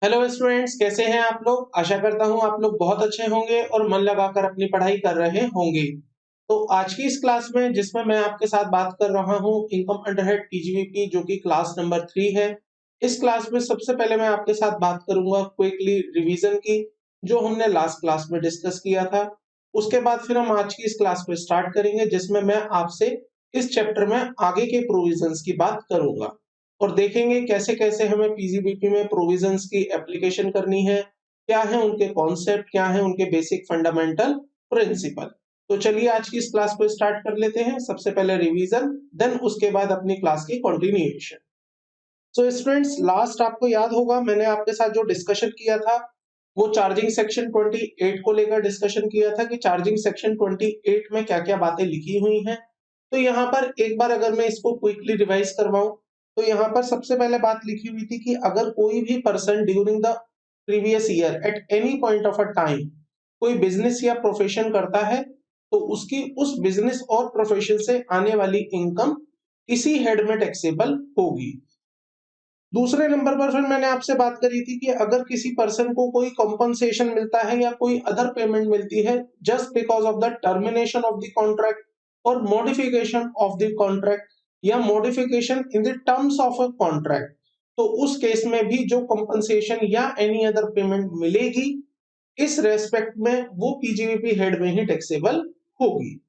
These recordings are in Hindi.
हेलो स्टूडेंट्स, कैसे हैं आप लोग। आशा करता हूं आप लोग बहुत अच्छे होंगे और मन लगाकर अपनी पढ़ाई कर रहे होंगे। तो आज की इस क्लास में जिसमें मैं आपके साथ बात कर रहा हूं इनकम अंडरहेड पीजीवीपी जो कि क्लास नंबर 3 है। इस क्लास में सबसे पहले मैं आपके साथ बात करूंगा क्विकली रिवीजन की, जो हमने लास्ट क्लास में डिस्कस किया था। उसके बाद फिर हम आज की इस क्लास में स्टार्ट करेंगे जिसमें मैं आपसे इस चैप्टर में आगे के प्रोविजंस की बात करूंगा और देखेंगे कैसे कैसे हमें पीजीबीपी में प्रोविजंस की एप्लीकेशन करनी है, क्या है उनके कॉन्सेप्ट, क्या है उनके बेसिक फंडामेंटल प्रिंसिपल। तो चलिए आज की इस क्लास को स्टार्ट कर लेते हैं। सबसे पहले रिवीजन, देन उसके बाद अपनी क्लास की कंटिन्यूएशन। सो स्टूडेंट्स, लास्ट आपको याद होगा मैंने आपके साथ जो डिस्कशन किया था वो चार्जिंग सेक्शन 28 को लेकर डिस्कशन किया था कि चार्जिंग सेक्शन 28 में क्या क्या बातें लिखी हुई हैं। तो यहाँ पर एक बार अगर मैं इसको क्विकली रिवाइज करवाऊं तो यहाँ पर सबसे पहले बात लिखी हुई थी कि अगर कोई भी person during the previous year at any point of a time कोई बिजनेस या प्रोफेशन करता है तो उसकी उस बिजनेस और प्रोफेशन से आने वाली इनकम इसी हेड में टैक्सेबल होगी। दूसरे नंबर पर फिर मैंने आपसे बात करी थी कि अगर किसी पर्सन को कोई कॉम्पनसेशन मिलता है या कोई अदर पेमेंट मिलती है just because of the termination of the contract और मॉडिफिकेशन ऑफ द कॉन्ट्रैक्ट या modification in the terms of a contract, तो उस केस में भी जो कॉम्पनसेशन या एनी अदर पेमेंट मिलेगी इस रेस्पेक्ट में वो पीजीवीपी हेड में ही टैक्सेबल होगी।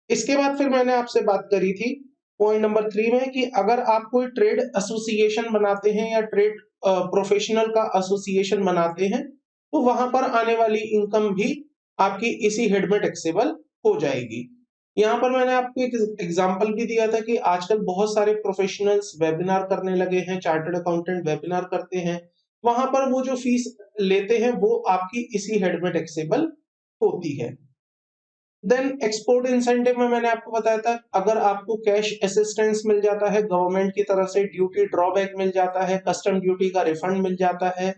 इसके बाद फिर मैंने आपसे बात करी थी पॉइंट नंबर 3 में कि अगर आप कोई ट्रेड एसोसिएशन बनाते हैं या ट्रेड प्रोफेशनल का एसोसिएशन बनाते हैं तो वहां पर आने वाली इनकम भी आपकी इसी हेड में टैक्सेबल हो जाएगी। यहाँ पर मैंने आपको एक एग्जांपल भी दिया था कि आजकल बहुत सारे प्रोफेशनल्स वेबिनार करने लगे हैं, चार्टर्ड अकाउंटेंट वेबिनार करते हैं, वहां पर वो जो फीस लेते हैं वो आपकी इसी हेड में टैक्सेबल होती है। देन एक्सपोर्ट इंसेंटिव में मैंने आपको बताया था अगर आपको कैश असिस्टेंस मिल जाता है, गवर्नमेंट की तरफ से ड्यूटी ड्रॉबैक मिल जाता है, कस्टम ड्यूटी का रिफंड मिल जाता है,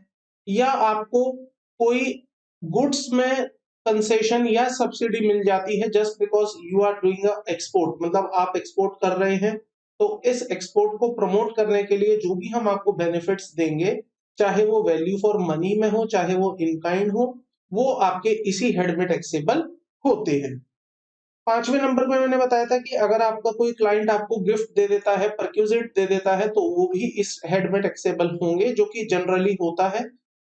या आपको कोई गुड्स में कंसेशन या सब्सिडी मिल जाती है just because you are doing export, मतलब आप एक्सपोर्ट कर रहे हैं, तो इस एक्सपोर्ट को प्रमोट करने के लिए जो भी हम आपको बेनिफिट्स देंगे, चाहे वो वैल्यू फॉर मनी में हो चाहे वो इन काइंड हो, वो आपके इसी हेड में टैक्सेबल होते हैं। पांचवें नंबर पे मैंने बताया था कि अगर आपका कोई क्लाइंट आपको गिफ्ट दे देता है, परक्यूजिट दे देता है, तो वो भी इस हेड में टैक्सेबल होंगे जो कि जनरली होता है।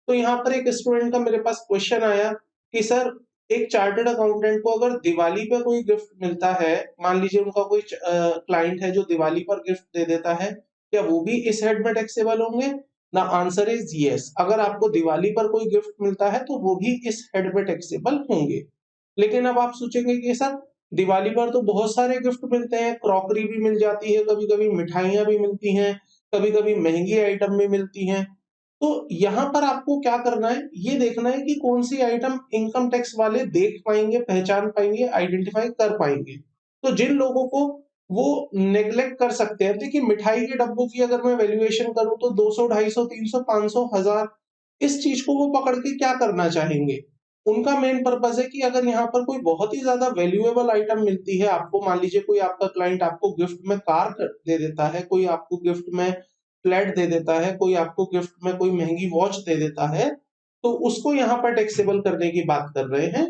तो यहाँ पर एक स्टूडेंट का मेरे पास क्वेश्चन आया कि सर एक चार्टर्ड अकाउंटेंट को अगर दिवाली पे कोई गिफ्ट मिलता है, मान लीजिए उनका कोई क्लाइंट है जो दिवाली पर गिफ्ट दे देता है, क्या वो भी इस हेड में टैक्सेबल होंगे? ना, आंसर इज यस। अगर आपको दिवाली पर कोई गिफ्ट मिलता है तो वो भी इस हेड में टैक्सेबल होंगे। लेकिन अब आप सोचेंगे कि सर दिवाली पर तो बहुत सारे गिफ्ट मिलते हैं, क्रॉकरी भी मिल जाती है, कभी कभी मिठाइयां भी मिलती हैं, कभी कभी महंगी आइटम भी मिलती हैं। तो यहाँ पर आपको क्या करना है, ये देखना है कि कौन सी आइटम इनकम टैक्स वाले देख पाएंगे, पहचान पाएंगे, आइडेंटिफाई कर पाएंगे। तो जिन लोगों को वो नेग्लेक्ट कर सकते हैं, देखिए मिठाई के डब्बों की अगर मैं वैल्यूएशन करूं तो 200, 250, 300, 500, 1000, इस चीज को वो पकड़ के क्या करना चाहेंगे। उनका मेन पर्पस है कि अगर यहाँ पर कोई बहुत ही ज्यादा वैल्यूएबल आइटम मिलती है आपको, मान लीजिए कोई आपका क्लाइंट आपको गिफ्ट में कार दे देता है, कोई आपको गिफ्ट में फ्लैट दे देता है, कोई आपको गिफ्ट में कोई महंगी वॉच दे देता है, तो उसको यहाँ पर टैक्सेबल करने की बात कर रहे हैं।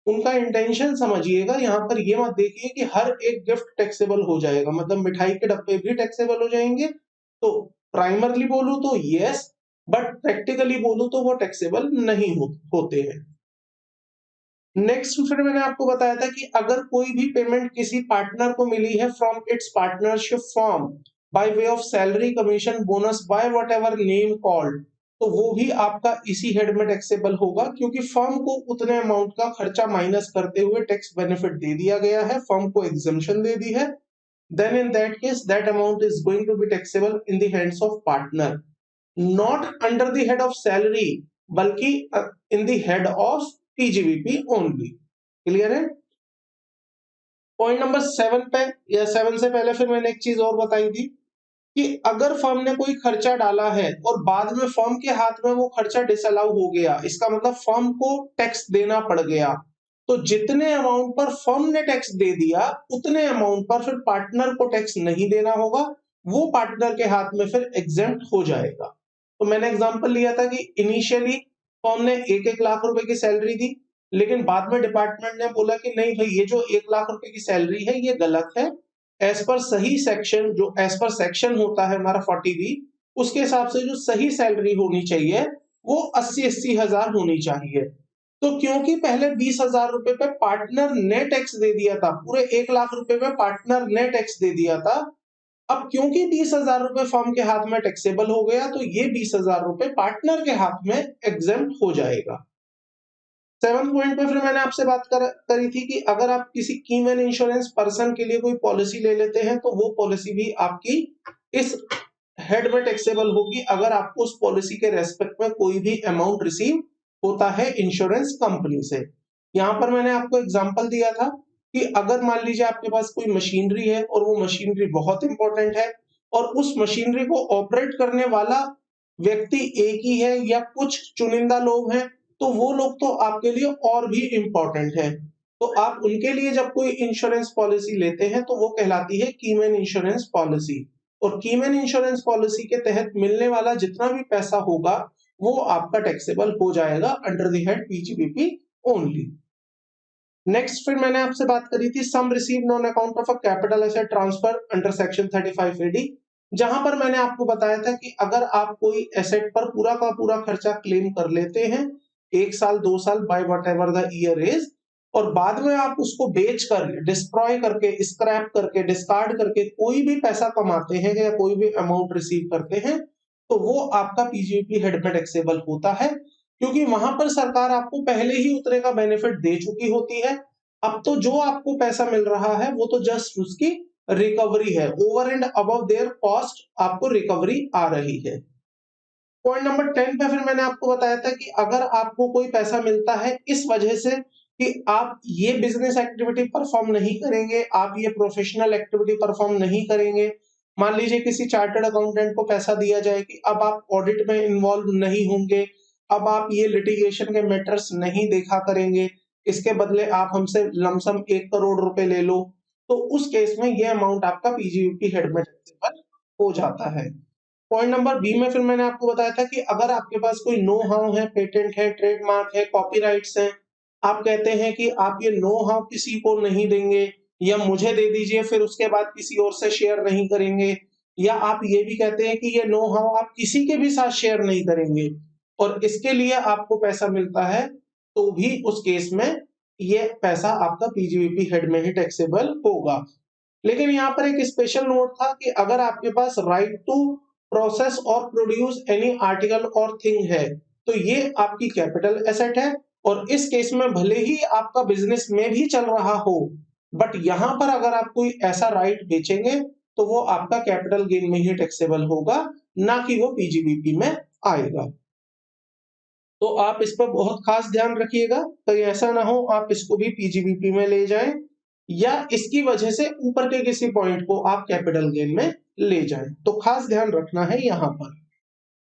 उनका इंटेंशन समझिएगा, यहाँ पर ये मत देखिए कि हर एक गिफ्ट टैक्सेबल हो जाएगा, मतलब मिठाई के डब्बे भी टैक्सेबल हो जाएंगे। तो प्राइमरली बोलूं तो यस, बट प्रैक्टिकली बोलूं तो वो टैक्सेबल नहीं होते हैं। नेक्स्ट फिर मैंने आपको बताया था कि अगर कोई भी पेमेंट किसी पार्टनर को मिली है from its partnership firm by way of salary, commission, bonus, by whatever name called, तो वो भी आपका इसी हेड में टैक्सेबल होगा क्योंकि फर्म को उतने अमाउंट का खर्चा माइनस करते हुए टैक्स बेनिफिट दे दिया गया है, फर्म को एग्जम्पशन दे दी है। Then in that case that amount is going to be taxable in the hands of partner, not under the head of salary, बल्कि in the head of PGBP only. Clear है? पॉइंट नंबर 7 पे, या 7 से पहले फिर मैंने एक चीज और बताई थी कि अगर फर्म ने कोई खर्चा डाला है और बाद में फर्म के हाथ में वो खर्चा डिसअलाउ हो गया, इसका मतलब फर्म को टैक्स देना पड़ गया, तो जितने अमाउंट पर फर्म ने टैक्स दे दिया उतने अमाउंट पर फिर पार्टनर को टैक्स नहीं देना होगा, वो पार्टनर के हाथ में फिर एग्जेम्प्ट हो जाएगा। तो मैंने एग्जांपल लिया था कि इनिशियली फर्म ने 1-1 लाख रुपए की सैलरी दी, लेकिन बाद में डिपार्टमेंट ने बोला कि नहीं भाई, ये जो 1 लाख रुपए की सैलरी है ये गलत है। एज पर सही सेक्शन, जो एज पर सेक्शन होता है हमारा 40B, उसके हिसाब से जो सही सैलरी होनी चाहिए वो 80-80 हजार होनी चाहिए। तो क्योंकि पहले 20,000 रुपए पे पार्टनर ने टैक्स दे दिया था, पूरे 1 लाख रुपए पे पार्टनर ने टैक्स दे दिया था, अब क्योंकि 20,000 रुपए फर्म के हाथ में टैक्सेबल हो गया, तो ये 20,000 रुपए पार्टनर के हाथ में एग्जेम्प्ट हो जाएगा। 7 पॉइंट पे फिर मैंने आपसे बात करी थी कि अगर आप किसी की मैन इंश्योरेंस पर्सन के लिए कोई पॉलिसी ले लेते हैं तो वो पॉलिसी भी आपकी इस हेड में टैक्सेबल होगी अगर आपको उस पॉलिसी के रेस्पेक्ट में कोई भी अमाउंट रिसीव होता है इंश्योरेंस कंपनी से। यहाँ पर मैंने आपको एग्जांपल दिया था कि अगर मान लीजिए आपके पास कोई मशीनरी है और वो मशीनरी बहुत इंपॉर्टेंट है और उस मशीनरी को ऑपरेट करने वाला व्यक्ति एक ही है या कुछ चुनिंदा लोग हैं, तो वो लोग तो आपके लिए और भी इंपॉर्टेंट है। तो आप उनके लिए जब कोई इंश्योरेंस पॉलिसी लेते हैं तो वो कहलाती है कीमैन इंश्योरेंस पॉलिसी। और कीमैन इंश्योरेंस पॉलिसी के तहत मिलने वाला जितना भी पैसा होगा वो आपका टैक्सेबल हो जाएगा under the head PGBP only. Next फिर मैंने आपसे बात करी थी sum received on account of a capital asset transfer under section 35AD, जहां पर मैंने आपको बताया था कि अगर आप कोई एसेट पर पूरा का पूरा खर्चा क्लेम कर लेते हैं 1 साल 2 साल by whatever the year is, और बाद में आप उसको बेच कर, डिस्ट्रॉय करके, स्क्रैप करके, डिस्कार्ड करके कोई भी पैसा कमाते हैं या कोई भी अमाउंट रिसीव करते हैं, तो वो आपका पीजीबीपी हेड में टैक्सेबल होता है, क्योंकि वहां पर सरकार आपको पहले ही उतने का बेनिफिट दे चुकी होती है। अब तो जो आपको पैसा मिल रहा है वो तो जस्ट उसकी रिकवरी है, over and above there cost आपको रिकवरी आ रही है। पॉइंट नंबर 10 पे फिर मैंने आपको बताया था कि अगर आपको कोई पैसा मिलता है इस वजह से कि आप ये बिजनेस एक्टिविटी परफॉर्म नहीं करेंगे, आप ये प्रोफेशनल एक्टिविटी परफॉर्म नहीं करेंगे, मान लीजिए किसी चार्टर्ड अकाउंटेंट को पैसा दिया जाए कि अब आप ऑडिट में इन्वॉल्व नहीं होंगे, अब आप ये लिटिगेशन के मैटर्स नहीं देखा करेंगे, इसके बदले आप हमसे लमसम 1 करोड़ रुपए ले लो, तो उस केस में ये अमाउंट आपका पीजीबीपी हेड में टैक्सेबल हो जाता है। पॉइंट नंबर बी में फिर मैंने आपको बताया था कि अगर आपके पास कोई नो हाउ है, पेटेंट है, ट्रेडमार्क है, कॉपीराइट्स हैं, आप कहते हैं कि आप ये नो हाउ किसी को नहीं देंगे या मुझे दे दीजिए, फिर उसके बाद किसी और से शेयर नहीं करेंगे, या आप ये भी कहते हैं कि ये नो हाउ आप किसी के भी साथ शेयर नहीं करेंगे और इसके लिए आपको पैसा मिलता है, तो भी उस केस में ये पैसा आपका पीजीबीपी हेड में ही टैक्सेबल होगा। लेकिन यहाँ पर एक स्पेशल नोट था कि अगर आपके पास राइट टू प्रोसेस और प्रोड्यूस एनी आर्टिकल और थिंग है, तो ये आपकी कैपिटल एसेट है और इस केस में भले ही आपका बिजनेस में भी चल रहा हो, बट यहाँ पर अगर आप कोई ऐसा राइट बेचेंगे तो वो आपका कैपिटल गेन में ही टैक्सेबल होगा, ना कि वो पीजीबीपी में आएगा। तो आप इस पर बहुत खास ध्यान रखिएगा, कहीं ऐसा ना हो आप इसको भी पीजीबीपी में ले जाएं या इसकी वजह से ऊपर के किसी पॉइंट को आप कैपिटल गेन में ले जाएं, तो खास ध्यान रखना है यहाँ पर।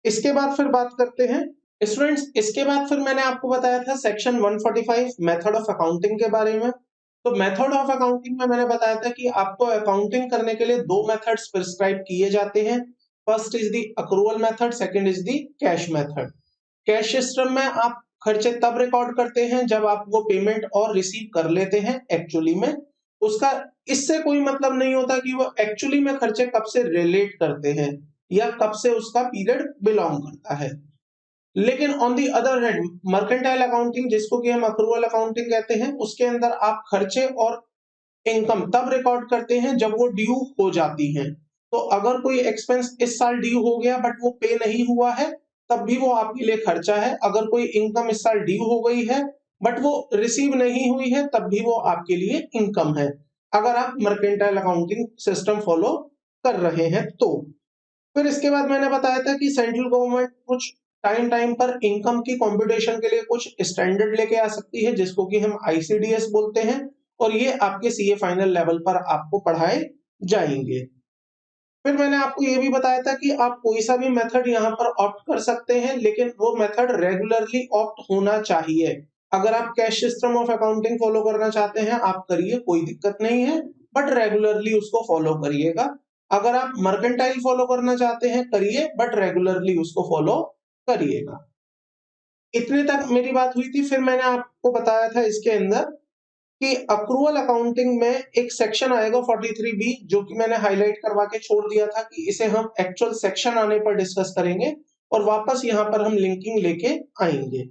इसके बाद फिर बात करते हैं स्टूडेंट्स, इसके बाद फिर मैंने आपको बताया था सेक्शन 145 मेथड ऑफ अकाउंटिंग के बारे में। तो मेथड ऑफ अकाउंटिंग में मैंने बताया था कि आपको अकाउंटिंग करने के लिए 2 मेथड्स प्रिस्क्राइब किए जाते हैं। First is the accrual method, second is the cash method. Cash system में आप खर्चे तब रिकॉर्ड करते हैं जब आप वो पेमेंट और रिसीव कर लेते हैं एक्चुअली में, उसका इससे कोई मतलब नहीं होता कि वो एक्चुअली में खर्चे कब से रिलेट करते हैं या कब से उसका पीरियड बिलोंग करता है। लेकिन on the other hand mercantile accounting, जिसको कि हम अक्रूवल अकाउंटिंग कहते हैं, उसके अंदर आप खर्चे और इनकम तब रिकॉर्ड करते हैं जब वो ड्यू हो जाती हैं। तो अगर कोई एक्सपेंस इस साल ड्यू हो गया बट वो पे नहीं हुआ है, तब भी वो आपके लिए खर्चा है। अगर कोई इनकम इस साल ड्यू हो गई है बट वो रिसीव नहीं हुई है, तब भी वो आपके लिए इनकम है, अगर आप मर्केंटाइल अकाउंटिंग सिस्टम फॉलो कर रहे हैं तो। फिर इसके बाद मैंने बताया था कि सेंट्रल गवर्नमेंट कुछ टाइम टाइम पर इनकम की कंप्यूटेशन के लिए कुछ स्टैंडर्ड लेके आ सकती है, जिसको कि हम आईसीडीएस बोलते हैं, और ये आपके सीए फाइनल लेवल पर आपको पढ़ाए जाएंगे। फिर मैंने आपको ये भी बताया था कि आप कोई सा भी मेथड यहाँ पर ऑप्ट कर सकते हैं, लेकिन वो मेथड रेगुलरली ऑप्ट होना चाहिए। अगर आप cash system of accounting follow करना चाहते हैं आप करिए, कोई दिक्कत नहीं है, बट रेगुलरली उसको फॉलो करिएगा। अगर आप मर्केंटाइल फॉलो करना चाहते हैं करिए, बट रेगुलरली उसको फॉलो करिएगा। इतने तक मेरी बात हुई थी। फिर मैंने आपको बताया था इसके अंदर कि अक्रूवल अकाउंटिंग में एक सेक्शन आएगा 43B, जो कि मैंने हाईलाइट करवा के छोड़ दिया था कि इसे हम एक्चुअल सेक्शन आने पर डिस्कस करेंगे और वापस यहाँ पर हम लिंकिंग लेके आएंगे।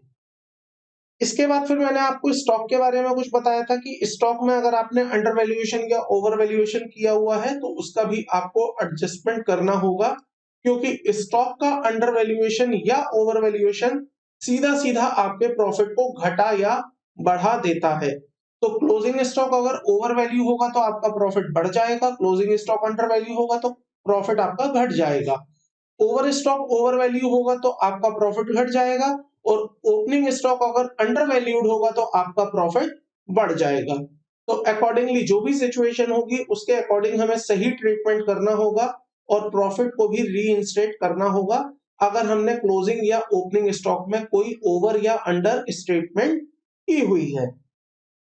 इसके बाद फिर मैंने आपको स्टॉक के बारे में कुछ बताया था कि स्टॉक में अगर आपने अंडर वैल्यूएशन या ओवर वैल्यूएशन किया हुआ है तो उसका भी आपको एडजस्टमेंट करना होगा, क्योंकि स्टॉक का अंडर वैल्यूएशन या ओवर वैल्यूएशन सीधा सीधा आपके प्रॉफिट को घटा या बढ़ा देता है। तो क्लोजिंग स्टॉक अगर ओवर वैल्यू होगा तो आपका प्रॉफिट बढ़ जाएगा, क्लोजिंग स्टॉक अंडर वैल्यू होगा तो प्रॉफिट आपका घट जाएगा। ओवर स्टॉक ओवर वैल्यू होगा तो आपका प्रॉफिट घट जाएगा, और ओपनिंग स्टॉक अगर अंडर वैल्यूड होगा तो आपका प्रॉफिट बढ़ जाएगा। तो अकॉर्डिंगली जो भी सिचुएशन होगी उसके अकॉर्डिंग हमें सही ट्रीटमेंट करना होगा और प्रॉफिट को भी रीइंस्टेट करना होगा अगर हमने क्लोजिंग या ओपनिंग स्टॉक में कोई ओवर या अंडर स्टेटमेंट की हुई है।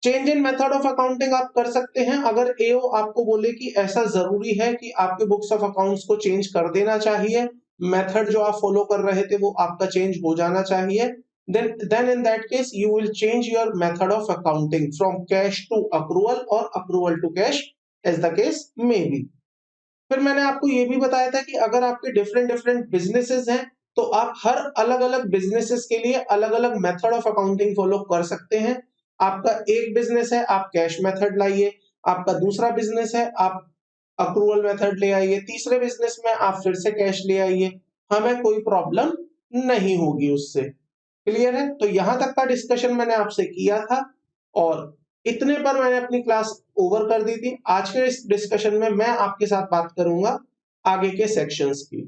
Change in method of accounting आप कर सकते हैं अगर एओ आपको बोले कि ऐसा जरूरी है कि आपके बुक्स ऑफ अकाउंट्स को चेंज कर देना चाहिए, मेथड जो आप फॉलो कर रहे थे वो आपका चेंज हो जाना चाहिए, then in that case you will change your method of accounting from cash to accrual or accrual to cash as the case may be। फिर मैंने आपको ये भी बताया था कि अगर आपके डिफरेंट डिफरेंट बिजनेसेस हैं तो आप हर अलग अलग बिजनेसेस के लिए अलग अलग मेथड ऑफ अकाउंटिंग फॉलो कर सकते हैं। आपका एक बिजनेस है आप कैश मेथड लाइए, आपका दूसरा बिजनेस है आप अक्रूवल मेथड ले आइए, तीसरे बिजनेस में आप फिर से कैश ले आइए, हमें कोई प्रॉब्लम नहीं होगी उससे। क्लियर है? तो यहां तक का डिस्कशन मैंने आपसे किया था और इतने पर मैंने अपनी क्लास ओवर कर दी थी। आज के इस डिस्कशन में मैं आपके साथ बात करूंगा आगे के सेक्शंस की।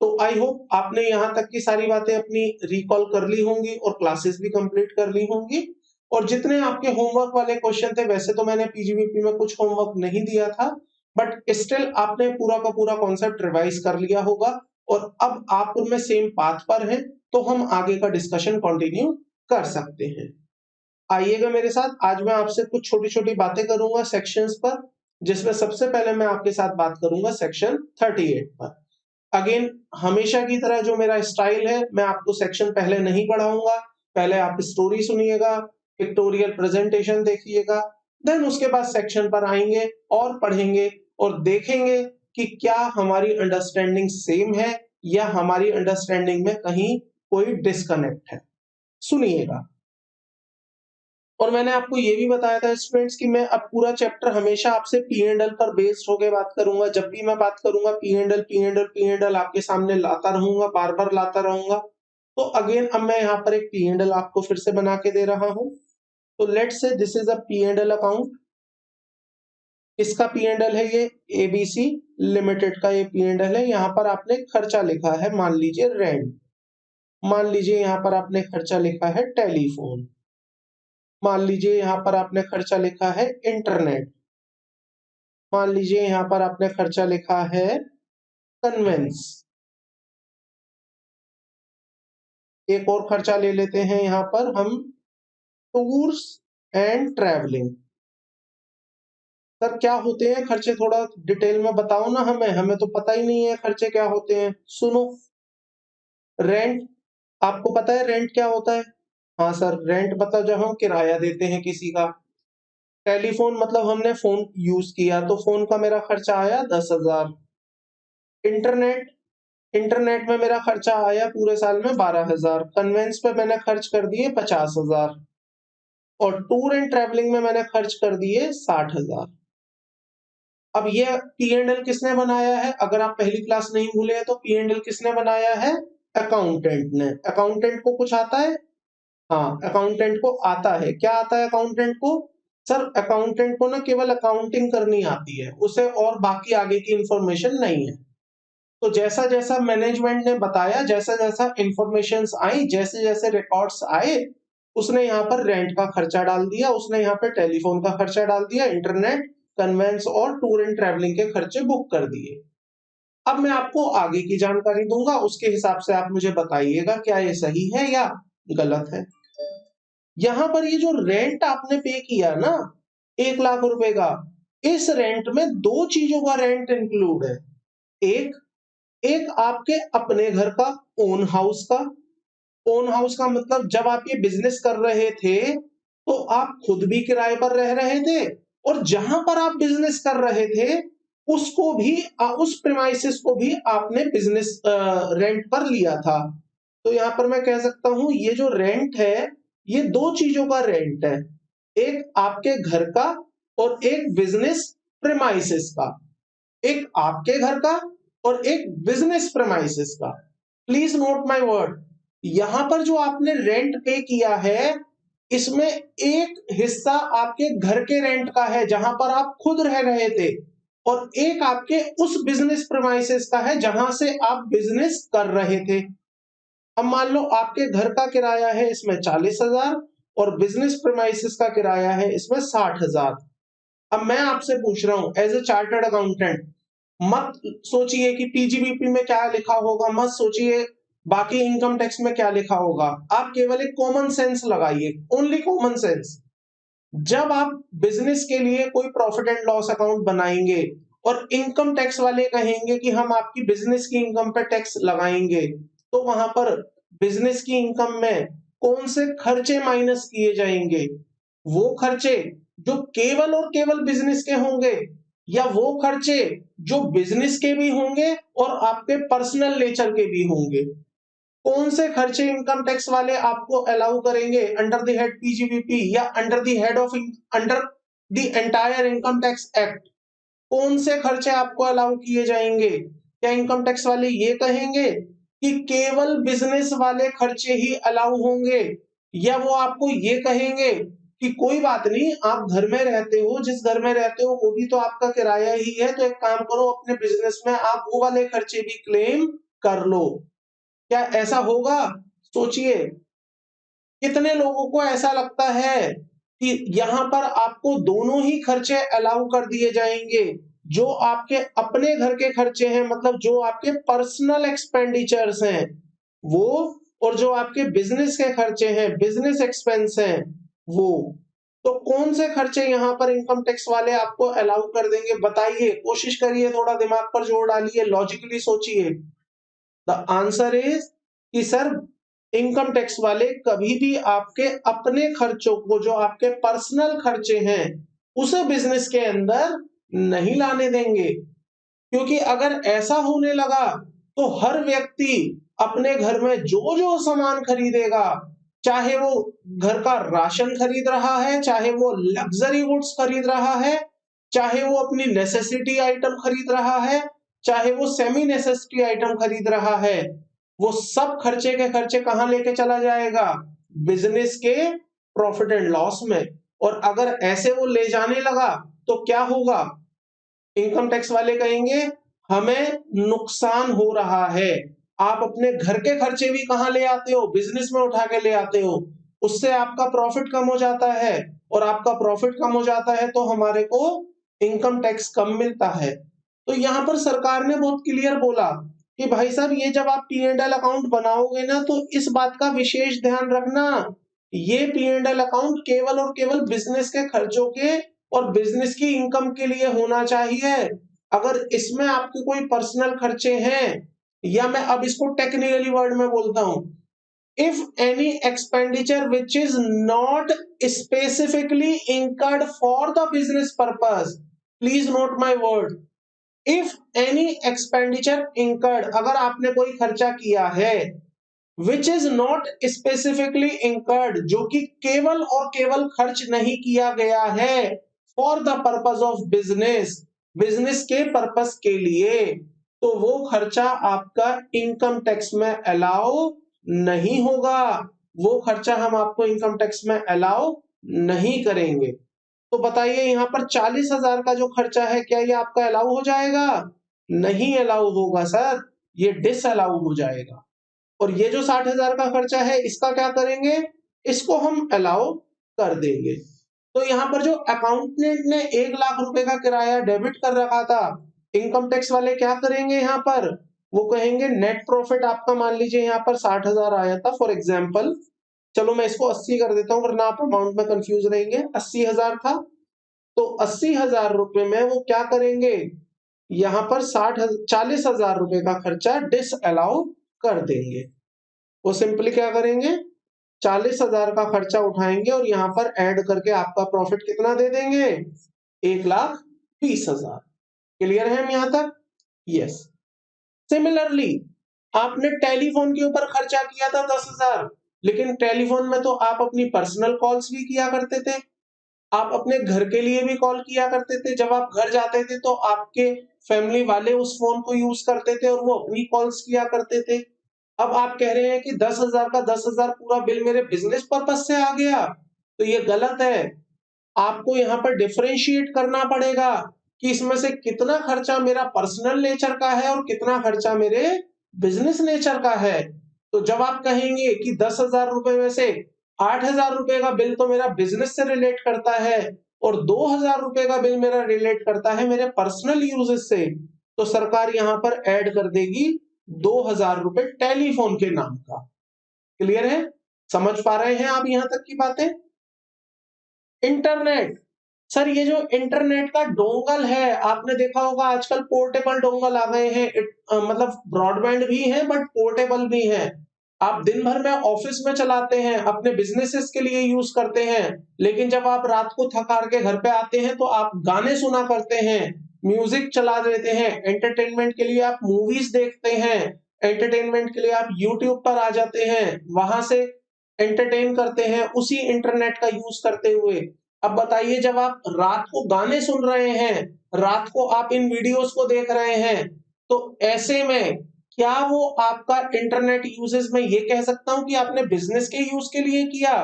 तो आई होप आपने यहां तक की सारी बातें अपनी रिकॉल कर ली होंगी और क्लासेस भी कंप्लीट कर ली होंगी। और जितने आपके होमवर्क वाले क्वेश्चन थे, वैसे तो मैंने पीजीबीपी में कुछ होमवर्क नहीं दिया था, बट स्टिल आपने पूरा का पूरा कॉन्सेप्ट रिवाइज कर लिया होगा और अब आप उनमें सेम पाथ पर हैं, तो हम आगे का डिस्कशन कंटिन्यू कर सकते हैं। आइएगा मेरे साथ, आज मैं आपसे कुछ छोटी छोटी बातें करूंगा सेक्शंस पर, जिसमें सबसे पहले मैं आपके साथ बात करूंगा सेक्शन 38 पर। अगेन हमेशा की तरह जो मेरा स्टाइल है, मैं आपको सेक्शन पहले नहीं पढ़ाऊंगा, पहले आप स्टोरी सुनिएगा, पिक्टोरियल प्रेजेंटेशन देखिएगा, देन उसके बाद सेक्शन पर आएंगे और पढ़ेंगे और देखेंगे कि क्या हमारी अंडरस्टैंडिंग सेम है या हमारी अंडरस्टैंडिंग में कहीं कोई डिस्कनेक्ट है। सुनिएगा। और मैंने आपको ये भी बताया था स्टूडेंट्स कि मैं अब पूरा चैप्टर हमेशा आपसे P&L पर बेस्ड होकर बात करूंगा। जब भी मैं बात करूंगा P&L आपके सामने लाता रहूंगा, बार बार लाता रहूंगा। तो अगेन अब मैं यहाँ पर एक P&L आपको फिर से बना के दे रहा हूँ। तो let's say this is a P&L account. इसका P&L है ये ABC लिमिटेड का ये P&L है। यहाँ पर आपने खर्चा लिखा है, मान लीजिए रेंट, मान लीजिए यहाँ पर आपने खर्चा लिखा है टेलीफोन, मान लीजिए यहाँ पर आपने खर्चा लिखा है इंटरनेट, मान लीजिए यहाँ पर आपने खर्चा लिखा है कन्वेंस। एक और खर्चा ले लेते हैं यहाँ पर हम, टूर्स एंड ट्रैवलिंग। सर क्या होते हैं खर्चे, थोड़ा डिटेल में बताओ ना, हमें हमें तो पता ही नहीं है खर्चे क्या होते हैं। सुनो, रेंट, आपको पता है रेंट क्या होता है? हाँ सर, रेंट मतलब जब हम किराया देते हैं किसी का। टेलीफोन मतलब हमने फोन यूज किया तो फोन का मेरा खर्चा आया 10,000। इंटरनेट, इंटरनेट में मेरा खर्चा आया पूरे साल में 12,000। कन्वेंस पे मैंने खर्च कर दिए 50,000 और टूर एंड ट्रैवलिंग में मैंने खर्च कर दिए 60,000। अब ये P&L किसने बनाया है? अगर आप पहली क्लास नहीं भूले हैं तो P&L किसने बनाया है? अकाउंटेंट ने। अकाउंटेंट को कुछ आता है? हाँ, अकाउंटेंट को आता है। क्या आता है अकाउंटेंट को? सर अकाउंटेंट को ना केवल अकाउंटिंग करनी आती है, उसे और बाकी आगे की इंफॉर्मेशन नहीं है। तो जैसा जैसा मैनेजमेंट ने बताया, जैसा जैसा इंफॉर्मेशंस आई, जैसे जैसे रिकॉर्ड्स आए, उसने यहाँ पर रेंट का खर्चा डाल दिया, उसने यहाँ पे टेलीफोन का खर्चा डाल दिया, इंटरनेट, कन्वेंस और टूर एंड ट्रैवलिंग के खर्चे बुक कर दिए। अब मैं आपको आगे की जानकारी दूंगा, उसके हिसाब से आप मुझे बताइएगा क्या ये सही है या गलत है। यहाँ पर ये जो रेंट आपने पे किया ना 1 लाख रुपए का, इस रेंट में दो चीजों का रेंट इंक्लूड है। एक एक आपके अपने घर का ओन हाउस का। ओन हाउस का मतलब जब आप ये बिजनेस कर रहे थे तो आप खुद भी किराए पर रह रहे थे, और जहां पर आप बिजनेस कर रहे थे उसको भी उस प्रीमाइसेस को भी आपने बिजनेस रेंट पर लिया था। तो यहाँ पर मैं कह सकता हूं ये जो रेंट है ये दो चीजों का रेंट है, एक आपके घर का और एक बिजनेस प्रीमाइसेस का। एक आपके घर का और एक बिजनेस प्रेमाइसेस का। प्लीज नोट माय वर्ड, यहां पर जो आपने रेंट पे किया है इसमें एक हिस्सा आपके घर के रेंट का है जहां पर आप खुद रह रहे थे, और एक आपके उस बिजनेस प्रेमाइसेस का है जहां से आप बिजनेस कर रहे थे। अब मान लो आपके घर का किराया है इसमें 40,000 और बिजनेस प्रेमाइसेस का किराया है इसमें 60,000। अब मैं आपसे पूछ रहा हूं एज ए चार्टर्ड अकाउंटेंट, मत सोचिए कि पीजीबीपी में क्या लिखा होगा, मत सोचिए बाकी इनकम टैक्स में क्या लिखा होगा, आप केवल एक कॉमन सेंस लगाइए, ओनली कॉमन सेंस। जब आप बिजनेस के लिए कोई प्रॉफिट एंड लॉस अकाउंट बनाएंगे और इनकम टैक्स वाले कहेंगे कि हम आपकी बिजनेस की इनकम पे टैक्स लगाएंगे, तो वहां पर बिजनेस की इनकम में कौन से खर्चे माइनस किए जाएंगे? वो खर्चे जो केवल और केवल बिजनेस के होंगे, या वो खर्चे जो बिजनेस के भी होंगे और आपके पर्सनल नेचर के भी होंगे? कौन से खर्चे इनकम टैक्स वाले आपको अलाउ करेंगे अंडर द हेड पीजीबीपी या under the head of under the entire income tax act? कौन से खर्चे आपको अलाउ किए जाएंगे? क्या इनकम टैक्स वाले ये कहेंगे कि केवल बिजनेस वाले खर्चे ही अलाउ होंगे, या वो आपको ये कहेंगे कि कोई बात नहीं, आप घर में रहते हो, जिस घर में रहते हो वो भी तो आपका किराया ही है, तो एक काम करो अपने बिजनेस में आप वो वाले खर्चे भी क्लेम कर लो? क्या ऐसा होगा? सोचिए, कितने लोगों को ऐसा लगता है कि यहाँ पर आपको दोनों ही खर्चे अलाउ कर दिए जाएंगे, जो आपके अपने घर के खर्चे हैं, मतलब जो आपके पर्सनल एक्सपेंडिचर्स हैं वो, और जो आपके बिजनेस के खर्चे हैं, बिजनेस एक्सपेंस हैं वो। तो कौन से खर्चे यहाँ पर इनकम टैक्स वाले आपको अलाउ कर देंगे? बताइए, कोशिश करिए, थोड़ा दिमाग पर जोर डालिए, लॉजिकली सोचिए। द आंसर इज कि सर, इनकम टैक्स वाले कभी भी आपके अपने खर्चों को, जो आपके पर्सनल खर्चे हैं, उसे बिजनेस के अंदर नहीं लाने देंगे। क्योंकि अगर ऐसा होने लगा तो हर व्यक्ति अपने घर में जो जो सामान खरीदेगा, चाहे वो घर का राशन खरीद रहा है, चाहे वो लग्जरी गुड्स खरीद रहा है, चाहे वो अपनी नेसेसिटी आइटम खरीद रहा है, चाहे वो सेमी नेसेसिटी आइटम खरीद रहा है, वो सब खर्चे के खर्चे कहां लेके चला जाएगा? बिजनेस के प्रॉफिट एंड लॉस में। और अगर ऐसे वो ले जाने लगा तो क्या होगा? इनकम टैक्स वाले कहेंगे हमें नुकसान हो रहा है, आप अपने घर के खर्चे भी कहां ले आते हो? बिजनेस में उठा के ले आते हो, उससे आपका प्रॉफिट कम हो जाता है, और आपका प्रॉफिट कम हो जाता है तो हमारे को इनकम टैक्स कम मिलता है। तो यहाँ पर सरकार ने बहुत क्लियर बोला कि भाई साहब, ये जब आप P&L अकाउंट बनाओगे ना तो इस बात का विशेष ध्यान रखना, ये P&L अकाउंट केवल और केवल बिजनेस के खर्चों के और बिजनेस की इनकम के लिए होना चाहिए। अगर इसमें आपके कोई पर्सनल खर्चे हैं, या मैं अब इसको टेक्निकली वर्ड में बोलता हूं, if any expenditure which is not specifically incurred for the business purpose, please note my word, if any expenditure incurred, अगर आपने कोई खर्चा किया है which is not specifically incurred, जो कि केवल और केवल खर्च नहीं किया गया है for the purpose of business, business के पर्पस के लिए, तो वो खर्चा आपका इनकम टैक्स में अलाउ नहीं होगा, वो खर्चा हम आपको इनकम टैक्स में अलाउ नहीं करेंगे। तो बताइए, यहाँ पर 40,000 का जो खर्चा है क्या ये आपका अलाउ हो जाएगा? नहीं अलाउ होगा सर, ये डिस अलाउ हो जाएगा। और ये जो 60,000 का खर्चा है इसका क्या करेंगे? इसको हम अलाउ कर देंगे। तो यहाँ पर जो अकाउंटेंट ने 1,00,000 रुपए का किराया डेबिट कर रखा था, इनकम टैक्स वाले क्या करेंगे यहाँ पर? वो कहेंगे नेट प्रॉफिट आपका, मान लीजिए यहाँ पर 60,000 आया था फॉर एग्जाम्पल, चलो मैं इसको 80 कर देता हूँ वरना आप अमाउंट में कंफ्यूज रहेंगे। 80,000 था, तो 80,000 रुपए में वो क्या करेंगे? यहाँ पर 40,000 रुपए का खर्चा डिसअलाउ कर देंगे। वो सिंपली क्या करेंगे, 40,000 का खर्चा उठाएंगे और यहाँ पर ऐड करके आपका प्रॉफिट कितना दे देंगे, 1,20,000। क्लियर है हम यहाँ तक? यस। सिमिलरली आपने टेलीफोन के ऊपर खर्चा किया था 10,000, लेकिन टेलीफोन में तो आप अपनी पर्सनल कॉल्स भी किया करते थे, आप अपने घर के लिए भी कॉल किया करते थे। जब आप घर जाते थे तो आपके फैमिली वाले उस फोन को यूज करते थे और वो अपनी कॉल्स किया करते थे। अब आप कह रहे हैं कि 10,000 का 10,000 पूरा बिल मेरे बिजनेस पर्पज से आ गया, तो ये गलत है। आपको यहाँ पर डिफरेंशिएट करना पड़ेगा कि इसमें से कितना खर्चा मेरा पर्सनल नेचर का है और कितना खर्चा मेरे बिजनेस नेचर का है। तो जब आप कहेंगे कि 10,000 रुपए में से 8,000 रुपए का बिल तो मेरा बिजनेस से रिलेट करता है और 2,000 रुपए का बिल मेरा रिलेट करता है मेरे पर्सनल यूजेस से, तो सरकार यहाँ पर ऐड कर देगी 2,000 रुपए टेलीफोन के नाम का। क्लियर है? समझ पा रहे हैं आप यहाँ तक की बातें? इंटरनेट, सर ये जो इंटरनेट का डोंगल है, आपने देखा होगा आजकल पोर्टेबल डोंगल आ गए हैं, मतलब ब्रॉडबैंड भी है बट पोर्टेबल भी है। आप दिन भर में ऑफिस में चलाते हैं, अपने बिजनेसेस के लिए यूज करते हैं, लेकिन जब आप रात को थक हार के घर पे आते हैं तो आप गाने सुना करते हैं, म्यूजिक चला देते हैं, एंटरटेनमेंट के लिए आप मूवीज देखते हैं, एंटरटेनमेंट के लिए आप यूट्यूब पर आ जाते हैं, वहां से एंटरटेन करते हैं उसी इंटरनेट का यूज करते हुए। अब बताइए, जब आप रात को गाने सुन रहे हैं, रात को आप इन वीडियोस को देख रहे हैं, तो ऐसे में क्या वो आपका इंटरनेट यूजेस में ये कह सकता हूं कि आपने बिजनेस के यूज के लिए किया?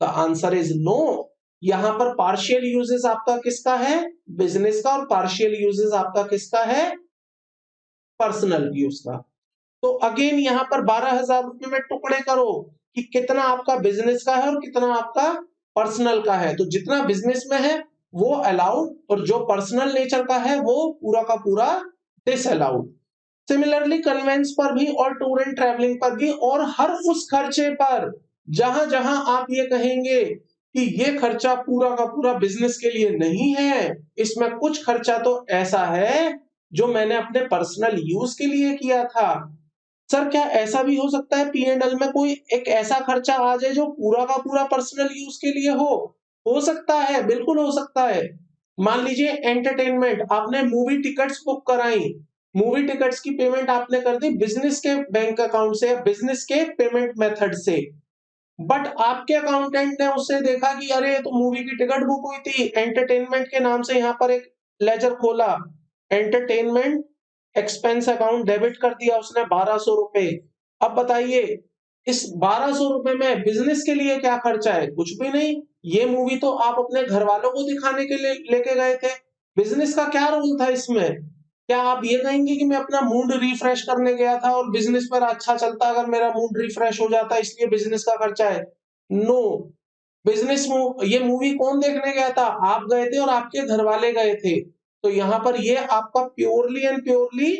The answer is no. यहां पर पार्शियल यूजेस आपका किसका है? बिजनेस का। और पार्शियल यूजेस आपका किसका है? पर्सनल यूज का। तो अगेन यहाँ पर 12,000 रुपए में टुकड़े करो कि कितना आपका बिजनेस का है और कितना आपका पर्सनल का है। तो जितना बिजनेस में है वो अलाउड और जो पर्सनल नेचर का है वो पूरा का पूरा डिसअलाउड। सिमिलरली कन्वेंस पर भी और टूर एंड ट्रैवलिंग पर भी और हर उस खर्चे पर जहां जहां आप ये कहेंगे कि ये खर्चा पूरा का पूरा बिजनेस के लिए नहीं है, इसमें कुछ खर्चा तो ऐसा है जो मैंने अपने पर्सनल यूज के लिए किया था। सर क्या ऐसा भी हो सकता है पी एंड एल में कोई एक ऐसा खर्चा आ जाए जो पूरा का पूरा पर्सनल यूज के लिए हो सकता है, बिल्कुल हो सकता है। मान लीजिए एंटरटेनमेंट, आपने मूवी टिकट्स बुक कराई, मूवी टिकट्स की पेमेंट आपने कर दी बिजनेस के बैंक अकाउंट से या बिजनेस के पेमेंट मेथड से, बट आपके अकाउंटेंट ने उससे देखा कि अरे तो मूवी की टिकट बुक हुई थी, एंटरटेनमेंट के नाम से यहाँ पर एक लेजर खोला, एंटरटेनमेंट एक्सपेंस अकाउंट डेबिट कर दिया उसने 1,200 रुपए। अब बताइए इस 1,200 रुपए में बिजनेस के लिए क्या खर्चा है? कुछ भी नहीं। ये मूवी तो आप अपने घर वालों को दिखाने के लिए लेके गए थे, बिजनेस का क्या रोल था इसमें? क्या आप ये कहेंगे कि मैं अपना मूड रिफ्रेश करने गया था और बिजनेस पर अच्छा चलता अगर मेरा मूड रिफ्रेश हो जाता इसलिए बिजनेस का खर्चा है? नो। बिजनेस ये मूवी कौन देखने गया था? आप गए थे और आपके घर वाले गए थे। तो यहाँ पर ये आपका purely and purely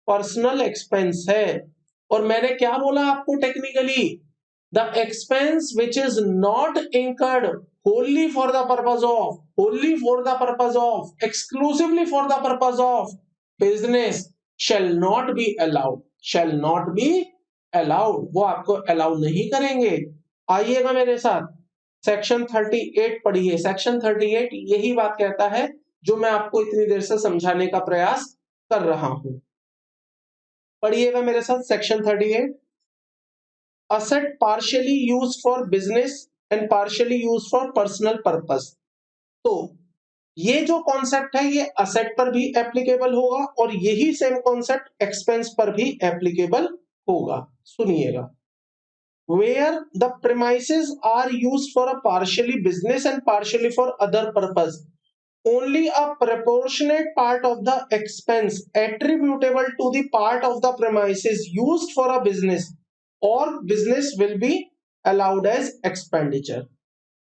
personal expense है। और मैंने क्या बोला आपको technically? The expense which is not incurred wholly for the purpose of, wholly for the purpose of, exclusively for the purpose of business shall not be allowed, shall not be allowed, वो आपको अलाउ नहीं करेंगे। आइएगा मेरे साथ, सेक्शन 38 पढ़िए। सेक्शन 38 यही बात कहता है जो मैं आपको इतनी देर से समझाने का प्रयास कर रहा हूं। पढ़िएगा मेरे साथ section 38। asset partially used for business and partially used for personal purpose। तो ये जो कॉन्सेप्ट है ये असेट पर भी एप्लीकेबल होगा और यही सेम कॉन्सेप्ट एक्सपेंस पर भी एप्लीकेबल होगा। सुनिएगा, where the premises are used for a partially business and partially for other purpose, only a proportionate part of the expense attributable to the part of the premises used for a business or business will be allowed as expenditure।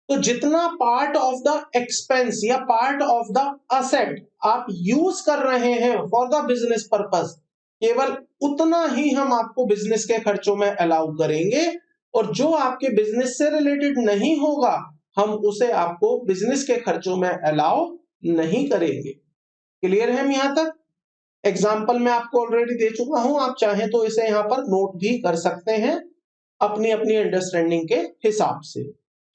तो जितना पार्ट ऑफ द एक्सपेंस या पार्ट ऑफ द असेट आप यूज कर रहे हैं फॉर द बिजनेस पर्पस, केवल उतना ही हम आपको बिजनेस के खर्चों में अलाउ करेंगे और जो आपके बिजनेस से रिलेटेड नहीं होगा हम उसे आपको बिजनेस के खर्चों में अलाउ नहीं करेंगे। क्लियर है हम यहां तक? एग्जाम्पल मैं आपको ऑलरेडी दे चुका हूं, आप चाहें तो इसे यहाँ पर नोट भी कर सकते हैं अपनी अपनी अंडरस्टैंडिंग के हिसाब से।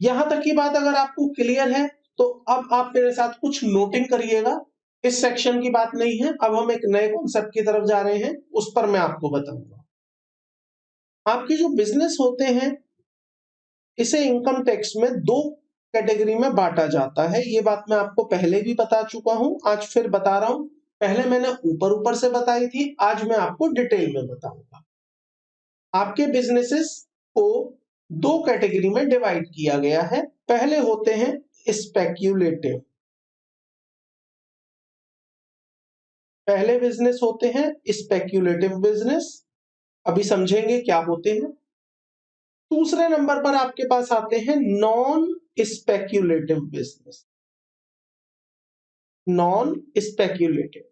यहां तक की बात अगर आपको क्लियर है तो अब आप मेरे साथ कुछ नोटिंग करिएगा। इस सेक्शन की बात नहीं है, अब हम एक नए कॉन्सेप्ट की तरफ जा रहे हैं, उस पर मैं आपको बताऊंगा। आपके जो बिजनेस होते हैं इसे इनकम टैक्स में दो कैटेगरी में बांटा जाता है। ये बात मैं आपको पहले भी बता चुका हूं, आज फिर बता रहा हूं। पहले मैंने ऊपर ऊपर से बताई थी, आज मैं आपको डिटेल में बताऊंगा। आपके बिजनेसेस को दो कैटेगरी में डिवाइड किया गया है। पहले होते हैं स्पेक्यूलेटिव, पहले बिजनेस होते हैं स्पेक्यूलेटिव बिजनेस, अभी समझेंगे क्या होते हैं। दूसरे नंबर पर आपके पास आते हैं non speculative business, non speculative.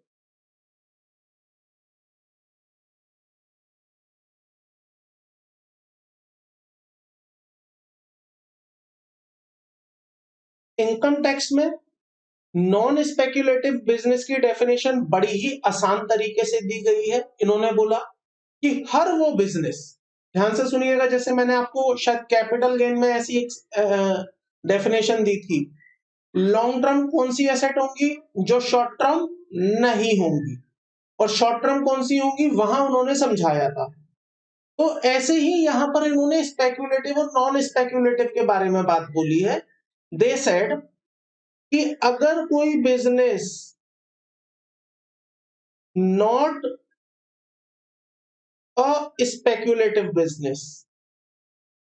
Income tax में नॉन स्पेक्यूलेटिव बिजनेस की डेफिनेशन बड़ी ही आसान तरीके से दी गई है। इन्होंने बोला कि हर वो बिजनेस, ध्यान से सुनिएगा, जैसे मैंने आपको शायद कैपिटल गेन में ऐसी एक डेफिनेशन दी थी, लॉन्ग टर्म कौन सी एसेट होंगी जो शॉर्ट टर्म नहीं होंगी, और शॉर्ट टर्म कौन सी होंगी वहां उन्होंने समझाया था। तो ऐसे ही यहां पर इन्होंने स्पेक्यूलेटिव और नॉन स्पेक्यूलेटिव के बारे में बात बोली है। दे सेड कि अगर कोई business not a speculative business,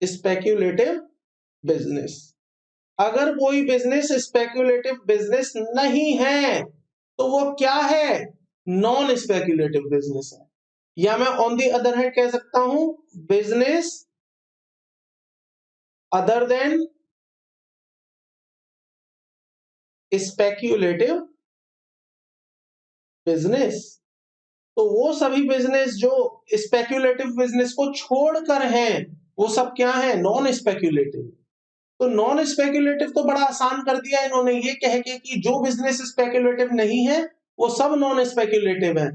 speculative business, अगर कोई बिजनेस स्पेक्यूलेटिव बिजनेस नहीं है तो वो क्या है, नॉन स्पेक्यूलेटिव बिजनेस है। या मैं ऑन दी अदर हैंड कह सकता हूं business other than speculative business. तो वो सभी बिजनेस जो स्पेक्यूलेटिव बिजनेस को छोड़कर हैं वो सब क्या है, नॉन स्पेक्यूलेटिव। तो नॉन स्पेक्यूलेटिव तो बड़ा आसान कर दिया इन्होंने ये कह के कि जो बिजनेस स्पेक्यूलेटिव नहीं है वो सब नॉन स्पेक्यूलेटिव है।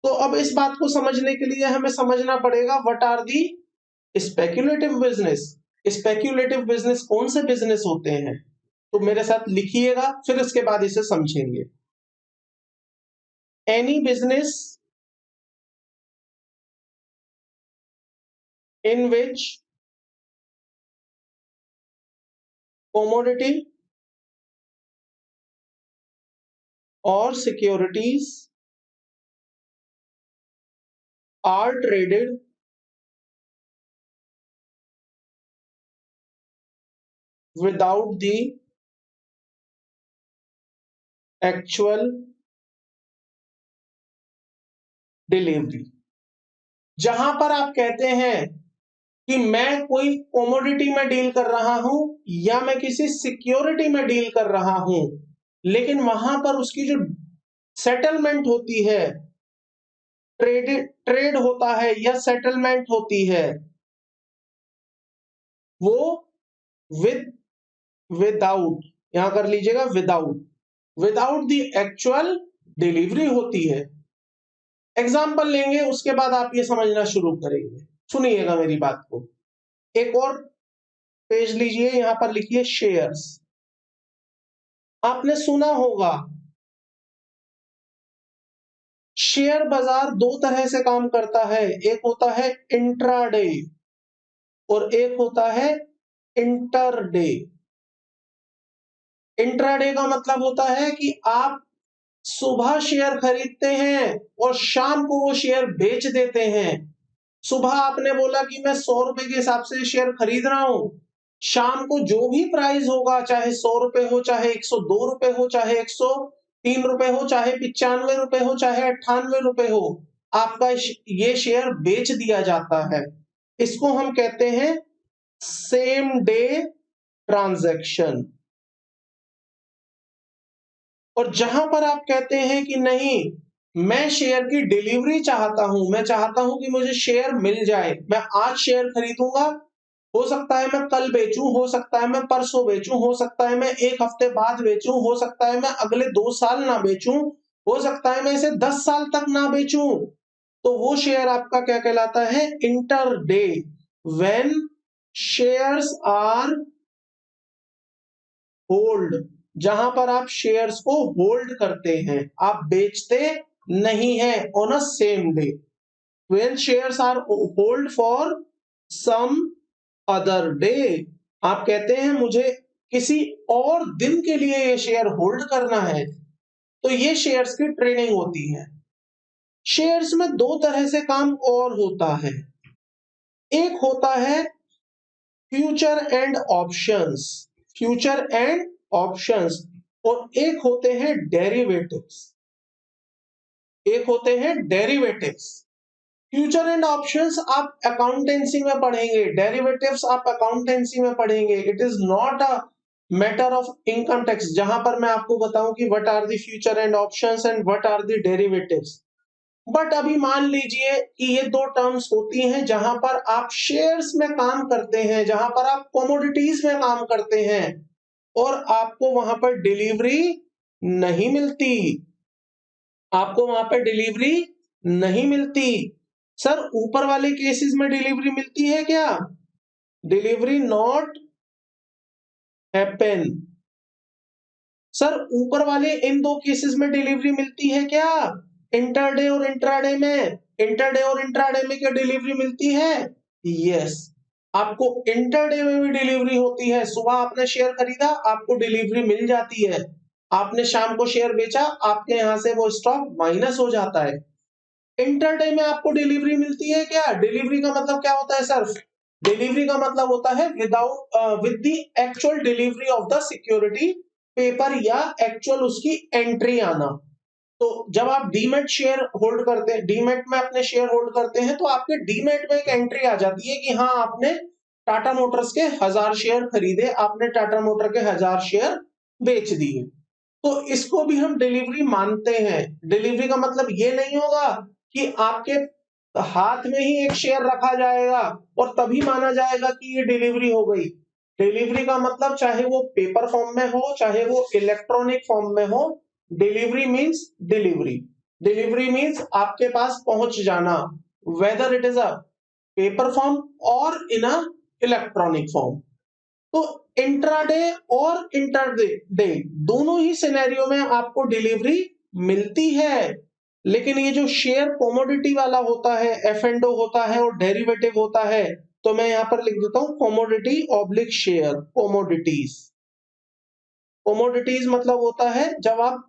तो अब इस बात को समझने के लिए हमें समझना पड़ेगा what are the speculative business. Speculative business कौन से बिजनेस होते हैं, तो मेरे साथ लिखिएगा, फिर इसके बाद इसे समझेंगे। Any business in which commodity or securities are traded without the actual delivery। जहां पर आप कहते हैं कि मैं कोई कमोडिटी में डील कर रहा हूं या मैं किसी सिक्योरिटी में डील कर रहा हूं, लेकिन वहां पर उसकी जो सेटलमेंट होती है, ट्रेड होता है या सेटलमेंट होती है, वो विद विदाउट, यहां कर लीजिएगा without, without the actual delivery होती है। एग्जाम्पल लेंगे उसके बाद आप ये समझना शुरू करेंगे, सुनिएगा मेरी बात को। एक और पेज लीजिए, यहां पर लिखिए शेयर्स। आपने सुना होगा शेयर बाजार दो तरह से काम करता है, एक होता है इंट्राडे और एक होता है इंटरडे। इंट्राडे का मतलब होता है कि आप सुबह शेयर खरीदते हैं और शाम को वो शेयर बेच देते हैं। सुबह आपने बोला कि मैं 100 रुपए के हिसाब से शेयर खरीद रहा हूं, शाम को जो भी प्राइस होगा, चाहे 100 रुपए हो, चाहे 102 रुपए हो, चाहे 103 रुपए हो, चाहे 95 रुपए हो, चाहे 98 रुपए हो, आपका ये शेयर बेच दिया जाता है। इसको हम कहते हैं सेम डे ट्रांजैक्शन। और जहां पर आप कहते हैं कि नहीं, मैं शेयर की डिलीवरी चाहता हूं, मैं चाहता हूं कि मुझे शेयर मिल जाए, मैं आज शेयर खरीदूंगा, हो सकता है मैं कल बेचूं, हो सकता है मैं परसों बेचूं, हो सकता है मैं एक हफ्ते बाद बेचूं, हो सकता है मैं अगले 2 साल ना बेचूं, हो सकता है मैं इसे 10 साल तक ना बेचूं, तो वो शेयर आपका क्या कहलाता है? Intraday. When shares are hold, जहां पर आप शेयर्स को होल्ड करते हैं, आप बेचते नहीं है on a same day. When shares are hold for some other day, आप कहते हैं मुझे किसी और दिन के लिए ये शेयर होल्ड करना है, तो ये शेयर्स की ट्रेडिंग होती है। शेयर्स में दो तरह से काम और होता है, एक होता है future and options, future and options, और एक होते हैं डेरिवेटिव्स, एक होते हैं डेरिवेटिव्स। फ्यूचर एंड ऑप्शंस आप अकाउंटेंसी में पढ़ेंगे, डेरिवेटिव्स आप अकाउंटेंसी में पढ़ेंगे। It is not a matter of income tax, जहां पर मैं आपको बताऊं कि what are the future and options and what are the derivatives. But अभी मान लीजिए कि ये दो टर्म्स होती हैं जहां पर आप शेयर्स में काम करते हैं, जहां पर आप कमोडिटीज में काम करते हैं और आपको वहां पर डिलीवरी नहीं मिलती, आपको वहां पर डिलीवरी नहीं मिलती। सर ऊपर वाले केसेस में डिलीवरी मिलती है क्या? Delivery not happen. सर ऊपर वाले इन दो केसेस में डिलीवरी मिलती है क्या? इंटरडे और इंट्राडे में, इंटरडे और इंट्राडे में क्या डिलीवरी मिलती है? यस, आपको इंटरडे में भी डिलीवरी होती है। सुबह आपने शेयर खरीदा, आपको डिलीवरी मिल जाती है। आपने शाम को शेयर बेचा, आपके यहां से वो स्टॉक माइनस हो जाता है। इंटरडे में आपको डिलीवरी मिलती है क्या? डिलीवरी का मतलब क्या होता है सर? डिलीवरी का मतलब होता है without with the actual delivery of the security paper, या एक्चुअल उसकी एंट्री आना। तो जब आप डीमेट शेयर होल्ड करते हैं, डीमेट में अपने शेयर होल्ड करते हैं, तो आपके डीमेट में एक एंट्री आ जाती है कि हाँ आपने टाटा मोटर्स के 1000 शेयर खरीदे, आपने टाटा मोटर के 1000 शेयर बेच दिए, तो इसको भी हम डिलीवरी मानते हैं। डिलीवरी का मतलब ये नहीं होगा कि आपके हाथ में ही एक शेयर रखा जाएगा और तभी माना जाएगा कि ये डिलीवरी हो गई। डिलीवरी का मतलब चाहे वो पेपर फॉर्म में हो, चाहे वो इलेक्ट्रॉनिक फॉर्म में हो, delivery means delivery. Delivery means आपके पास पहुंच जाना, whether it is a paper form और इन अ इलेक्ट्रॉनिक फॉर्म। तो इंट्राडे और इंटरडे डे दोनों ही सिनेरियो में आपको डिलीवरी मिलती है। लेकिन ये जो शेयर कमोडिटी वाला होता है, एफ एंड ओ होता है और डेरिवेटिव होता है, तो मैं यहां पर लिख देता हूं commodity oblique share, commodities. Commodities मतलब होता है जब आप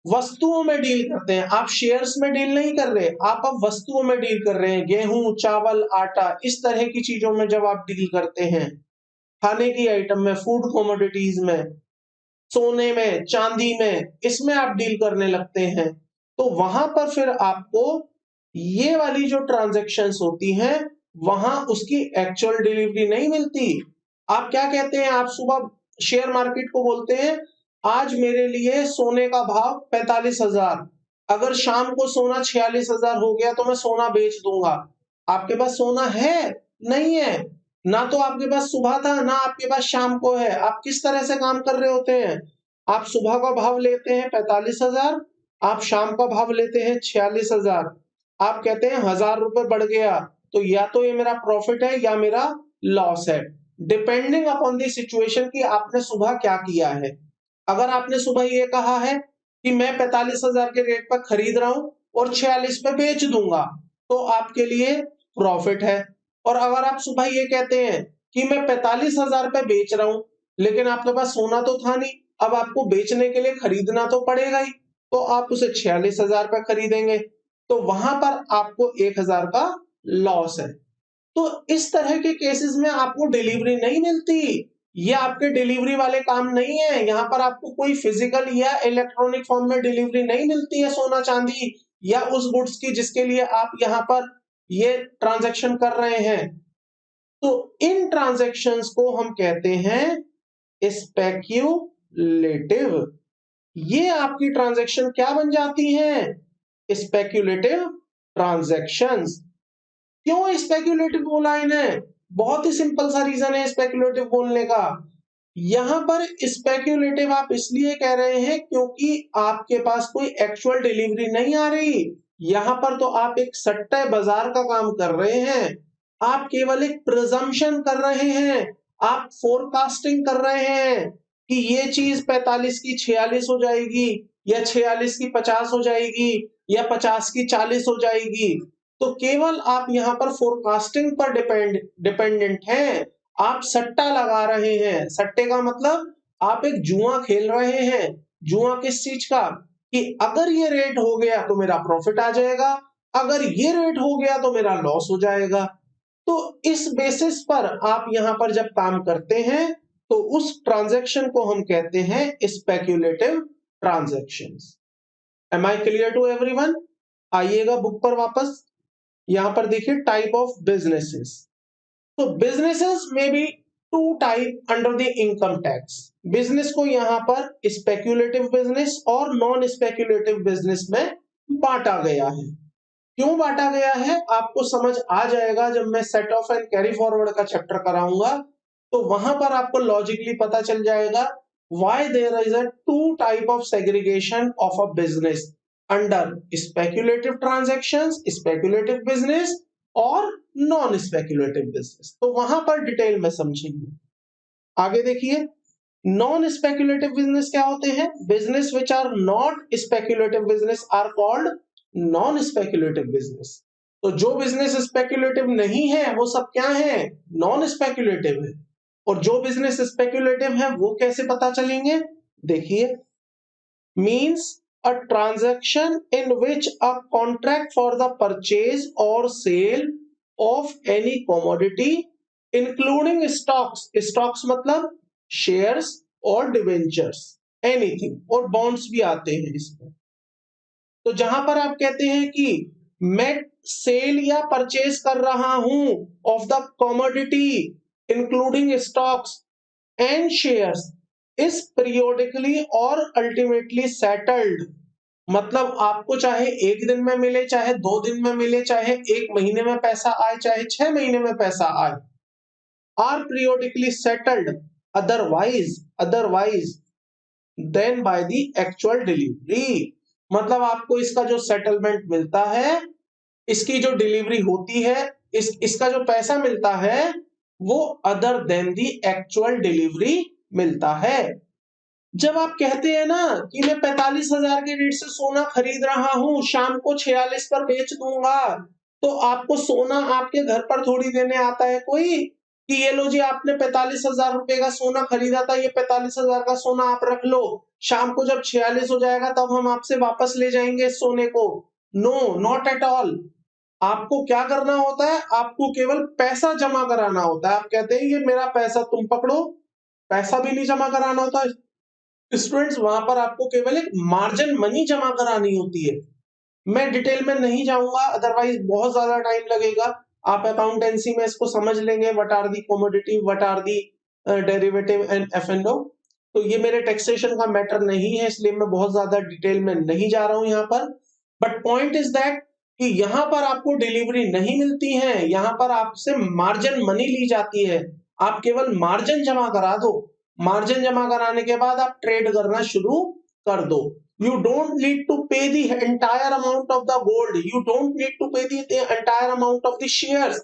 वस्तुओं में डील करते हैं, आप शेयर्स में डील नहीं कर रहे, आप अब वस्तुओं में डील कर रहे हैं, गेहूं, चावल, आटा, इस तरह की चीजों में जब आप डील करते हैं, खाने की आइटम में, फूड कमोडिटीज में, सोने में, चांदी में, इसमें आप डील करने लगते हैं, तो वहां पर फिर आपको ये वाली जो ट्रांजैक्शंस होती हैं, वहां उसकी एक्चुअल डिलीवरी नहीं मिलती। आप क्या कहते हैं? आप सुबह शेयर मार्केट को बोलते हैं आज मेरे लिए सोने का भाव 45,000, अगर शाम को सोना 46,000 हो गया तो मैं सोना बेच दूंगा। आपके पास सोना है? नहीं है ना, तो आपके पास सुबह था ना आपके पास शाम को है। आप किस तरह से काम कर रहे होते हैं? आप सुबह का भाव लेते हैं 45,000, आप शाम का भाव लेते हैं 46,000, आप कहते हैं 1,000 रुपए बढ़ गया, तो या तो ये मेरा प्रॉफिट है या मेरा लॉस है, डिपेंडिंग अपॉन द सिचुएशन कि आपने सुबह क्या किया है। अगर आपने सुबह ये कहा है कि मैं 45,000 के रेट पर खरीद रहा हूं और 46 पे बेच दूंगा, तो आपके लिए प्रॉफिट है। और अगर आप सुबह ये कहते हैं कि मैं 45,000 पे बेच रहा हूं, लेकिन आपके पास सोना तो था नहीं, अब आपको बेचने के लिए खरीदना तो पड़ेगा ही, तो आप उसे 46,000 पे खरीदेंगे, तो वहां पर आपको 1,000 का लॉस है। तो इस तरह के केसेस में आपको डिलीवरी नहीं मिलती। ये आपके डिलीवरी वाले काम नहीं है, यहाँ पर आपको कोई फिजिकल या इलेक्ट्रॉनिक फॉर्म में डिलीवरी नहीं मिलती है सोना चांदी या उस गुड्स की जिसके लिए आप यहाँ पर ये ट्रांजैक्शन कर रहे हैं। तो इन ट्रांजैक्शंस को हम कहते हैं स्पेक्यूलेटिव। ये आपकी ट्रांजैक्शन क्या बन जाती हैं? Speculative transactions. क्यों स्पेक्यूलेटिव बोला इन्हें? बहुत ही सिंपल सा रीजन है स्पेक्यूलेटिव बोलने का, यहां पर स्पेक्यूलेटिव आप इसलिए कह रहे हैं क्योंकि आपके पास कोई एक्चुअल डिलीवरी नहीं आ रही। यहां पर तो आप एक सट्टे बाजार का काम कर रहे हैं, आप केवल एक प्रिजम्पशन कर रहे हैं, आप फोरकास्टिंग कर रहे हैं कि ये चीज 45 की 46 हो जाएगी, या 46 की 50 हो जाएगी, या 50 की 40 हो जाएगी। तो केवल आप यहाँ पर फोरकास्टिंग पर डिपेंडेंट हैं, आप सट्टा लगा रहे हैं। सट्टे का मतलब आप एक जुआ खेल रहे हैं। जुआ किस चीज का? कि अगर ये रेट हो गया तो मेरा प्रॉफिट आ जाएगा, अगर ये रेट हो गया तो मेरा लॉस हो जाएगा। तो इस बेसिस पर आप यहां पर जब काम करते हैं तो उस ट्रांजैक्शन को हम कहते हैं speculative transactions. Am I clear to everyone? आइएगा बुक पर वापस। यहां पर देखिए टाइप ऑफ बिजनेसेस। तो बिजनेसेस में भी two type under the income tax. Business को यहां पर स्पेक्यूलेटिव बिजनेस और नॉन स्पेक्यूलेटिव बिजनेस में बांटा गया है। क्यों बांटा गया है आपको समझ आ जाएगा जब मैं set off and carry forward का चैप्टर कराऊंगा, तो वहां पर आपको लॉजिकली पता चल जाएगा why there is a two type of segregation of a business under speculative transactions, speculative business और नॉन स्पेक्यूलेटिव बिजनेस। तो वहां पर डिटेल में समझेंगे। आगे देखिए, नॉन स्पेक्यूलेटिव बिजनेस क्या होते हैं? Business which are not speculative business are called non speculative business. तो जो बिजनेस स्पेक्यूलेटिव नहीं है वो सब क्या है? नॉन स्पेक्यूलेटिव है। और जो बिजनेस स्पेक्यूलेटिव है वो कैसे पता चलेंगे? देखिए, means a transaction in which a contract for the purchase or sale of any commodity including stocks, stocks मतलब shares और debentures, anything, और bonds भी आते हैं इसमें। तो जहां पर आप कहते हैं कि मैं सेल या परचेज कर रहा हूं of the commodity including stocks and shares is periodically और अल्टीमेटली सेटल्ड, मतलब आपको चाहे एक दिन में मिले, चाहे 2 दिन में मिले, चाहे 1 महीने में पैसा आए, चाहे 6 महीने में पैसा आए, or periodically settled otherwise than by the actual delivery. मतलब आपको इसका जो सेटलमेंट मिलता है, इसकी जो डिलीवरी होती है, इसका जो पैसा मिलता है वो other than the actual delivery मिलता है। जब आप कहते हैं ना कि मैं 45,000 के रेट से सोना खरीद रहा हूं, शाम को 46 पर बेच दूंगा, तो आपको सोना आपके घर पर थोड़ी देने आता है कोई कि ये लो जी, आपने 45,000 रुपए का सोना खरीदा था, ये 45,000 का सोना आप रख लो, शाम को जब 46 हो जाएगा तब हम आपसे वापस ले जाएंगे सोने को। No, not at all. आपको क्या करना होता है? आपको केवल पैसा जमा कराना होता है। आप कहते हैं ये मेरा पैसा, तुम पकड़ो। पैसा भी नहीं जमा कराना होता स्टूडेंट्स, वहां पर आपको केवल एक मार्जिन मनी जमा करानी होती है। मैं डिटेल में नहीं जाऊंगा, अदरवाइज बहुत ज्यादा टाइम लगेगा। आप अकाउंटेंसी में इसको समझ लेंगे, what are the commodity, what are the derivative and एफ&ओ। तो ये मेरे टैक्सेशन का मैटर नहीं है, इसलिए मैं बहुत ज्यादा डिटेल में नहीं जा रहा हूं यहाँ पर। बट पॉइंट इज दैट कि यहाँ पर आपको डिलीवरी नहीं मिलती है, यहाँ पर आपसे मार्जिन मनी ली जाती है। आप केवल मार्जिन जमा करा दो, मार्जिन जमा कराने के बाद आप ट्रेड करना शुरू कर दो। You don't need to pay the entire amount of the gold. You don't need to pay the entire amount of the shares.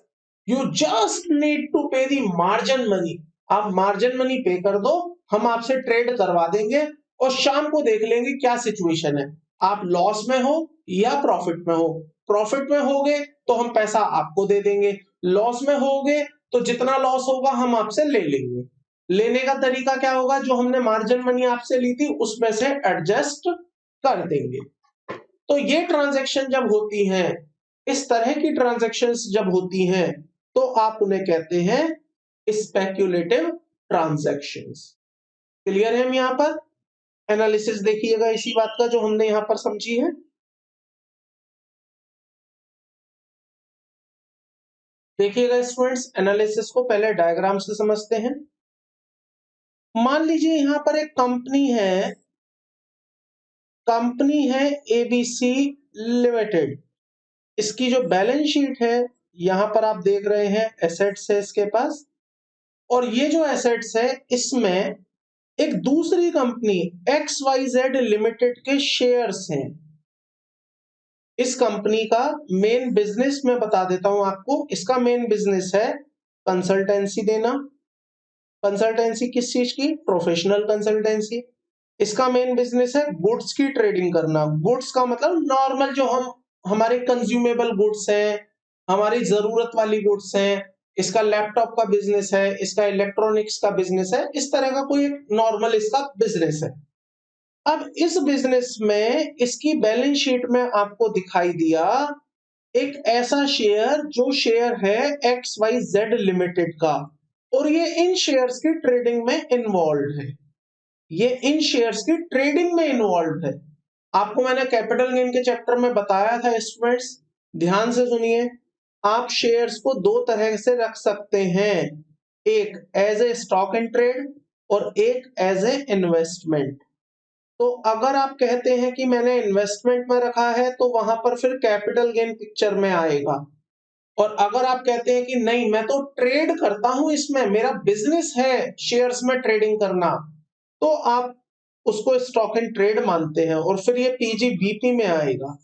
You just need to pay the margin money. आप मार्जिन मनी पे कर दो, हम आपसे ट्रेड करवा देंगे और शाम को देख लेंगे क्या सिचुएशन है, आप लॉस में हो या प्रॉफिट में हो। प्रॉफिट में होगे तो हम पैसा आपको दे देंगे, लॉस में होगे तो जितना लॉस होगा हम आपसे ले लेंगे। लेने का तरीका क्या होगा? जो हमने मार्जिन मनी आपसे ली थी उसमें से एडजस्ट कर देंगे। तो ये ट्रांजैक्शन जब होती हैं, इस तरह की ट्रांजैक्शंस जब होती हैं, तो आप उन्हें कहते हैं स्पेक्यूलेटिव ट्रांजैक्शंस। क्लियर है? हम यहां पर एनालिसिस देखिएगा इसी बात का जो हमने यहां पर समझी है। देखिएगा स्टूडेंट्स, एनालिसिस को पहले डायग्राम से समझते हैं। मान लीजिए यहां पर एक कंपनी है एबीसी लिमिटेड। इसकी जो बैलेंस शीट है यहां पर आप देख रहे हैं, एसेट्स है इसके पास, और ये जो एसेट्स है इसमें एक दूसरी कंपनी XYZ लिमिटेड के शेयर्स हैं। इस कंपनी का मेन बिजनेस मैं बता देता हूं आपको। इसका मेन बिजनेस है कंसल्टेंसी देना। कंसल्टेंसी किस चीज की? Professional consultancy. इसका मेन बिजनेस है गुड्स की ट्रेडिंग करना। गुड्स का मतलब नॉर्मल जो हम हमारे कंज्यूमेबल गुड्स हैं, हमारी जरूरत वाली गुड्स हैं। इसका लैपटॉप का बिजनेस है, इसका इलेक्ट्रॉनिक्स का बिजनेस है, इस तरह का कोई एक नॉर्मल इसका बिजनेस है। अब इस बिजनेस में इसकी बैलेंस शीट में आपको दिखाई दिया एक ऐसा शेयर जो शेयर है XYZ लिमिटेड का, और ये इन शेयर्स की ट्रेडिंग में इन्वॉल्व है। ये इन शेयर्स की ट्रेडिंग में इन्वॉल्व है। आपको मैंने कैपिटल गेन के चैप्टर में बताया था स्टूडेंट्स, ध्यान से सुनिए। आप शेयर्स को दो तरह से रख सकते हैं, एक as a stock and trade और एक एज ए इन्वेस्टमेंट। तो अगर आप कहते हैं कि मैंने इन्वेस्टमेंट में रखा है तो वहां पर फिर कैपिटल गेन पिक्चर में आएगा। और अगर आप कहते हैं कि नहीं मैं तो ट्रेड करता हूं, इसमें मेरा बिजनेस है शेयर्स में ट्रेडिंग करना, तो आप उसको स्टॉक एंड ट्रेड मानते हैं और फिर ये पीजीबीपी में आएगा।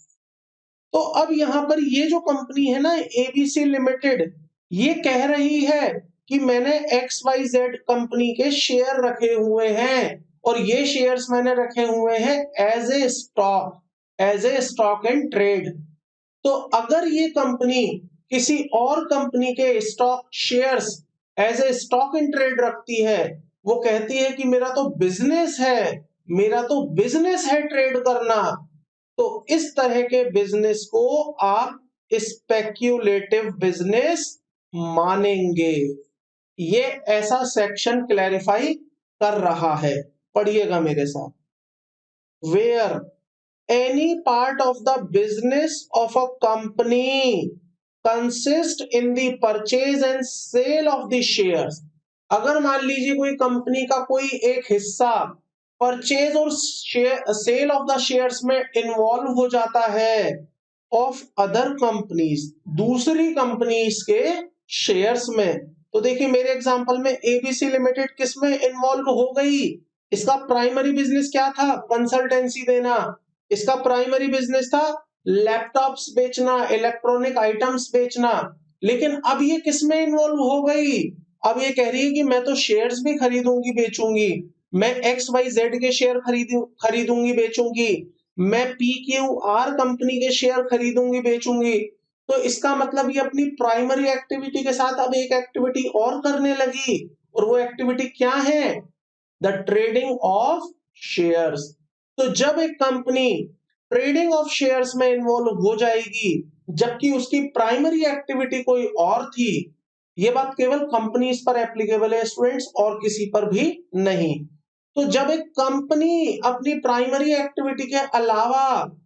तो अब यहां पर ये जो कंपनी है ना एबीसी लिमिटेड, ये कह रही है कि मैंने XYZ कंपनी के शेयर रखे हुए हैं और ये शेयर्स मैंने रखे हुए हैं as a stock and trade. तो अगर ये कंपनी किसी और कंपनी के stock shares as a stock in trade रखती है, वो कहती है कि मेरा तो बिजनेस है, मेरा तो बिजनेस है ट्रेड करना, तो इस तरह के बिजनेस को आप स्पेक्यूलेटिव बिजनेस मानेंगे। ये ऐसा सेक्शन क्लैरिफाई कर रहा है, पढ़िएगा मेरे साथ। Where any part of the business of a company consist in the purchase and sale of the shares। अगर मान लीजिए कोई कंपनी का कोई एक हिस्सा परचेज और सेल ऑफ द शेयर्स में इन्वॉल्व हो जाता है ऑफ अदर कंपनीज, दूसरी कंपनीज के शेयर्स में। तो देखिए मेरे एग्जांपल में एबीसी लिमिटेड किस में इन्वॉल्व हो गई? इसका प्राइमरी बिजनेस क्या था? कंसल्टेंसी देना। इसका प्राइमरी बिजनेस था लैपटॉप्स बेचना, इलेक्ट्रॉनिक आइटम्स बेचना। लेकिन अब ये किस में इन्वॉल्व हो गई? अब ये कह रही है कि मैं तो शेयर्स भी खरीदूंगी बेचूंगी, मैं XYZ के शेयर खरीदूंगी बेचूंगी, मैं PQR कंपनी के शेयर खरीदूंगी बेचूंगी। तो इसका मतलब ये अपनी प्राइमरी एक्टिविटी के साथ अब एक एक्टिविटी और करने लगी, और वो एक्टिविटी क्या है? The trading of shares. तो जब एक कंपनी ट्रेडिंग ऑफ शेयर्स में इन्वॉल्व हो जाएगी जबकि उसकी प्राइमरी एक्टिविटी कोई और थी, ये बात केवल कंपनीज पर एप्लीकेबल है स्टूडेंट्स, और किसी पर भी नहीं। तो जब एक कंपनी अपनी प्राइमरी एक्टिविटी के अलावा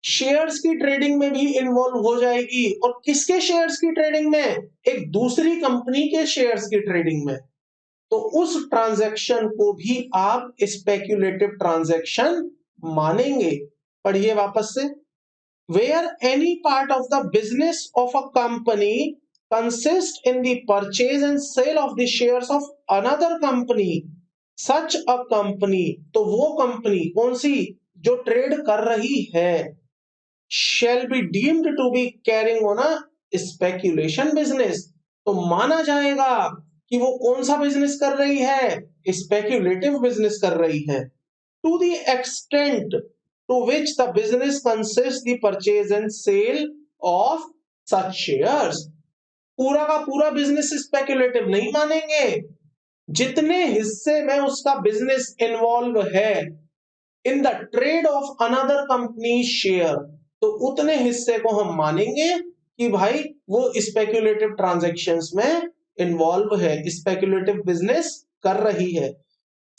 शेयर्स की ट्रेडिंग में भी इन्वॉल्व हो जाएगी, और किसके शेयर्स की ट्रेडिंग में? एक दूसरी कंपनी के शेयर्स की ट्रेडिंग में, तो उस ट्रांजैक्शन को भी आप स्पेक्यूलेटिव ट्रांजैक्शन मानेंगे। पढ़िए वापस से। Where any part of the business of a company consist in the purchase and sale of the shares of another company, such a company, तो वो कंपनी कौन सी जो ट्रेड कर रही है, shall be deemed to be carrying on a speculation business, तो माना जाएगा कि वो कौन सा बिजनेस कर रही है? स्पेक्यूलेटिव बिजनेस कर रही है। To the extent to which the business consist the purchase and sale of such shares, पूरा का पूरा बिजनेस स्पेक्यूलेटिव नहीं मानेंगे। जितने हिस्से में उसका बिजनेस इन्वॉल्व है in the trade off another company share, तो उतने हिस्से को हम मानेंगे कि भाई वो स्पेक्यूलेटिव ट्रांजैक्शंस में इन्वॉल्व है, स्पेक्यूलेटिव बिजनेस कर रही है।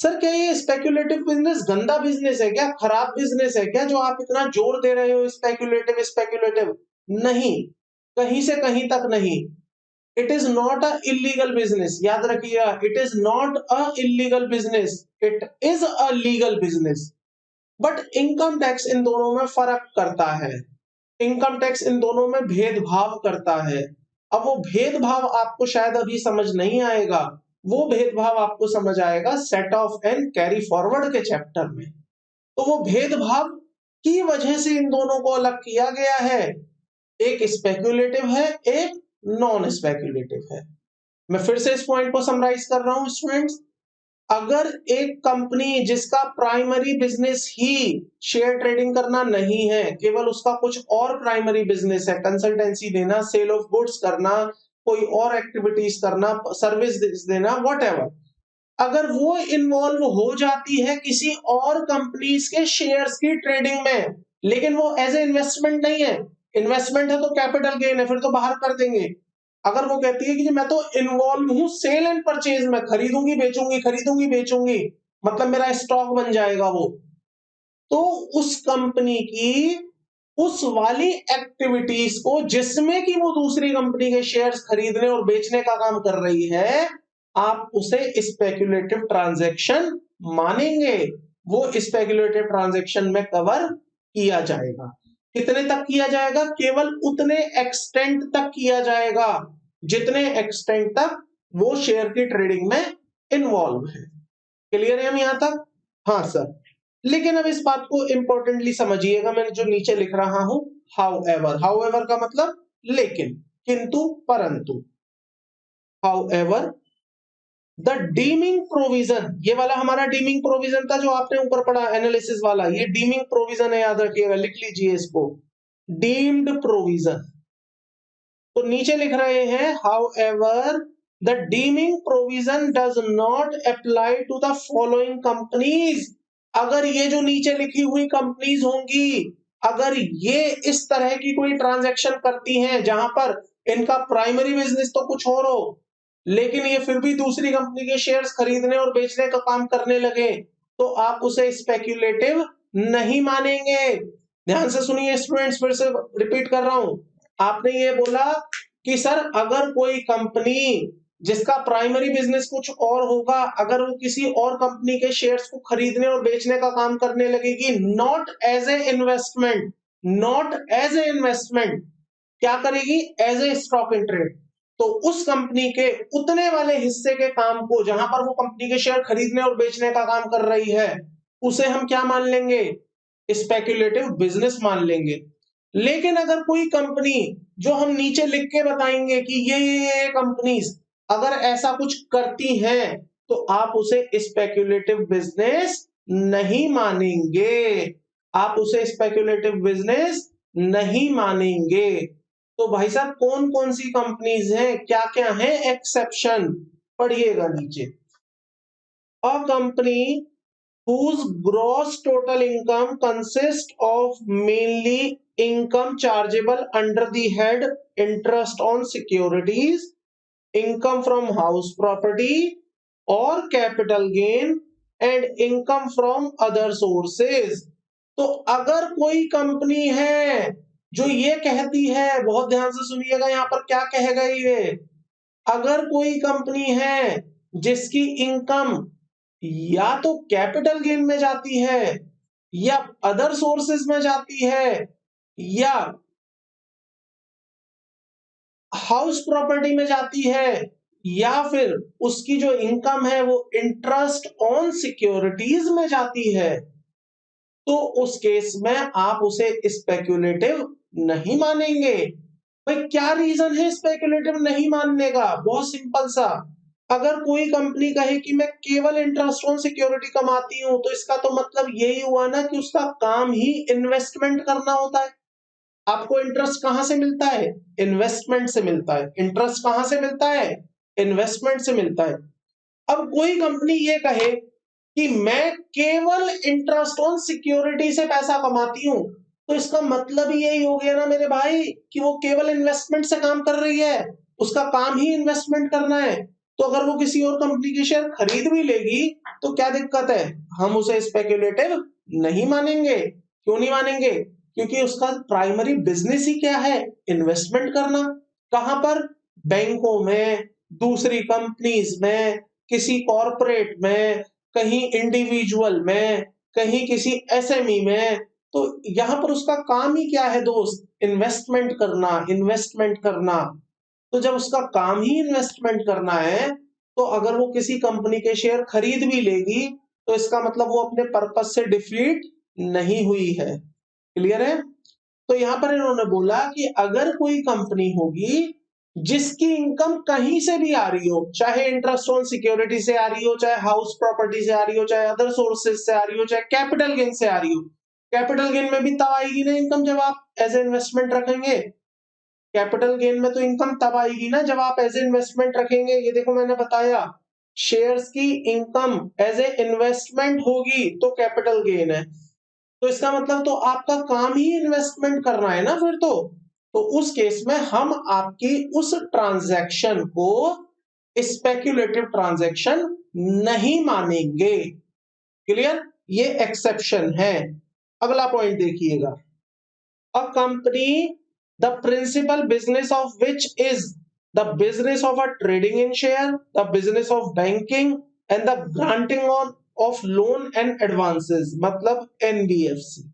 सर क्या ये स्पेक्यूलेटिव बिजनेस गंदा बिजनेस है क्या, खराब बिजनेस है क्या, जो आप इतना जोर दे रहे हो स्पेक्यूलेटिव स्पेक्यूलेटिव? नहीं, कहीं से कहीं तक नहीं। It is not a illegal business, याद रखिएगा, it is not a illegal business, it is a legal business. But income tax in दोनों में फर्क करता है, इनकम टैक्स इन दोनों में भेदभाव करता है। अब वो भेदभाव आपको शायद अभी समझ नहीं आएगा, वो भेदभाव आपको समझ आएगा set off and carry forward के चैप्टर में। तो वो भेदभाव की वजह से इन दोनों को अलग किया गया है, एक स्पेक्युलेटिव है, एक नॉन स्पेक्युलेटिव है। मैं फिर से इस पॉइंट को समराइज कर रहा हूं स्टूडेंट्स। अगर एक कंपनी जिसका प्राइमरी बिजनेस ही शेयर ट्रेडिंग करना नहीं है, केवल उसका कुछ और प्राइमरी बिजनेस है, कंसल्टेंसी देना, सेल ऑफ गुड्स करना, कोई और एक्टिविटीज करना, सर्विस देना, व्हाटएवर, अगर वो इन्वॉल्व हो जाती है किसी और कंपनीज के शेयर्स की ट्रेडिंग में, लेकिन वो एज ए इन्वेस्टमेंट नहीं है, इन्वेस्टमेंट है तो कैपिटल गेन है, फिर तो बाहर कर देंगे। अगर वो कहती है कि मैं तो इन्वॉल्व हूं सेल एंड परचेज में, खरीदूंगी बेचूंगी, खरीदूंगी बेचूंगी, मतलब मेरा स्टॉक बन जाएगा वो, तो उस कंपनी की उस वाली एक्टिविटीज को जिसमें कि वो दूसरी कंपनी के शेयर्स खरीदने और बेचने का काम कर रही है, आप उसे स्पेक्युलेटिव ट्रांजैक्शन मानेंगे। वो स्पेक्युलेटिव ट्रांजैक्शन में कवर किया जाएगा। कितने तक किया जाएगा? केवल उतने एक्सटेंट तक किया जाएगा जितने एक्सटेंट तक वो शेयर की ट्रेडिंग में इन्वॉल्व है। क्लियर है हम यहां तक? हाँ सर। लेकिन अब इस बात को इंपॉर्टेंटली समझिएगा, मैं जो नीचे लिख रहा हूं हाउएवर, हाउएवर का मतलब लेकिन, किंतु, परंतु। हाउएवर द डीमिंग प्रोविजन, ये वाला हमारा डीमिंग प्रोविजन था जो आपने ऊपर पढ़ा एनालिसिस वाला, ये डीमिंग प्रोविजन है, याद रखिएगा, लिख लीजिए इसको, डीम्ड प्रोविजन। तो नीचे लिख रहे हैं however the deeming provision does not apply to the following companies. अगर ये जो नीचे लिखी हुई कंपनीज होंगी, अगर ये इस तरह की कोई ट्रांजैक्शन करती हैं जहां पर इनका प्राइमरी बिजनेस तो कुछ और हो, लेकिन ये फिर भी दूसरी कंपनी के शेयर्स खरीदने और बेचने का काम करने लगे, तो आप उसे स्पेक्युलेटिव नहीं मानेंगे। ध्यान से सुनिए स्टूडेंट्स, फिर से रिपीट कर रहा हूं। आपने ये बोला कि सर अगर कोई कंपनी जिसका प्राइमरी बिजनेस कुछ और होगा, अगर वो किसी और कंपनी के शेयर्स को खरीदने और बेचने का काम करने लगेगी, not as a investment, not as a investment, क्या करेगी? As a stock in trade, तो उस कंपनी के उतने वाले हिस्से के काम को जहां पर वो कंपनी के शेयर खरीदने और बेचने का काम कर रही है, उसे हम क्या मान लेंगे? स्पेक्युलेटिव बिजनेस मान लेंगे। लेकिन अगर कोई कंपनी, जो हम नीचे लिख के बताएंगे कि ये कंपनीज अगर ऐसा कुछ करती हैं, तो आप उसे स्पेक्युलेटिव बिजनेस नहीं मानेंगे, आप उसे स्पेक्युलेटिव बिजनेस नहीं मानेंगे। तो भाई साहब कौन कौन सी कंपनीज हैं, क्या क्या है एक्सेप्शन, पढ़िएगा नीचे। A company whose gross total income consists of mainly income chargeable under the head interest on securities, income from house property or capital gain and income from other sources। तो अगर कोई कंपनी है जो ये कहती है, बहुत ध्यान से सुनिएगा यहां पर क्या कहेगा ये, अगर कोई कंपनी है जिसकी इनकम या तो कैपिटल गेन में जाती है, या अदर सोर्सेस में जाती है, या हाउस प्रॉपर्टी में जाती है, या फिर उसकी जो इनकम है वो इंटरेस्ट ऑन सिक्योरिटीज में जाती है, तो उस केस में आप उसे स्पेक्युलेटिव नहीं मानेंगे। भाई क्या रीजन है स्पेक्युलेटिव नहीं मानने का? बहुत सिंपल सा, अगर कोई कंपनी कहे कि मैं केवल इंटरेस्ट ऑन सिक्योरिटी कमाती हूं, तो इसका तो मतलब यही हुआ ना कि उसका काम ही इन्वेस्टमेंट करना होता है। आपको इंटरेस्ट कहां से मिलता है? इन्वेस्टमेंट से मिलता है। इंटरेस्ट कहां से मिलता है? इन्वेस्टमेंट से मिलता है। अब कोई कंपनी ये कहे कि मैं केवल इंटरेस्ट ऑन सिक्योरिटी से पैसा कमाती हूं, तो इसका मतलब ही यही हो गया ना मेरे भाई कि वो केवल इन्वेस्टमेंट से काम कर रही है, उसका काम ही इन्वेस्टमेंट करना है। तो अगर वो किसी और कंपनी के शेयर खरीद भी लेगी तो क्या दिक्कत है? हम उसे स्पेक्युलेटिव नहीं मानेंगे। क्यों नहीं मानेंगे? क्योंकि उसका प्राइमरी बिजनेस ही क्या है? इन्वेस्टमेंट करना। कहां पर? बैंकों में, दूसरी कंपनीज में, किसी कॉरपोरेट में, कहीं इंडिविजुअल में, कहीं किसी एसएमई में। तो यहां पर उसका काम ही क्या है दोस्त? इन्वेस्टमेंट करना, इन्वेस्टमेंट करना। तो जब उसका काम ही इन्वेस्टमेंट करना है, तो अगर वो किसी कंपनी के शेयर खरीद भी लेगी तो इसका मतलब वो अपने पर्पस से डिफीट नहीं हुई है। क्लियर है? तो यहां पर इन्होंने बोला कि अगर कोई कंपनी होगी जिसकी इनकम कहीं से भी आ रही हो, चाहे इंटरेस्ट ऑन सिक्योरिटी से आ रही हो, चाहे हाउस प्रॉपर्टी से आ रही हो, चाहे अदर सोर्सेज से आ रही हो, चाहे कैपिटल गेन से आ रही हो। कैपिटल गेन में भी तब आएगी ना इनकम जब आप एज ए इन्वेस्टमेंट रखेंगे। कैपिटल गेन में तो इनकम तब आएगी ना जब आप एज ए इन्वेस्टमेंट रखेंगे। ये देखो मैंने बताया, शेयर्स की इनकम एज ए इन्वेस्टमेंट होगी तो कैपिटल गेन है। तो इसका मतलब तो आपका काम ही इन्वेस्टमेंट करना है ना फिर तो उस केस में हम आपकी उस ट्रांजैक्शन को स्पेक्युलेटिव ट्रांजैक्शन नहीं मानेंगे। क्लियर? ये एक्सेप्शन है। अगला पॉइंट देखिएगा, a company the principal business of which is the business of a trading in share, the business of banking and the granting of loan and advances, मतलब एनबीएफसी।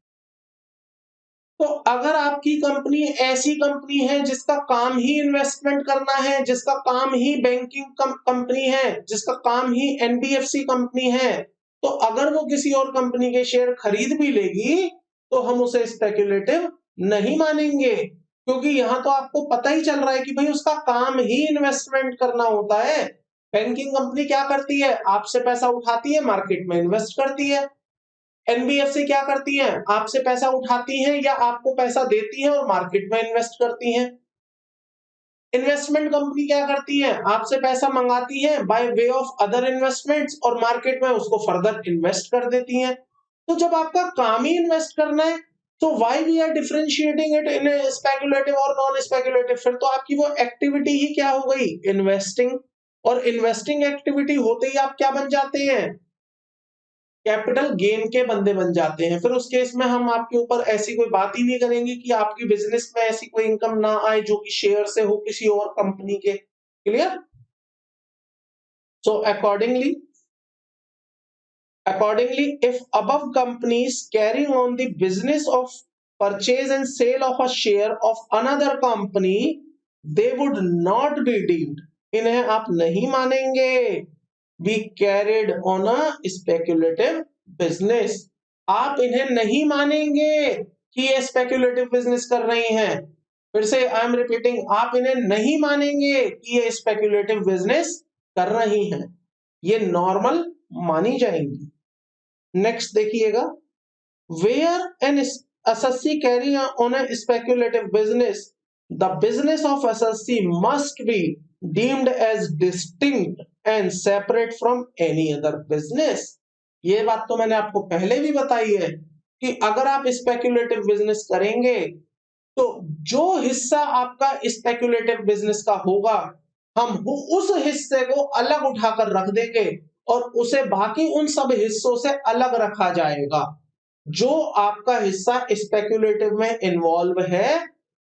तो अगर आपकी कंपनी ऐसी कंपनी है जिसका काम ही इन्वेस्टमेंट करना है, जिसका काम ही बैंकिंग कंपनी है, जिसका काम ही एनबीएफसी कंपनी है, तो अगर वो किसी और कंपनी के शेयर खरीद भी लेगी तो हम उसे स्पेक्युलेटिव नहीं मानेंगे, क्योंकि यहां तो आपको पता ही चल रहा है कि भाई उसका काम ही इन्वेस्टमेंट करना होता है। बैंकिंग कंपनी क्या करती है? आपसे पैसा उठाती है, मार्केट में इन्वेस्ट करती है। एनबीएफसी क्या करती है? आपसे पैसा उठाती है या आपको पैसा देती है और मार्केट में इन्वेस्ट करती है। इन्वेस्टमेंट कंपनी क्या करती है? आपसे पैसा मंगाती है bye way of other investments और मार्केट में उसको फर्दर इन्वेस्ट कर देती है। तो जब आपका काम ही इन्वेस्ट करना है तो why we are differentiating it in speculative और नॉन स्पेक्युलेटिव? फिर तो आपकी वो एक्टिविटी ही क्या हो गई? इन्वेस्टिंग। और इन्वेस्टिंग एक्टिविटी होते ही आप क्या बन जाते हैं? कैपिटल गेन के बंदे बन जाते हैं। फिर उस केस में हम आपके ऊपर ऐसी कोई बात ही नहीं करेंगे कि आपकी बिजनेस में ऐसी कोई इनकम ना आए जो कि शेयर से हो किसी और कंपनी के। Clear? So accordingly if above companies carrying on the business of purchase and sale of a share of another company, they would not be deemed, इन्हें आप नहीं मानेंगे, be carried on a speculative business, आप इन्हें नहीं मानेंगे कि ये स्पेक्युलेटिव बिजनेस कर रही हैं। फिर से आई एम रिपीटिंग, आप इन्हें नहीं मानेंगे कि ये स्पेक्युलेटिव बिजनेस कर रही हैं, ये नॉर्मल मानी जाएंगी। नेक्स्ट देखिएगा, where an assessee carry on a speculative business, the business of assessee must be deemed as distinct and separate from any other business. ये बात तो मैंने आपको पहले भी बताई है कि अगर आप स्पेक्युलेटिव बिजनेस करेंगे तो जो हिस्सा आपका स्पेक्युलेटिव बिजनेस का होगा हम उस हिस्से को अलग उठाकर रख देंगे और उसे बाकी उन सब हिस्सों से अलग रखा जाएगा। जो आपका हिस्सा स्पेक्युलेटिव में इन्वॉल्व है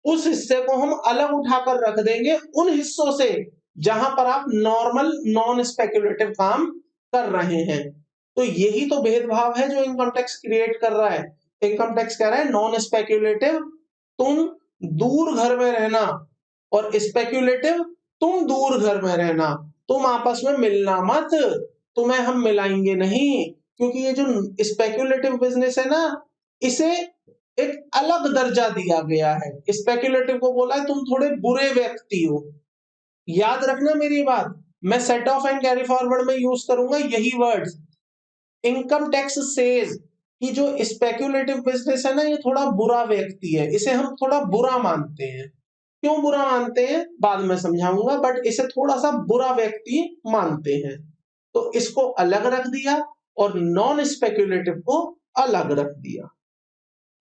उस हिस्से को हम अलग उठाकर रख देंगे उन हिस्सों से जहां पर आप नॉर्मल नॉन स्पेक्युलेटिव काम कर रहे हैं। तो यही तो भेदभाव है जो इनकम टैक्स क्रिएट कर रहा है। इनकम टैक्स कह रहा है नॉन स्पेक्युलेटिव तुम दूर घर में रहना और स्पेक्युलेटिव तुम दूर घर में रहना, तुम आपस में मिलना मत, तुम्हें हम मिलाएंगे नहीं, क्योंकि ये जो स्पेक्युलेटिव बिजनेस है ना इसे एक अलग दर्जा दिया गया है। स्पेक्युलेटिव को बोला है तुम थोड़े बुरे व्यक्ति हो। याद रखना मेरी बात, मैं set off and carry forward में यूज करूंगा यही वर्ड्स। इनकम टैक्स सेज कि जो स्पेक्युलेटिव बिजनेस है ना ये थोड़ा बुरा व्यक्ति है, इसे हम थोड़ा बुरा मानते हैं। क्यों बुरा मानते हैं बाद में समझाऊंगा, बट इसे थोड़ा सा बुरा व्यक्ति मानते हैं। तो इसको अलग रख दिया और नॉन स्पेक्युलेटिव को अलग रख दिया।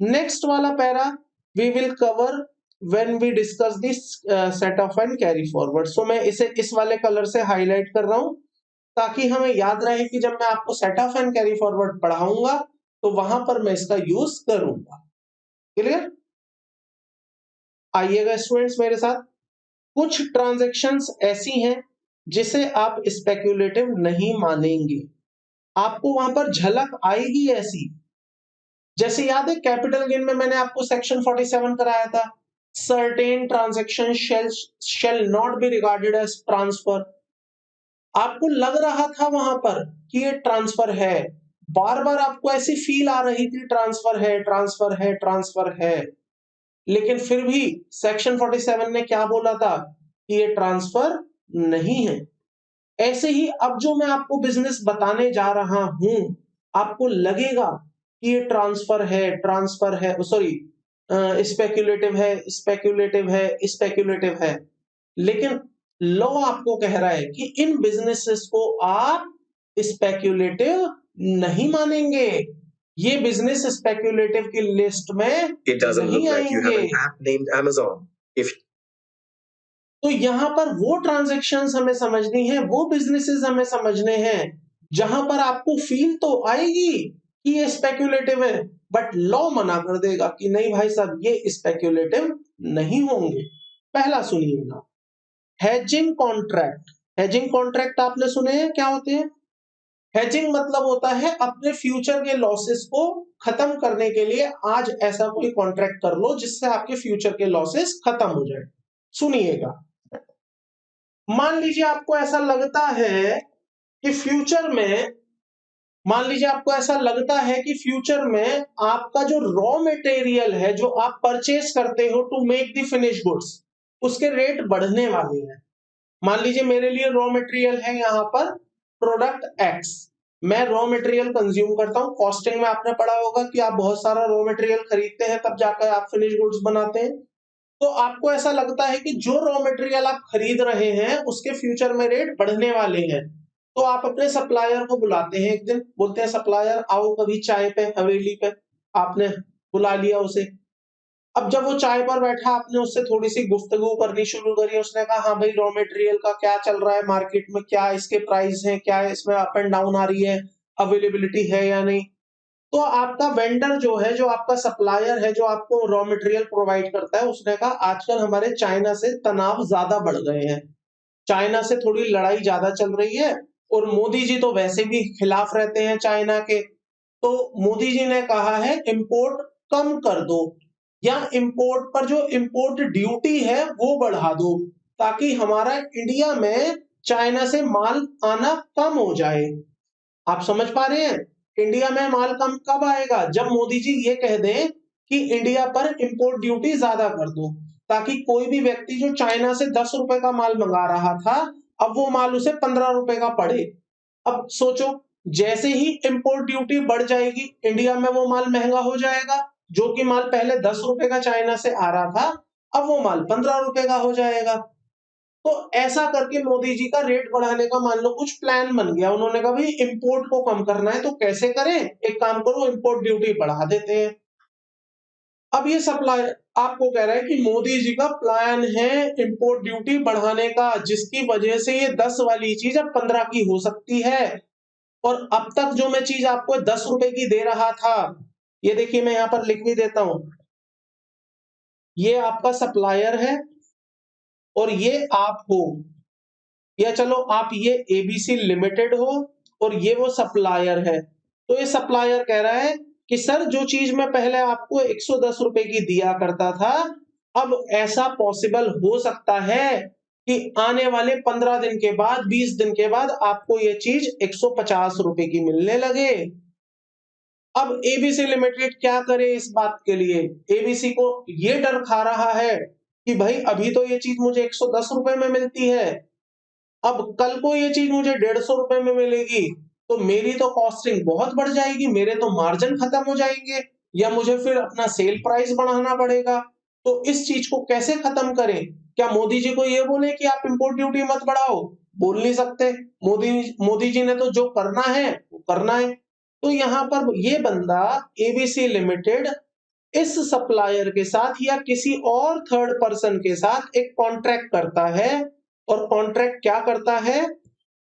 नेक्स्ट वाला para we will cover when we discuss this set off and carry forward. So मैं इसे इस वाले कलर से हाईलाइट कर रहा हूं ताकि हमें याद रहे कि जब मैं आपको set off and carry forward पढ़ाऊंगा तो वहां पर मैं इसका यूज करूंगा। क्लियर? आइएगा स्टूडेंट्स मेरे साथ, कुछ ट्रांजैक्शंस ऐसी हैं जिसे आप स्पेक्युलेटिव नहीं मानेंगे, आपको वहां पर झलक आएगी ऐसी। जैसे याद है कैपिटल गेन में मैंने आपको सेक्शन 47 कराया था, certain transaction shall not be regarded as transfer. आपको लग रहा था वहां पर कि ये ट्रांसफर है, बार बार आपको ऐसी फील आ रही थी ट्रांसफर है ट्रांसफर है ट्रांसफर है, लेकिन फिर भी सेक्शन 47 ने क्या बोला था कि ये ट्रांसफर नहीं है। ऐसे ही अब जो मैं आपको बिजनेस बताने जा रहा हूं, आपको लगेगा कि ये ट्रांसफर है, सॉरी स्पेक्युलेटिव है स्पेक्युलेटिव है स्पेक्युलेटिव है, लेकिन लॉ आपको कह रहा है कि इन बिजनेसेस को आप स्पेक्युलेटिव नहीं मानेंगे, ये बिजनेस स्पेक्युलेटिव की लिस्ट में It doesn't नहीं look like you have आएंगे। an app named Amazon. If तो यहां पर वो ट्रांजैक्शंस हमें समझनी है, वो बिजनेसेस हमें समझने हैं जहां पर आपको फील तो आएगी कि ये स्पेक्युलेटिव है, बट लॉ मना कर देगा कि नहीं भाई साहब ये स्पेक्युलेटिव नहीं होंगे। पहला सुनिएगा, हेजिंग कॉन्ट्रैक्ट। हेजिंग कॉन्ट्रैक्ट आपने सुने हैं क्या होते हैं? हेजिंग मतलब होता है अपने फ्यूचर के लॉसेस को खत्म करने के लिए आज ऐसा कोई कॉन्ट्रैक्ट कर लो जिससे आपके फ्यूचर के लॉसेस खत्म हो जाए। सुनिएगा, मान लीजिए आपको ऐसा लगता है कि फ्यूचर में, मान लीजिए आपको ऐसा लगता है कि फ्यूचर में आपका जो रॉ मटेरियल है जो आप परचेज करते हो to make the finish goods, उसके रेट बढ़ने वाले हैं। मान लीजिए मेरे लिए रॉ मटेरियल है यहाँ पर प्रोडक्ट एक्स, मैं रॉ मटेरियल कंज्यूम करता हूँ। कॉस्टिंग में आपने पढ़ा होगा कि आप बहुत सारा रॉ मटेरियल खरीदते हैं तब जाकर आप फिनिश गुड्स बनाते हैं। तो आपको ऐसा लगता है कि जो रॉ मटेरियल आप खरीद रहे हैं उसके फ्यूचर में रेट बढ़ने वाले हैं, तो आप अपने सप्लायर को बुलाते हैं, एक दिन बोलते हैं सप्लायर आओ कभी चाय पे हवेली पे, आपने बुला लिया उसे। अब जब वो चाय पर बैठा आपने उससे थोड़ी सी गुफ्तगू करनी शुरू करी, उसने कहा हाँ भाई रॉ मटेरियल का क्या चल रहा है मार्केट में, क्या इसके प्राइस हैं, क्या इसमें अप एंड डाउन आ रही है, अवेलेबिलिटी है या नहीं। तो आपका वेंडर जो है, जो आपका सप्लायर है, जो आपको रॉ मटेरियल प्रोवाइड करता है, उसने कहा आजकल हमारे चाइना से तनाव ज्यादा बढ़ गए हैं, चाइना से थोड़ी लड़ाई ज्यादा चल रही है और मोदी जी तो वैसे भी खिलाफ रहते हैं चाइना के, तो मोदी जी ने कहा है इंपोर्ट कम कर दो या इंपोर्ट पर जो इंपोर्ट ड्यूटी है वो बढ़ा दो, ताकि हमारा इंडिया में चाइना से माल आना कम हो जाए। आप समझ पा रहे हैं, इंडिया में माल कम कब आएगा? जब मोदी जी ये कह दें कि इंडिया पर इंपोर्ट ड्यूटी ज्यादा कर दो, ताकि कोई भी व्यक्ति जो चाइना से 10 रुपए का माल मंगा रहा था अब वो माल उसे 15 रुपए का पड़े। अब सोचो, जैसे ही इंपोर्ट ड्यूटी बढ़ जाएगी इंडिया में वो माल महंगा हो जाएगा, जो कि माल पहले 10 रुपए का चाइना से आ रहा था अब वो माल 15 रुपए का हो जाएगा। तो ऐसा करके मोदी जी का रेट बढ़ाने का मान लो कुछ प्लान बन गया, उन्होंने कहा भाई इंपोर्ट को कम करना है तो कैसे करें, एक काम करो इंपोर्ट ड्यूटी बढ़ा देते हैं। अब ये सप्लाई आपको कह रहा है कि मोदी जी का प्लान है इंपोर्ट ड्यूटी बढ़ाने का, जिसकी वजह से ये 10 वाली चीज अब 15 की हो सकती है। और अब तक जो मैं चीज आपको 10 रुपए की दे रहा था, ये देखिए मैं यहां पर लिख भी देता हूं, ये आपका सप्लायर है और ये आप हो, या चलो आप ये एबीसी लिमिटेड हो और ये वो सप्लायर है। तो ये सप्लायर कह रहा है कि सर जो चीज मैं पहले आपको 110 रुपए की दिया करता था, अब ऐसा पॉसिबल हो सकता है कि आने वाले 15 दिन के बाद 20 दिन के बाद आपको ये चीज 150 रुपए की मिलने लगे। अब एबीसी लिमिटेड क्या करे इस बात के लिए? एबीसी को ये डर खा रहा है कि भाई अभी तो ये चीज मुझे 110 रुपए में मिलती है, अब कल को ये चीज मुझे 150 रुपए में मिलेगी तो मेरी तो कॉस्टिंग बहुत बढ़ जाएगी, मेरे तो मार्जिन खत्म हो जाएंगे, या मुझे फिर अपना सेल प्राइस बढ़ाना पड़ेगा। तो इस चीज को कैसे खत्म करें? क्या मोदी जी को ये बोले कि आप इंपोर्ट ड्यूटी मत बढ़ाओ? बोल नहीं सकते। मोदी मोदी जी ने तो जो करना है वो करना है। तो यहाँ पर ये बंदा एबीसी लिमिटेड इस सप्लायर के साथ या किसी और थर्ड पर्सन के साथ एक कॉन्ट्रैक्ट करता है, और कॉन्ट्रैक्ट क्या करता है?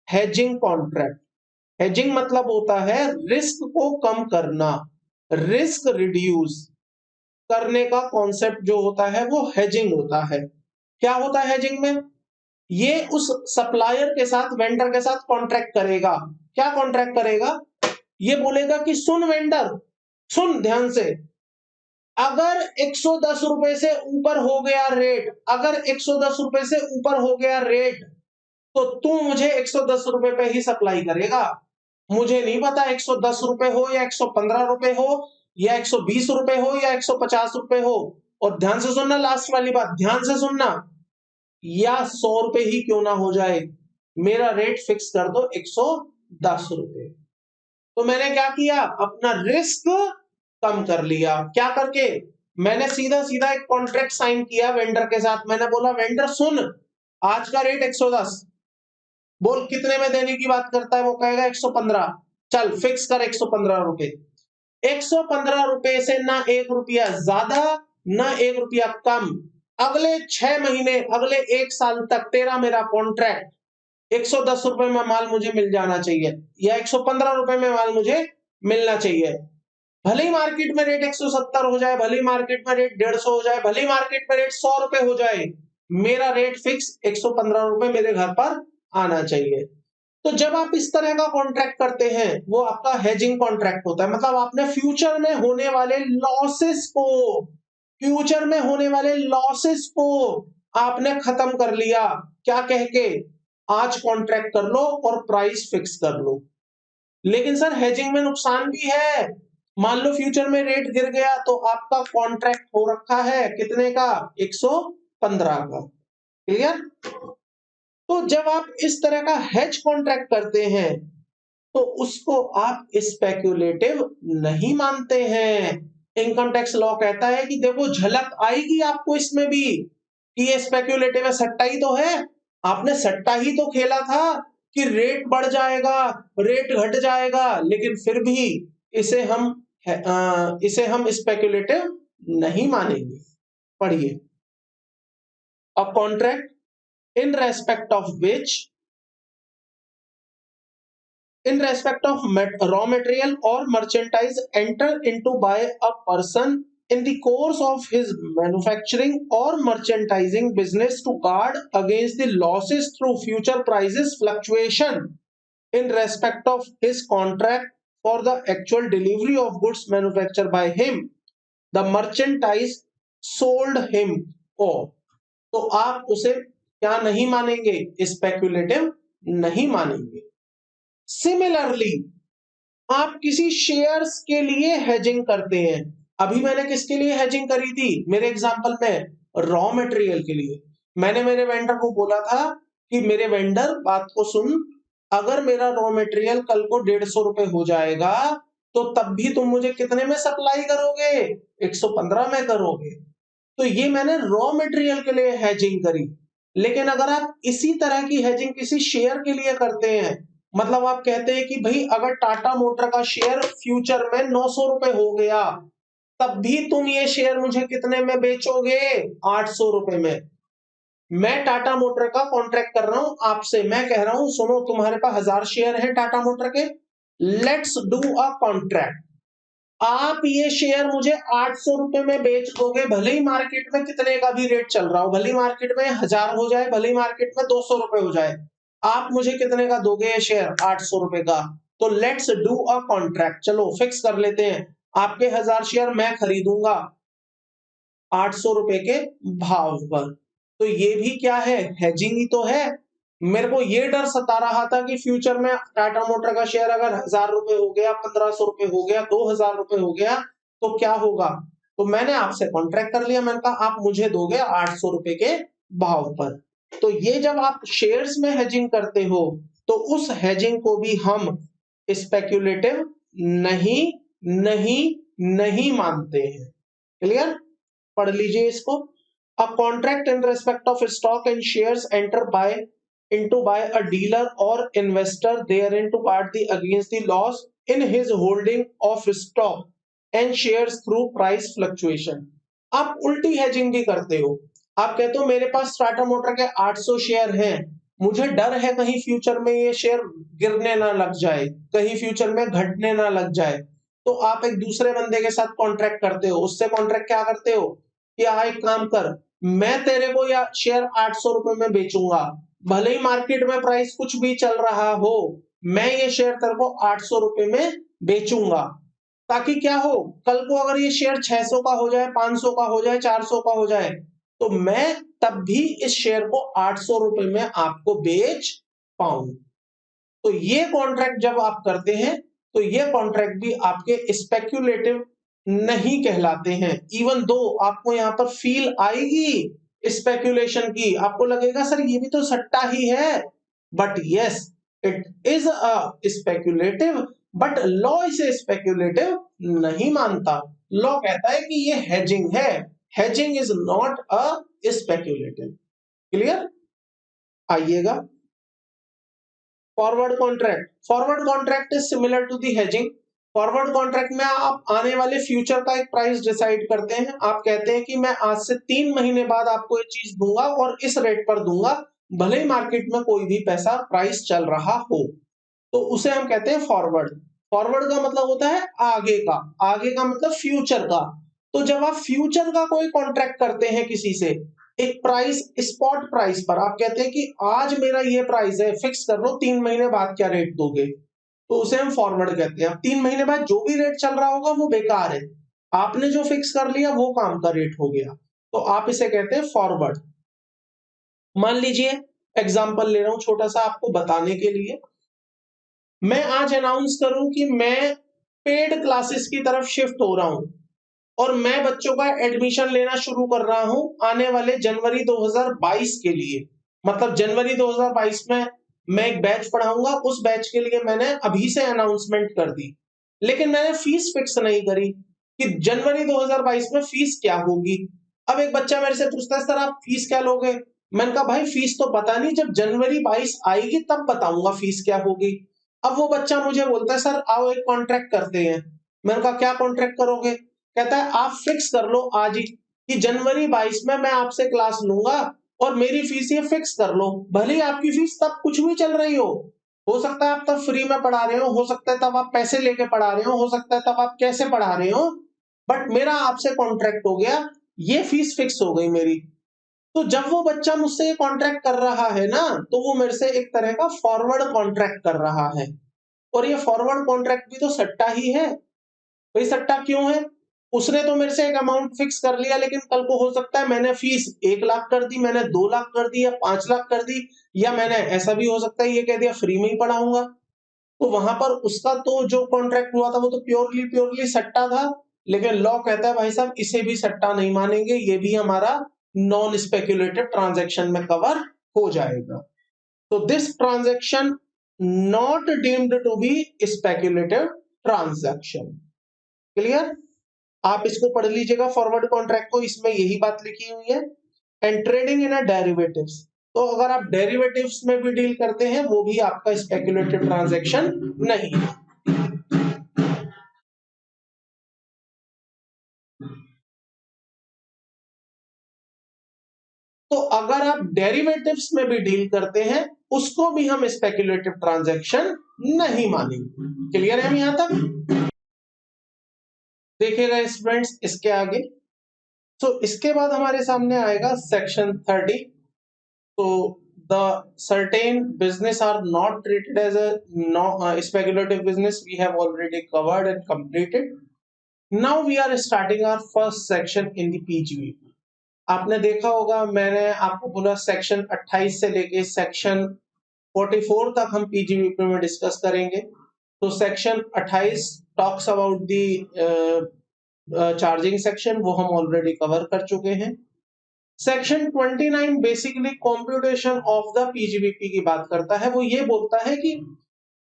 Hedging contract. हेजिंग मतलब होता है रिस्क को कम करना, रिस्क रिड्यूस करने का कॉन्सेप्ट जो होता है वो हेजिंग होता है। क्या होता है हेजिंग में? ये उस सप्लायर के साथ, वेंडर के साथ कॉन्ट्रैक्ट करेगा। क्या कॉन्ट्रैक्ट करेगा? ये बोलेगा कि सुन वेंडर, सुन ध्यान से, अगर 110 रुपए से ऊपर हो गया रेट, अगर 110 रुपए से ऊपर हो गया रेट, तो तू मुझे 110 रुपए पे ही सप्लाई करेगा। मुझे नहीं पता 110 रुपए हो या 115 रुपए हो या 120 रुपए हो या 150 रुपए हो। और ध्यान से सुनना, लास्ट वाली बात ध्यान से सुनना, या 100 रुपए ही क्यों ना हो जाए, मेरा रेट फिक्स कर दो 110 रुपए। तो मैंने क्या किया, अपना रिस्क कम कर लिया। क्या करके, मैंने सीधा सीधा एक कॉन्ट्रैक्ट साइन किया वेंडर के साथ। मैंने बोला वेंडर सुन, आज का रेट 110, बोल कितने में देने की बात करता है, वो कहेगा 115, चल फिक्स कर 115 रुपए। 115 रुपए से ना 1 रुपया ज्यादा ना 1 रुपया कम, अगले 6 महीने अगले 1 साल तक तेरा मेरा कॉन्ट्रैक्ट 110 रुपए में माल मुझे मिल जाना चाहिए या 115 रुपए में माल मुझे मिलना चाहिए। भले ही मार्केट में रेट 170 हो जाए, भले ही मार्केट में रेट 150 हो जाए, भले ही मार्केट में रेट 100 रुपए हो जाए, मेरा रेट फिक्स 115 रुपए मेरे घर पर आना चाहिए। तो जब आप इस तरह का कॉन्ट्रैक्ट करते हैं, वो आपका हेजिंग कॉन्ट्रैक्ट होता है। मतलब आपने फ्यूचर में होने वाले लॉसेस को, फ्यूचर में होने वाले लॉसेस को आपने खत्म कर लिया। क्या कह के, आज कॉन्ट्रैक्ट कर लो और प्राइस फिक्स कर लो। लेकिन सर हेजिंग में नुकसान भी है। मान लो फ्यूचर में रेट गिर गया तो आपका कॉन्ट्रैक्ट हो रखा है कितने का, 115 का। क्लियर। तो जब आप इस तरह का हेज कॉन्ट्रैक्ट करते हैं तो उसको आप स्पेक्युलेटिव नहीं मानते हैं। इनकम टैक्स लॉ कहता है कि देखो झलक आएगी आपको इसमें भी कि ये स्पेक्युलेटिव है, सट्टा ही तो है। आपने सट्टा ही तो खेला था कि रेट बढ़ जाएगा, रेट घट जाएगा, लेकिन फिर भी इसे हम स्पेक्युलेटिव नहीं मानेंगे। पढ़िए, a contract in respect of which in respect of raw material or merchandise enter into by a person in the course of his manufacturing or merchandising business to guard against the losses through future prices fluctuation in respect of his contract for the actual delivery of goods manufactured by him, the merchandise sold him or। तो आप उसे क्या नहीं मानेंगे, स्पेक्युलेटिव नहीं मानेंगे। सिमिलरली आप किसी शेयर्स के लिए हेजिंग करते हैं। अभी मैंने किसके लिए हेजिंग करी थी, मेरे एग्जांपल में रॉ मटेरियल के लिए। मैंने मेरे वेंडर को बोला था कि मेरे वेंडर बात को सुन, अगर मेरा रॉ मटेरियल कल को 150 रुपए हो जाएगा तो तब भी तुम मुझे कितने में सप्लाई करोगे, 115 में करोगे। तो ये मैंने रॉ मटेरियल के लिए हेजिंग करी। लेकिन अगर आप इसी तरह की हेजिंग किसी शेयर के लिए करते हैं, मतलब आप कहते हैं कि भाई अगर टाटा मोटर का शेयर फ्यूचर में 900 रुपए हो गया तब भी तुम ये शेयर मुझे कितने में बेचोगे, 800 रुपए में। मैं टाटा मोटर का कॉन्ट्रैक्ट कर रहा हूं आपसे, मैं कह रहा हूं सुनो तुम्हारे पास 1000 शेयर है टाटा मोटर के, लेट्स डू अ कॉन्ट्रैक्ट। आप ये शेयर मुझे 800 रुपए में बेच दोगे, भले ही मार्केट में कितने का भी रेट चल रहा हो, भले ही मार्केट में 1000 हो जाए, भले ही मार्केट में 200 रुपए हो जाए, आप मुझे कितने का दोगे ये शेयर, 800 रुपए का। तो लेट्स डू अ कॉन्ट्रैक्ट, चलो फिक्स कर लेते हैं। आपके 1000 शेयर मैं खरीदूंगा 800 रुपए के भाव पर। तो ये भी क्या है, हेजिंग ही तो है। मेरे को ये डर सता रहा था कि फ्यूचर में टाटा मोटर का शेयर अगर 1000 रुपए हो गया, 1500 रुपए हो गया, 2000 रुपए हो गया तो क्या होगा। तो मैंने आपसे कॉन्ट्रैक्ट कर लिया, मैंने कहा आप मुझे दोगे 800 रुपए के भाव पर। तो ये जब आप शेयर्स में हेजिंग करते हो तो उस हेजिंग को भी हम स्पेक्युलेटिव नहीं नहीं नहीं मानते हैं। क्लियर। पढ़ लीजिए इसको। A contract in respect of stock and shares entered by a dealer or investor therein to guard against the loss in his holding of stock and shares through price fluctuation। आप उल्टी हेजिंग भी करते हो। आप कहते हो मेरे पास टाटा मोटर के 800 शेयर हैं, मुझे डर है कहीं फ्यूचर में ये शेयर गिरने ना लग जाए, कहीं फ्यूचर में घटने ना लग जाए। तो आप एक दूसरे बंदे के साथ कॉन्ट्रैक्ट करते हो, उससे कॉन्ट्रैक्ट क्या करते हो कि एक काम कर, मैं तेरे को या शेयर 800 रुपए में बेचूंगा, भले ही मार्केट में प्राइस कुछ भी चल रहा हो, मैं ये शेयर तेरे को 800 रुपए में बेचूंगा। ताकि क्या हो, कल को अगर ये शेयर 600 का हो जाए, 500 का हो जाए, 400 का हो जाए, तो मैं तब भी इस शेयर को 800 रुपए में आपको बेच पाउंड। तो ये कॉन्ट्रैक्ट जब आप करते हैं तो ये कॉन्ट्रैक्ट भी आपके स्पेक्युलेटिव नहीं कहलाते हैं। इवन दो आपको यहां पर फील आएगी स्पेक्युलेशन की, आपको लगेगा सर ये भी तो सट्टा ही है, but yes it is a speculative, but law इसे स्पेक्युलेटिव नहीं मानता। लॉ कहता है कि ये हेजिंग है, hedging is not a speculative. Clear? आइएगा forward contract. Forward contract is similar to the hedging. Forward contract में आप आने वाले फ्यूचर का एक प्राइस डिसाइड करते हैं। आप कहते हैं कि मैं आज से 3 महीने बाद आपको ये चीज दूंगा और इस रेट पर दूंगा, भले ही मार्केट में कोई भी पैसा प्राइस चल रहा हो, तो उसे हम कहते हैं फॉरवर्ड। फॉरवर्ड का मतलब होता है आगे का, आगे का मतलब फ्यूचर का। तो जब आप फ्यूचर का कोई कॉन्ट्रैक्ट करते हैं किसी से, एक प्राइस स्पॉट प्राइस पर, आप कहते हैं कि आज मेरा ये प्राइस है, फिक्स कर लो, 3 महीने बाद क्या रेट दोगे, तो उसे हम फॉरवर्ड कहते हैं। 3 महीने बाद जो भी रेट चल रहा होगा वो बेकार है, आपने जो फिक्स कर लिया वो काम का रेट हो गया, तो आप इसे कहते हैं फॉरवर्ड। मान लीजिए एग्जांपल ले रहा हूं छोटा सा आपको बताने के लिए, मैं आज अनाउंस करूं कि मैं पेड क्लासेस की तरफ शिफ्ट हो रहा हूं और मैं बच्चों का एडमिशन लेना शुरू कर रहा हूं आने वाले जनवरी 2022 के लिए। मतलब जनवरी 2022 में मैं एक बैच पढ़ाऊंगा, उस बैच के लिए मैंने अभी से अनाउंसमेंट कर दी, लेकिन मैंने फीस फिक्स नहीं करी कि जनवरी 2022 में फीस क्या होगी। अब एक बच्चा मेरे से पूछता है सर आप फीस क्या लोगे, मैंने कहा भाई फीस तो पता नहीं, जब जनवरी 22 आएगी तब बताऊंगा फीस क्या होगी। अब वो बच्चा मुझे बोलता है सर आओ एक कॉन्ट्रैक्ट करते हैं। मैंने कहा क्या कॉन्ट्रैक्ट करोगे? कहता है आप फिक्स कर लो आज ही कि जनवरी 22 में मैं आपसे क्लास लूंगा और मेरी फीस ये फिक्स कर लो, भले ही आपकी फीस तब कुछ भी चल रही हो सकता है आप तब फ्री में पढ़ा रहे हो सकता है तब आप पैसे लेके पढ़ा रहे हो सकता है तब आप कैसे पढ़ा रहे हो, बट मेरा आपसे कॉन्ट्रैक्ट हो गया, ये फीस फिक्स हो गई मेरी। तो जब वो बच्चा मुझसे ये कॉन्ट्रैक्ट कर रहा है ना, तो वो मेरे से एक तरह का फॉरवर्ड कॉन्ट्रैक्ट कर रहा है, और ये फॉरवर्ड कॉन्ट्रैक्ट भी तो सट्टा ही है। भाई सट्टा क्यों है? उसने तो मेरे से एक अमाउंट फिक्स कर लिया, लेकिन कल को हो सकता है मैंने फीस 1 लाख कर दी, मैंने 2 लाख कर दी या 5 लाख कर दी, या मैंने ऐसा भी हो सकता है ये कह दिया फ्री में ही पढ़ाऊंगा। तो वहां पर उसका तो जो कॉन्ट्रैक्ट हुआ था वो तो प्योरली प्योरली सट्टा था, लेकिन लॉ कहता है भाई साहब इसे भी सट्टा नहीं मानेंगे, ये भी हमारा नॉन स्पेक्युलेटिव ट्रांजैक्शन में कवर हो जाएगा। तो this transaction not deemed to be speculative transaction. Clear? आप इसको पढ़ लीजिएगा फॉरवर्ड कॉन्ट्रैक्ट को, इसमें यही बात लिखी हुई है। And trading in a derivatives, तो अगर आप डेरिवेटिव्स में भी डील करते हैं वो भी आपका स्पेक्युलेटिव ट्रांजैक्शन नहीं है। तो अगर आप डेरिवेटिव्स में भी डील करते हैं उसको भी हम स्पेक्युलेटिव ट्रांजैक्शन नहीं मानेंगे। क्लियर है हम यहां तक? देखिएगा स्टूडेंट्स इसके आगे, तो इसके बाद हमारे सामने आएगा सेक्शन 30। तो the certain business are not treated as a speculative business, we have already covered and completed. Now we are starting our first section in the PGVP. आपने देखा होगा मैंने आपको बोला सेक्शन 28 से लेके सेक्शन 44 तक हम PGVP में डिस्कस करेंगे। तो section 28 talks about the charging section, वो हम ऑलरेडी कवर कर चुके हैं। Section 29 basically computation of the PGBP की बात करता है। वो ये बोलता है कि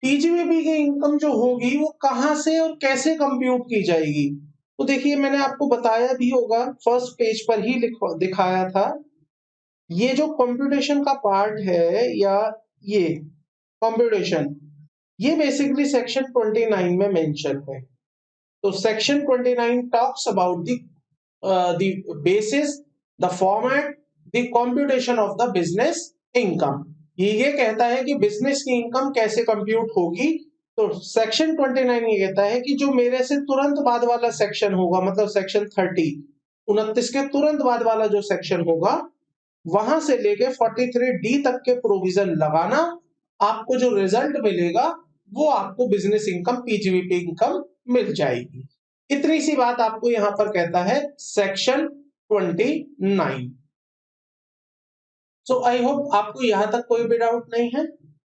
पीजीवीपी की इनकम जो होगी वो कहां से और कैसे कंप्यूट की जाएगी। तो देखिए मैंने आपको बताया भी होगा, फर्स्ट पेज पर ही दिखाया था, ये जो कंप्यूटेशन का पार्ट है या ये कंप्यूटेशन, ये बेसिकली सेक्शन 29 में मेंशन है। तो section 29 talks about the basis, the format, the computation of the business income. ये कहता है कि बिजनेस की इनकम कैसे कंप्यूट होगी। तो सेक्शन 29 ये कहता है कि जो मेरे से तुरंत बाद वाला सेक्शन होगा, मतलब सेक्शन 30 29 के तुरंत बाद वाला जो सेक्शन होगा, वहां से लेके 43D तक के प्रोविजन लगाना, आपको जो रिजल्ट मिलेगा वो आपको बिजनेस इनकम पीजीवीपी इनकम मिल जाएगी। इतनी सी बात आपको यहां पर कहता है सेक्शन 29। सो आई होप आपको यहां तक कोई भी डाउट नहीं है।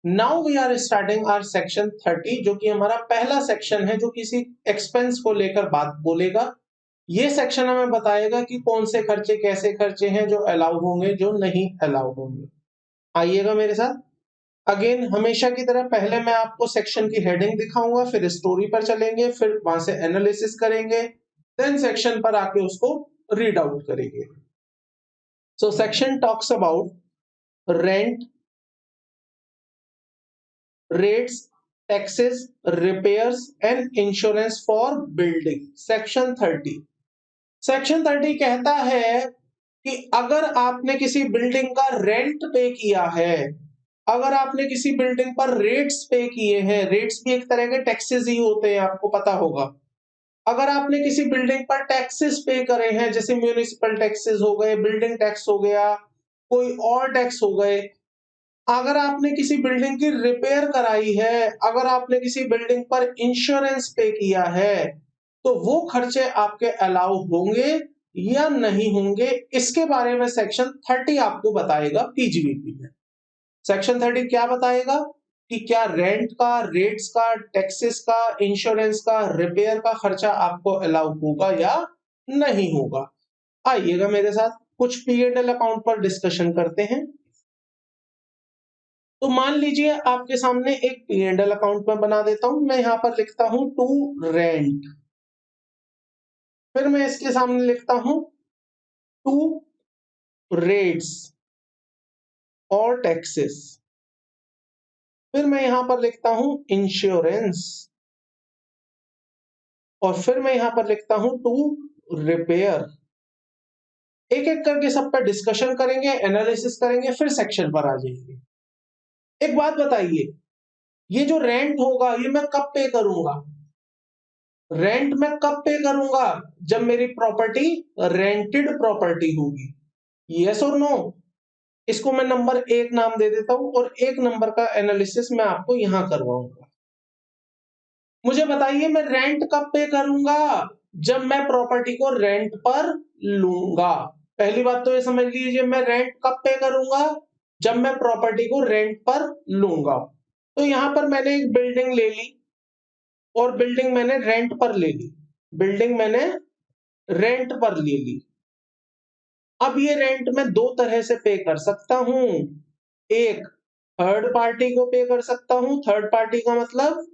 Now we are starting our section 30, जो कि हमारा पहला सेक्शन है जो किसी एक्सपेंस को लेकर बात बोलेगा। ये सेक्शन हमें बताएगा कि कौन से खर्चे कैसे खर्चे हैं जो अलाउ होंगे, जो नहीं अलाउ होंगे। आइएगा मेरे साथ। अगेन हमेशा की तरह पहले मैं आपको सेक्शन की हेडिंग दिखाऊंगा, फिर स्टोरी पर चलेंगे, फिर वहां से एनालिसिस करेंगे, देन सेक्शन पर आके उसको रीड आउट करेंगे। So section talks about rent, rates, taxes, repairs and insurance for building। Section 30, section 30 कहता है कि अगर आपने किसी बिल्डिंग का रेंट पे किया है, अगर आपने किसी बिल्डिंग पर रेट्स पे किए हैं, रेट्स भी एक तरह के टैक्सेस ही होते हैं, आपको पता होगा। अगर आपने किसी बिल्डिंग पर टैक्सेस पे करे हैं, जैसे म्यूनिसिपल टैक्सेस हो गए, बिल्डिंग टैक्स हो गया, कोई और टैक्स हो गए, अगर आपने किसी बिल्डिंग की रिपेयर कराई है, अगर आपने किसी बिल्डिंग पर इंश्योरेंस पे किया है, तो वो खर्चे आपके अलाउ होंगे या नहीं होंगे, इसके बारे में सेक्शन 30 आपको बताएगा पीजीबीपी में। सेक्शन 30 क्या बताएगा कि क्या रेंट का, रेट्स का, टैक्सेस का, इंश्योरेंस का, रिपेयर का खर्चा आपको अलाउ होगा या नहीं होगा। आइएगा मेरे साथ कुछ P&L अकाउंट पर डिस्कशन करते हैं। तो मान लीजिए आपके सामने एक P&L अकाउंट में बना देता हूं, मैं यहां पर लिखता हूं टू रेंट, फिर मैं इसके सामने लिखता हूं टू रेट्स और टैक्सेस, फिर मैं यहां पर लिखता हूं इंश्योरेंस, और फिर मैं यहां पर लिखता हूं टू रिपेयर। एक एक करके सब पर डिस्कशन करेंगे, एनालिसिस करेंगे, फिर सेक्शन पर आ जाएंगे। एक बात बताइए, ये जो रेंट होगा ये मैं कब पे करूंगा? रेंट मैं कब पे करूंगा? जब मेरी प्रॉपर्टी रेंटेड प्रॉपर्टी होगी। यस और नो? इसको मैं नंबर 1 नाम दे देता हूं और 1 नंबर का एनालिसिस मैं आपको यहां करवाऊंगा। मुझे बताइए मैं रेंट कब पे करूंगा? जब मैं प्रॉपर्टी को रेंट पर लूंगा। पहली बात तो ये समझ लीजिए, मैं रेंट कब पे करूंगा? जब मैं प्रॉपर्टी को रेंट पर लूंगा। तो यहां पर मैंने एक बिल्डिंग ले ली और बिल्डिंग मैंने रेंट पर ले ली, बिल्डिंग मैंने रेंट पर ले ली। अब ये रेंट मैं 2 तरह से पे कर सकता हूं। एक, थर्ड पार्टी को पे कर सकता हूं। थर्ड पार्टी का मतलब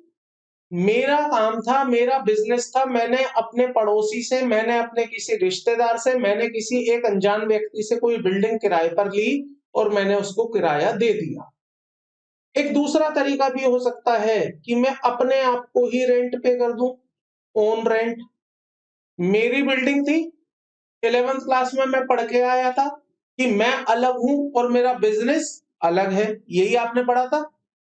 मेरा काम था, मेरा बिजनेस था, मैंने अपने पड़ोसी से, मैंने अपने किसी रिश्तेदार से, मैंने किसी एक अनजान व्यक्ति से कोई बिल्डिंग किराए पर ली और मैंने उसको किराया दे दिया। एक दूसरा तरीका भी हो सकता है कि मैं अपने आप को ही रेंट पे कर दूं, ओन रेंट। मेरी बिल्डिंग थी, 11th क्लास में मैं पढ़ के आया था कि मैं अलग हूं और मेरा बिजनेस अलग है, यही आपने पढ़ा था।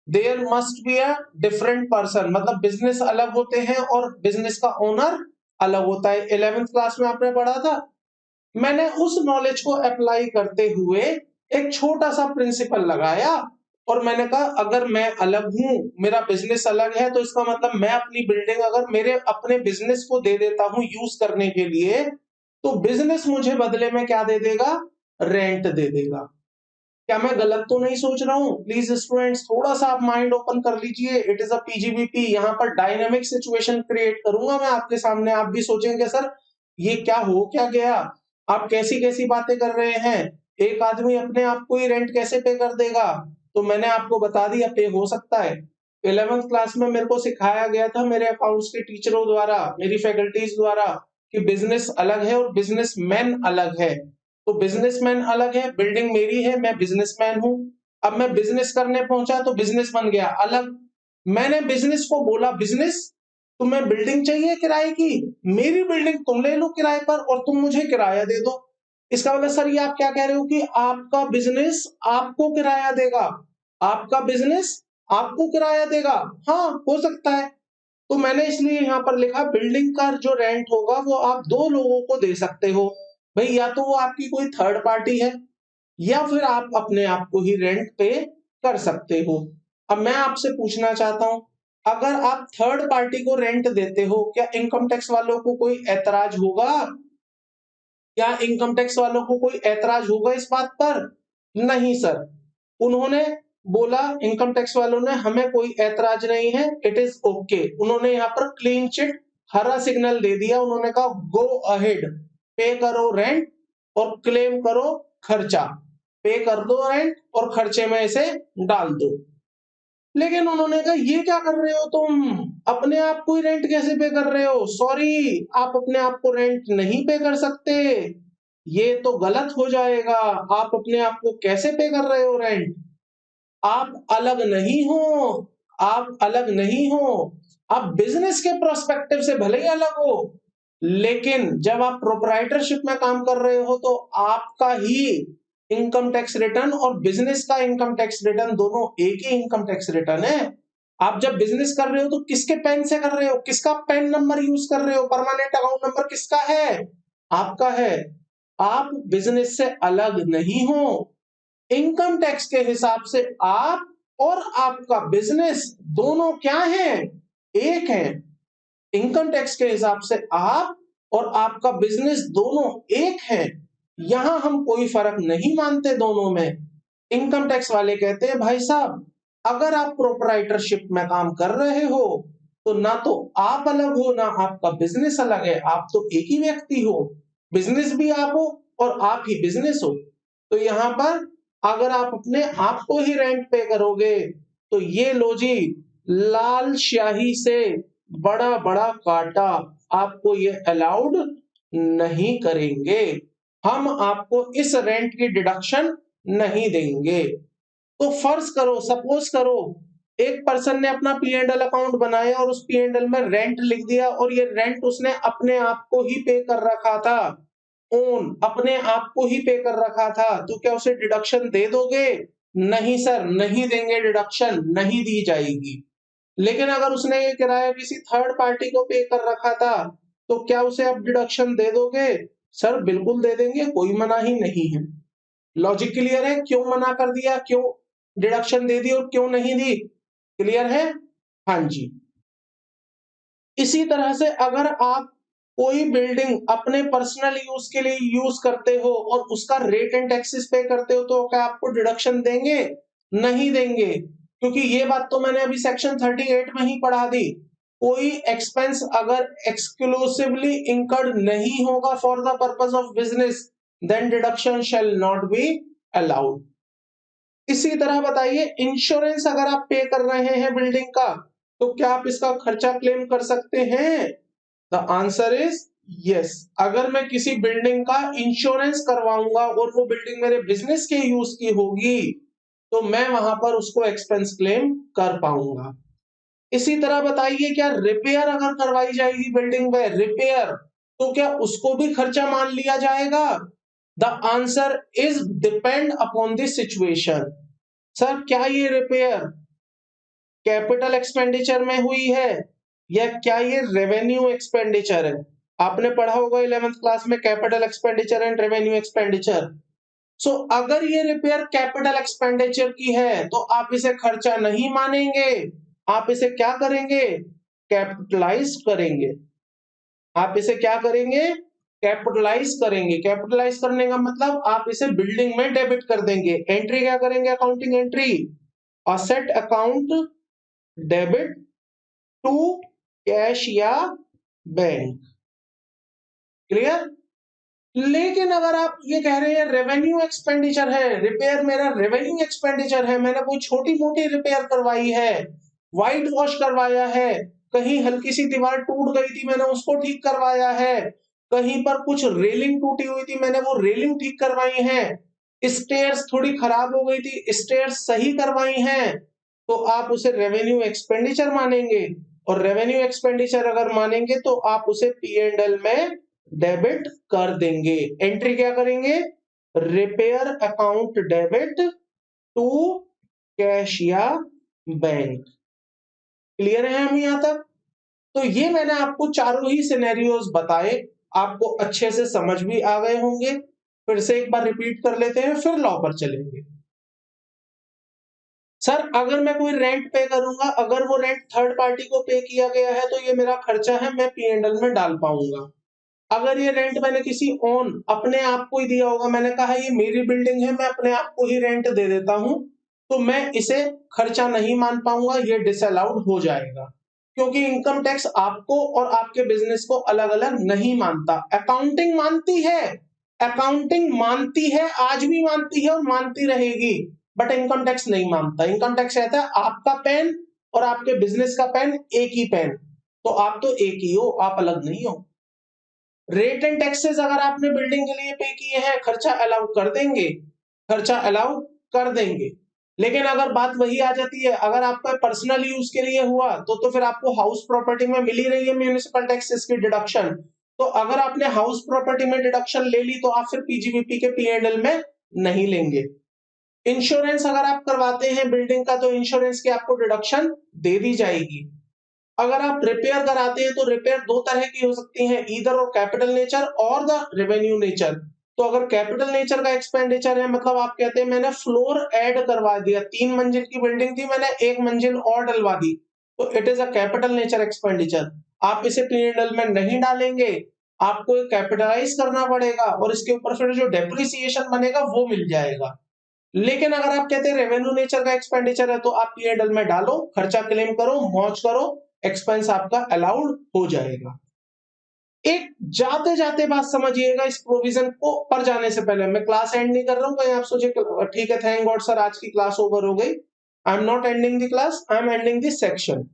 There must be a different person, मतलब बिजनेस अलग होते हैं और बिजनेस का ओनर अलग होता है। 11th क्लास में आपने पढ़ा था। मैंने उस नॉलेज को अप्लाई करते हुए एक छोटा सा प्रिंसिपल लगाया और मैंने कहा अगर मैं अलग हूं, मेरा बिजनेस अलग है, तो इसका मतलब मैं अपनी बिल्डिंग अगर मेरे अपने बिजनेस को दे देता हूं यूज करने के लिए, तो बिजनेस मुझे बदले में क्या दे देगा? रेंट दे देगा। क्या मैं गलत तो नहीं सोच रहा हूं? प्लीज स्टूडेंट्स थोड़ा सा आप माइंड ओपन कर लीजिए। इट इज अ पीजीबीपी, यहाँ पर डायनामिक सिचुएशन क्रिएट करूंगा मैं आपके सामने। आप भी सोचेंगे सर ये क्या हो क्या गया, आप कैसी कैसी बातें कर रहे हैं, एक आदमी अपने आप को ही रेंट कैसे पे कर देगा? तो मैंने आपको बता दिया, पे हो सकता है। 11th क्लास में मेरे को सिखाया गया था मेरे अकाउंट्स के टीचरों द्वारा, मेरी फैकल्टीज द्वारा, कि बिजनेस अलग है और बिजनेसमैन अलग है। तो बिजनेसमैन अलग है, बिल्डिंग मेरी है, मैं बिजनेसमैन हूं। अब मैं बिजनेस करने पहुंचा तो बिजनेस बन गया अलग। मैंने बिजनेस को बोला बिजनेस तुम्हें बिल्डिंग चाहिए किराए की, मेरी बिल्डिंग तुम ले लो किराए पर और तुम मुझे किराया दे दो। इसका मतलब सर ये आप क्या कह रहे हो कि आपका बिजनेस आपको किराया देगा, आपका बिजनेस आपको किराया देगा? हाँ हो सकता है। तो मैंने इसलिए यहाँ पर लिखा बिल्डिंग का जो रेंट होगा वो आप 2 लोगों को दे सकते हो भाई, या तो वो आपकी कोई थर्ड पार्टी है या फिर आप अपने आप को ही रेंट पे कर सकते हो। अब मैं आपसे पूछना चाहता हूं, अगर आप थर्ड पार्टी को रेंट देते हो, क्या इनकम टैक्स वालों को कोई ऐतराज होगा? क्या इनकम टैक्स वालों को कोई ऐतराज होगा इस बात पर? नहीं सर। उन्होंने बोला इनकम टैक्स वालों ने, हमें कोई ऐतराज नहीं है, इट इज ओके। उन्होंने यहाँ पर क्लीन चिट हरा सिग्नल दे दिया, उन्होंने कहा गो अहेड, पे करो रेंट और क्लेम करो खर्चा, पे कर दो रेंट और खर्चे में इसे डाल दो। लेकिन उन्होंने कहा ये क्या कर रहे हो तुम, अपने आप को ही रेंट कैसे पे कर रहे हो, सॉरी आप अपने आप को रेंट नहीं पे कर सकते, ये तो गलत हो जाएगा, आप अपने आप को कैसे पे कर रहे हो रेंट, आप अलग नहीं हो, आप अलग नहीं हो, आप बिजनेस के प्रोस्पेक्टिव से भले ही अलग हो, लेकिन जब आप प्रोप्राइटरशिप में काम कर रहे हो तो आपका ही इनकम टैक्स रिटर्न और बिजनेस का इनकम टैक्स रिटर्न दोनों एक ही इनकम टैक्स रिटर्न है। आप जब बिजनेस कर रहे हो तो किसके पेन से कर रहे हो, किसका पेन नंबर यूज कर रहे हो, परमानेंट अकाउंट नंबर किसका है, आपका है। आप बिजनेस से अलग नहीं हो, इनकम टैक्स के हिसाब से आप और आपका बिजनेस दोनों क्या हैं, एक हैं। इनकम टैक्स के हिसाब से आप और आपका बिजनेस दोनों एक हैं, यहां हम कोई फर्क नहीं मानते दोनों में। इनकम टैक्स वाले कहते हैं भाई साहब अगर आप प्रोप्राइटरशिप में काम कर रहे हो तो ना तो आप अलग हो ना आपका बिजनेस अलग है, आप तो एक ही व्यक्ति हो, बिजनेस भी आप हो और आप ही बिजनेस हो। तो यहाँ पर अगर आप अपने आप को ही रेंट पे करोगे तो ये लो जी, लाल स्याही से बड़ा बड़ा काटा, आपको ये अलाउड नहीं करेंगे, हम आपको इस रेंट की डिडक्शन नहीं देंगे। तो फर्ज करो, सपोज करो एक पर्सन ने अपना पी एंड एल अकाउंट बनाया और उस पी एंड एल में रेंट लिख दिया और ये रेंट उसने अपने आप को ही पे कर रखा था, ओन अपने आप को ही पे कर रखा था, तो क्या उसे डिडक्शन दे दोगे? नहीं सर, नहीं देंगे, डिडक्शन नहीं दी जाएगी। लेकिन अगर उसने ये किराया किसी थर्ड पार्टी को पे कर रखा था तो क्या उसे अब डिडक्शन दे दोगे? सर बिल्कुल दे देंगे, कोई मना ही नहीं है। लॉजिक क्लियर है, क्यों मना कर दिया, क्यों डिडक्शन दे दी और क्यों नहीं दी, क्लियर है? हाँ जी। इसी तरह से अगर आप कोई बिल्डिंग अपने पर्सनल यूज के लिए यूज करते हो और उसका रेट एंड टैक्सेस पे करते हो तो क्या आपको डिडक्शन देंगे? नहीं देंगे, क्योंकि ये बात तो मैंने अभी सेक्शन 38 में ही पढ़ा दी, कोई एक्सपेंस अगर एक्सक्लूसिवली इंकर्ड नहीं होगा for the purpose of business then deduction shall not be allowed. इसी तरह बताइए इंश्योरेंस अगर आप पे कर रहे हैं बिल्डिंग का तो क्या आप इसका खर्चा क्लेम कर सकते हैं? The answer is yes. अगर मैं किसी बिल्डिंग का इंश्योरेंस करवाऊंगा और वो बिल्डिंग मेरे बिजनेस के यूज की होगी तो मैं वहां पर उसको एक्सपेंस क्लेम कर पाऊंगा। इसी तरह बताइए क्या रिपेयर अगर करवाई जाएगी बिल्डिंग में, रिपेयर, तो क्या उसको भी खर्चा मान लिया जाएगा? The answer is depend upon the situation. Sir क्या ये रिपेयर कैपिटल एक्सपेंडिचर में हुई है या क्या ये रेवेन्यू एक्सपेंडिचर है? आपने पढ़ा होगा 11th क्लास में capital expenditure and revenue expenditure. So अगर ये रिपेयर कैपिटल एक्सपेंडिचर की है तो आप इसे खर्चा नहीं मानेंगे, आप इसे क्या करेंगे? कैपिटलाइज करेंगे। आप इसे क्या करेंगे? कैपिटलाइज करेंगे। कैपिटलाइज करने का मतलब आप इसे बिल्डिंग में डेबिट कर देंगे। एंट्री क्या करेंगे? Accounting entry asset account debit to cash या बैंक, क्लियर? लेकिन अगर आप ये कह रहे हैं रेवेन्यू एक्सपेंडिचर है, रिपेयर मेरा रेवेन्यू एक्सपेंडिचर है, मैंने कोई छोटी मोटी रिपेयर करवाई है, व्हाइट वॉश करवाया है, कहीं हल्की सी दीवार टूट गई थी मैंने उसको ठीक करवाया है, कहीं पर कुछ रेलिंग टूटी हुई थी मैंने वो रेलिंग ठीक करवाई है, स्टेयर्स थोड़ी खराब हो गई थी स्टेयर्स सही करवाई हैं, तो आप उसे रेवेन्यू एक्सपेंडिचर मानेंगे। और रेवेन्यू एक्सपेंडिचर अगर मानेंगे तो आप उसे पी एंड एल में डेबिट कर देंगे। एंट्री क्या करेंगे? Repair account debit to cash या बैंक। क्लियर है हम यहां तक? तो ये मैंने आपको चारों ही सिनेरियोज बताए, आपको अच्छे से समझ भी आ गए होंगे। फिर से एक बार रिपीट कर लेते हैं फिर लॉ पर चलेंगे। सर अगर मैं कोई रेंट पे करूंगा, अगर वो रेंट थर्ड पार्टी को पे किया गया है तो ये मेरा खर्चा है, मैं पी एंड एल में डाल पाऊंगा। अगर ये रेंट मैंने किसी ओन अपने आप को ही दिया होगा, मैंने कहा ये मेरी बिल्डिंग है मैं अपने आप को ही रेंट दे देता हूं, तो मैं इसे खर्चा नहीं मान पाऊंगा, ये डिसअलाउड हो जाएगा, क्योंकि इनकम टैक्स आपको और आपके बिजनेस को अलग अलग नहीं मानता। अकाउंटिंग मानती है, अकाउंटिंग मानती है, आज भी मानती है और मानती रहेगी, बट इनकम टैक्स नहीं मानता। इनकम टैक्स कहता है आपका पेन और आपके बिजनेस का पेन एक ही पेन, तो आप तो एक ही हो, आप अलग नहीं हो। रेट एंड टैक्सेस अगर आपने बिल्डिंग के लिए पे किए हैं, खर्चा अलाउ कर देंगे, खर्चा अलाउ कर देंगे। लेकिन अगर बात वही आ जाती है, अगर आपका पर्सनल यूज के लिए हुआ तो फिर आपको हाउस प्रॉपर्टी में मिल ही रही है म्यूनिसिपल टैक्सेस की डिडक्शन। तो अगर आपने हाउस प्रॉपर्टी में डिडक्शन ले ली तो आप फिर पीजीबीपी के पीएनएल में नहीं लेंगे। इंश्योरेंस अगर आप करवाते हैं बिल्डिंग का तो इंश्योरेंस की आपको डिडक्शन दे दी जाएगी। अगर आप रिपेयर कराते हैं तो रिपेयर दो तरह की हो सकती है, ईदर और कैपिटल नेचर और द रेवेन्यू नेचर। तो अगर कैपिटल नेचर का एक्सपेंडिचर है, मतलब आप कहते हैं मैंने फ्लोर ऐड करवा दिया, 3 मंजिल की बिल्डिंग थी, मैंने 1 मंजिल और डलवा दी, तो it is a capital nature expenditure. आप इसे पीएनएल में नहीं डालेंगे, आपको कैपिटलाइज करना पड़ेगा और इसके ऊपर फिर जो डेप्रिसिएशन बनेगा वो मिल जाएगा। लेकिन अगर आप कहते हैं रेवेन्यू नेचर का एक्सपेंडिचर है तो आप पीएनएल में डालो, खर्चा क्लेम करो, मौज करो, एक्सपेंस आपका अलाउड हो जाएगा। एक जाते जाते बात समझिएगा इस प्रोविजन को, पर जाने से पहले मैं क्लास एंड नहीं कर रहा हूं, कहीं आप सोचे ठीक है थैंक गॉड सर आज की क्लास ओवर हो गई। I am not ending the class, I am ending this section.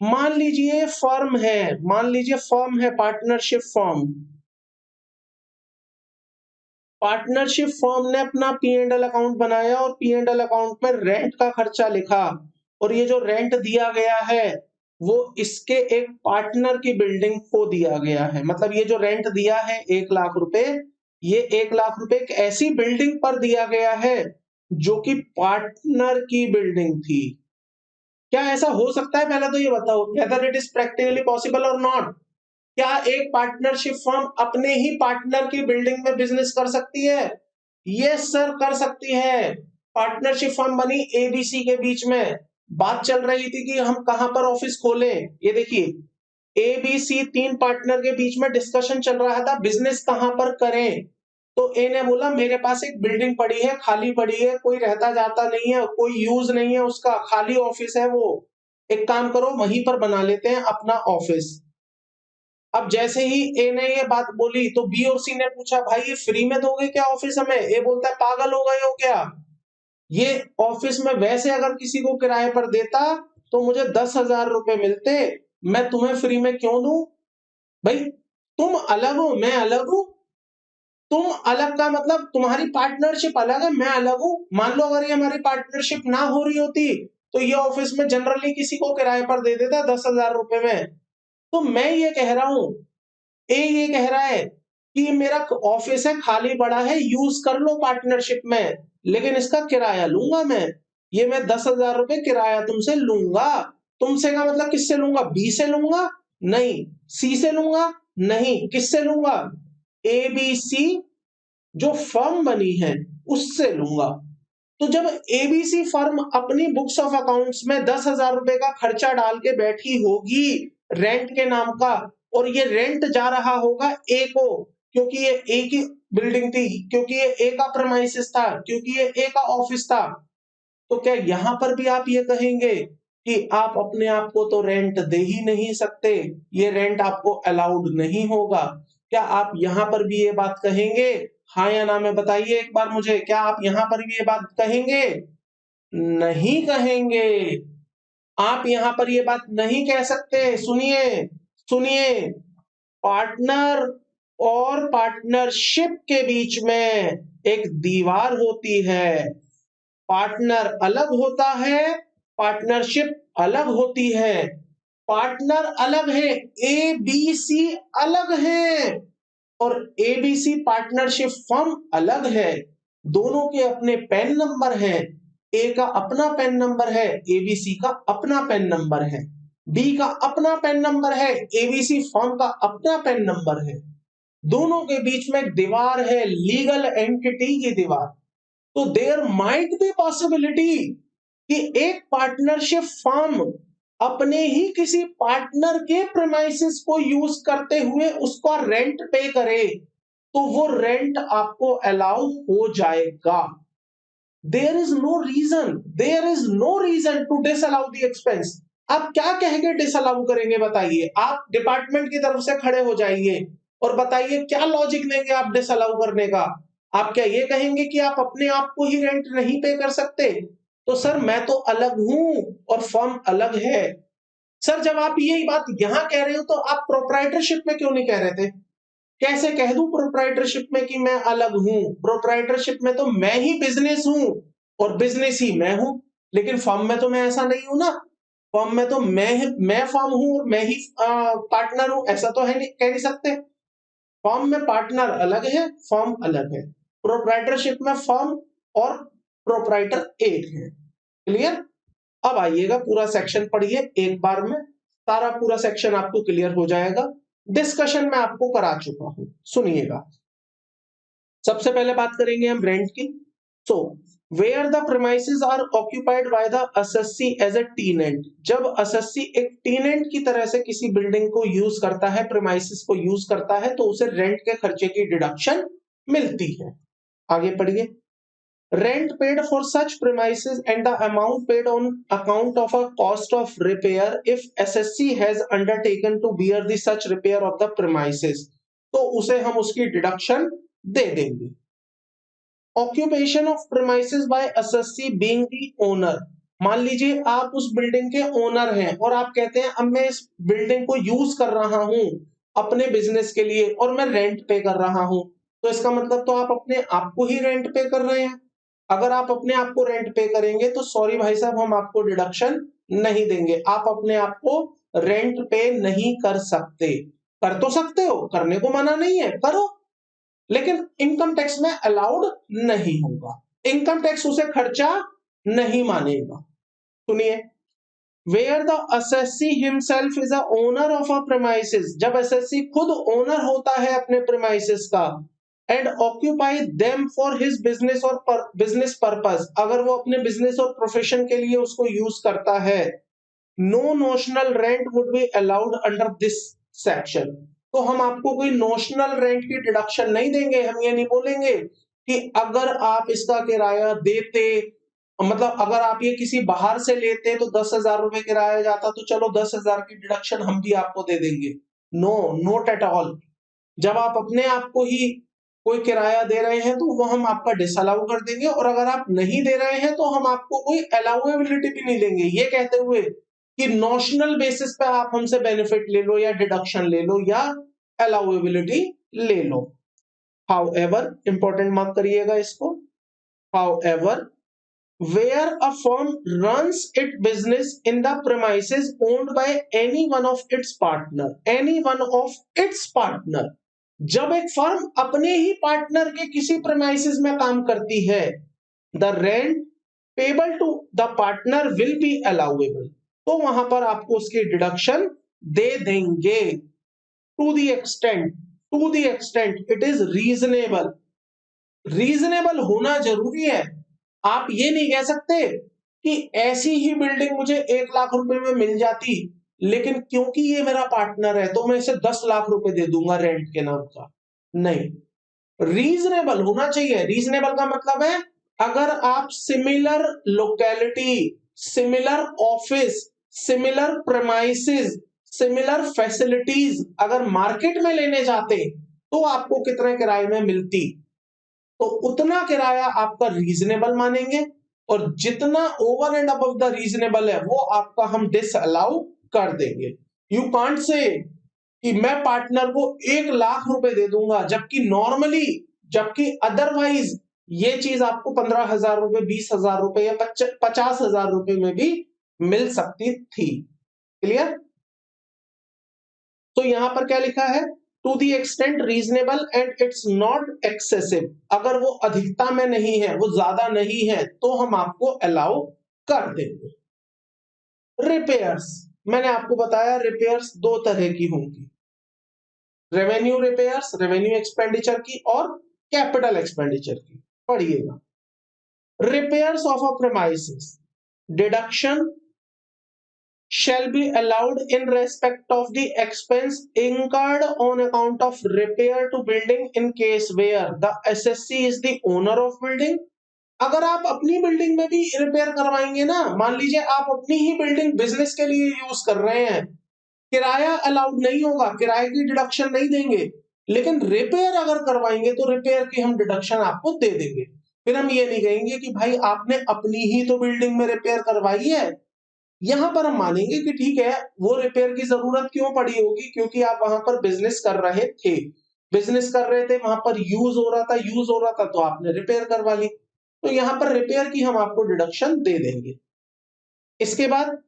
मान लीजिए फर्म है, मान लीजिए फर्म है, पार्टनरशिप फर्म, पार्टनरशिप फर्म ने अपना पी&एल अकाउंट बनाया और पी&एल अकाउंट में रेंट का खर्चा लिखा, और ये जो रेंट दिया गया है वो इसके एक पार्टनर की बिल्डिंग को दिया गया है। मतलब ये जो रेंट दिया है 1 लाख रुपए, ये 1 लाख रुपए एक ऐसी बिल्डिंग पर दिया गया है जो कि पार्टनर की बिल्डिंग थी। क्या ऐसा हो सकता है? पहले तो ये बताओ whether it is practically possible और नॉट। क्या एक पार्टनरशिप फर्म अपने ही पार्टनर की बिल्डिंग में बिजनेस कर सकती है? यस सर कर सकती है। पार्टनरशिप फर्म बनी एबीसी के बीच में, बात चल रही थी कि हम कहां पर ऑफिस खोलें। ये देखिए एबीसी 3 पार्टनर के बीच में डिस्कशन चल रहा था बिजनेस कहां पर करें। तो ए ने बोला मेरे पास एक बिल्डिंग पड़ी है, खाली पड़ी है, कोई रहता जाता नहीं है, कोई यूज नहीं है उसका, खाली ऑफिस है वो, एक काम करो वहीं पर बना लेते हैं अपना ऑफिस। अब जैसे ही ए ने ये बात बोली तो बी और सी ने पूछा भाई ये फ्री में दोगे क्या ऑफिस हमें? ए बोलता है पागल हो गए हो क्या, ये ऑफिस में वैसे अगर किसी को किराए पर देता तो मुझे 10,000 रुपए मिलते, मैं तुम्हें फ्री में क्यों दूं? भाई तुम अलग हो मैं अलग हूं, तुम अलग का मतलब तुम्हारी पार्टनरशिप अलग है मैं अलग हूं। मान लो अगर ये हमारी पार्टनरशिप ना हो रही होती तो ये ऑफिस में जनरली किसी को किराए पर दे देता 10,000 रुपए में। तो मैं ये कह रहा हूं, ए ये कह रहा है कि मेरा ऑफिस है खाली पड़ा है यूज कर लो पार्टनरशिप में, लेकिन इसका किराया लूंगा मैं, ये मैं 10,000 रुपए किराया तुमसे लूंगा। तुमसे का मतलब किससे लूंगा? बी से लूंगा? नहीं। सी से लूंगा? नहीं। किससे लूंगा? एबीसी जो फर्म बनी है उससे लूंगा। तो जब एबीसी फर्म अपनी बुक्स ऑफ अकाउंट्स में 10,000 रुपए का खर्चा डाल के बैठी होगी रेंट के नाम का, और ये रेंट जा रहा होगा ए को, क्योंकि ये ए की बिल्डिंग थी, क्योंकि ये ए का प्रेमाइसिस था, क्योंकि ये ए का ऑफिस था, तो क्या यहां पर भी आप ये कहेंगे कि आप अपने आप को तो रेंट दे ही नहीं सकते, ये रेंट आपको अलाउड नहीं होगा? क्या आप यहां पर भी ये बात कहेंगे? हाँ या ना में बताइए एक बार मुझे, क्या आप यहां पर भी ये बात कहेंगे? नहीं कहेंगे। आप यहां पर ये बात नहीं कह सकते। सुनिए सुनिए, पार्टनर और पार्टनरशिप के बीच में एक दीवार होती है। पार्टनर अलग होता है, पार्टनरशिप अलग होती है। पार्टनर अलग है, ए बी सी अलग है, और एबीसी पार्टनरशिप फर्म अलग है। दोनों के अपने पैन नंबर हैं, ए का अपना पैन नंबर है, एबीसी का अपना पैन नंबर है, बी का अपना पैन नंबर है, एबीसी फर्म का अपना पैन नंबर है। दोनों के बीच में एक दीवार है, लीगल एंटिटी की दीवार। तो देयर माइट बी पॉसिबिलिटी कि एक पार्टनरशिप फर्म अपने ही किसी पार्टनर के प्रेमाइसिस को यूज करते हुए उसका रेंट पे करे, तो वो रेंट आपको अलाउ हो जाएगा। There is no reason to disallow the expense. आप क्या कह के डिसअलाउ करेंगे बताइए? आप डिपार्टमेंट की तरफ से खड़े हो जाइए और बताइए क्या लॉजिक देंगे आप डिसअलाउ करने का? आप क्या ये कहेंगे कि आप अपने आप को ही रेंट नहीं पे कर सकते? तो सर मैं तो अलग हूं और फर्म अलग है। सर जब आप यही बात यहां कह रहे हो तो आप प्रोप्राइटरशिप में क्यों नहीं कह रहे थे? कैसे कह दूं प्रोप्राइटरशिप में कि मैं अलग हूं? प्रोप्राइटरशिप में तो मैं ही बिजनेस हूं और बिजनेस ही मैं हूं, लेकिन फर्म में तो मैं ऐसा नहीं हूं ना। फर्म में तो मैं फर्म हूं और मैं ही पार्टनर हूं, ऐसा तो है नहीं, कह नहीं सकते। फर्म में पार्टनर अलग है, फर्म अलग है। प्रोप्राइटरशिप में फर्म और प्रोप्राइटर एक है। क्लियर? अब आइएगा पूरा सेक्शन पढ़िए एक बार में, सारा पूरा सेक्शन आपको क्लियर हो जाएगा। डिस्कशन में आपको करा चुका हूं, सुनिएगा। सबसे पहले बात करेंगे हम रेंट की। So where the premises are occupied by the assessee as a tenant. जब असेसी एक टेनेंट की तरह से किसी बिल्डिंग को यूज करता है, प्रीमाइसेस को यूज करता है, तो उसे रेंट के खर्चे की डिडक्शन मिलती है। आगे पढ़िए। Rent paid for such premises and the amount paid on account of a cost of repair if SSC has undertaken to bear the such repair of the premises, तो उसे हम उसकी डिडक्शन दे देंगे। Occupation of premises by assessee being the owner. मान लीजिए आप उस बिल्डिंग के ओनर हैं और आप कहते हैं अब मैं इस बिल्डिंग को यूज कर रहा हूं अपने बिजनेस के लिए और मैं रेंट पे कर रहा हूं, तो इसका मतलब तो आप अपने आप को ही रेंट पे कर रहे हैं। अगर आप अपने आप को रेंट पे करेंगे तो सॉरी भाई साहब, हम आपको डिडक्शन नहीं देंगे। आप अपने आप को रेंट पे नहीं कर सकते। कर तो सकते हो, करने को मना नहीं है, करो, लेकिन इनकम टैक्स में अलाउड नहीं होगा। इनकम टैक्स उसे खर्चा नहीं मानेगा। सुनिए। Where the assessee himself is a owner of a premises. जब असेसी खुद ओनर होता है अपने प्रीमाइसेस का, and occupy them for his business और बिजनेस पर्पस, अगर वो अपने बिजनेस और प्रोफेशन के लिए उसको यूज करता है, no notional rent would be allowed under this section. तो हम आपको कोई नोशनल रेंट की डिडक्शन नहीं देंगे। हम ये नहीं बोलेंगे कि अगर आप इसका किराया देते, मतलब अगर आप ये किसी बाहर से लेते तो 10,000 रुपए किराया जाता तो चलो 10,000 की डिडक्शन हम भी आपको दे देंगे। No, not at all. जब आप अपने आप को ही कोई किराया दे रहे हैं तो वो हम आपका डिसअलाउ कर देंगे, और अगर आप नहीं दे रहे हैं तो हम आपको कोई अलाउएबिलिटी भी नहीं देंगे, ये कहते हुए कि नॉशनल बेसिस पे आप हमसे बेनिफिट ले लो या डिडक्शन ले लो या अलाउएबिलिटी ले लो। हाउएवर, इंपॉर्टेंट मार्क करिएगा इसको, however where a firm runs its business in the premises owned by any one of its partner, जब एक फर्म अपने ही पार्टनर के किसी प्रेमाइसिस में काम करती है, the rent payable to the partner will be allowable, तो वहां पर आपको उसकी डिडक्शन दे देंगे to the extent it is reasonable. Reasonable होना जरूरी है। आप ये नहीं कह सकते कि ऐसी ही बिल्डिंग मुझे 1 लाख रुपए में मिल जाती, लेकिन क्योंकि ये मेरा पार्टनर है तो मैं इसे 10 लाख रुपए दे दूंगा रेंट के नाम का। नहीं, रीजनेबल होना चाहिए। रीजनेबल का मतलब है अगर आप similar locality, similar office, similar premises, similar facilities अगर मार्केट में लेने जाते तो आपको कितने किराए में मिलती, तो उतना किराया आपका रीजनेबल मानेंगे, और जितना over and above the reasonable है वो आपका हम डिसअलाउ कर देंगे। यू कांट से कि मैं पार्टनर को 1 लाख रुपए दे दूंगा, जबकि अदरवाइज ये चीज आपको 15,000 रुपए, 20,000 रुपए या 50,000 रुपए में भी मिल सकती थी। क्लियर? तो यहां पर क्या लिखा है? To the extent reasonable and it's not excessive. अगर वो अधिकता में नहीं है, वो ज्यादा नहीं है, तो हम आपको अलाउ कर देंगे। रिपेयर्स, मैंने आपको बताया रिपेयर्स 2 तरह की होंगी, रेवेन्यू रिपेयर्स, रेवेन्यू एक्सपेंडिचर की, और कैपिटल एक्सपेंडिचर की। पढ़िएगा। Repairs of a premises, deduction shall be allowed in respect of the expense incurred on account of repair to building in case where the SSC is the owner of building अगर आप अपनी बिल्डिंग में भी रिपेयर करवाएंगे ना, मान लीजिए आप अपनी ही बिल्डिंग बिजनेस के लिए यूज कर रहे हैं, किराया अलाउड नहीं होगा, किराए की डिडक्शन नहीं देंगे, लेकिन रिपेयर अगर करवाएंगे तो रिपेयर की हम डिडक्शन आपको दे देंगे। फिर हम ये नहीं कहेंगे कि भाई आपने अपनी ही तो बिल्डिंग में रिपेयर करवाई है। यहां पर हम मानेंगे कि ठीक है, वो रिपेयर की जरूरत क्यों पड़ी होगी, क्योंकि आप वहां पर बिजनेस कर रहे थे, बिजनेस कर रहे थे, वहां पर यूज हो रहा था तो आपने रिपेयर करवा ली, तो यहां पर रिपेयर की हम आपको डिडक्शन दे देंगे। इसके बाद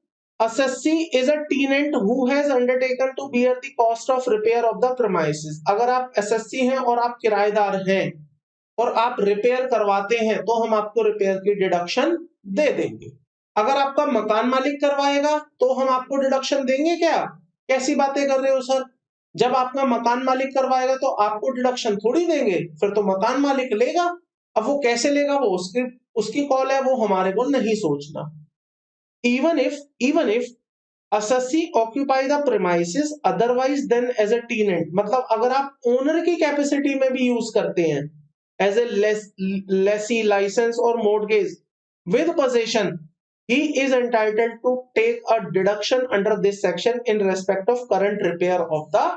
assessee is a tenant who has undertaken to bear the cost of repair of the premises। अगर आप assessee हैं और आप किराएदार हैं और आप रिपेयर करवाते हैं तो हम आपको रिपेयर की डिडक्शन दे देंगे। अगर आपका मकान मालिक करवाएगा तो हम आपको डिडक्शन देंगे क्या? कैसी बातें कर रहे हो सर, जब आपका मकान मालिक करवाएगा तो आपको डिडक्शन थोड़ी देंगे, फिर तो मकान मालिक लेगा। अब वो कैसे लेगा, वो उसकी कॉल है, वो हमारे को नहीं सोचना। even if assessee occupy the premises otherwise than as a tenant, मतलब अगर आप ओनर की कैपेसिटी में भी यूज करते हैं as a lessee license or mortgage with possession, he is entitled to take a deduction under this section in respect of current repair of the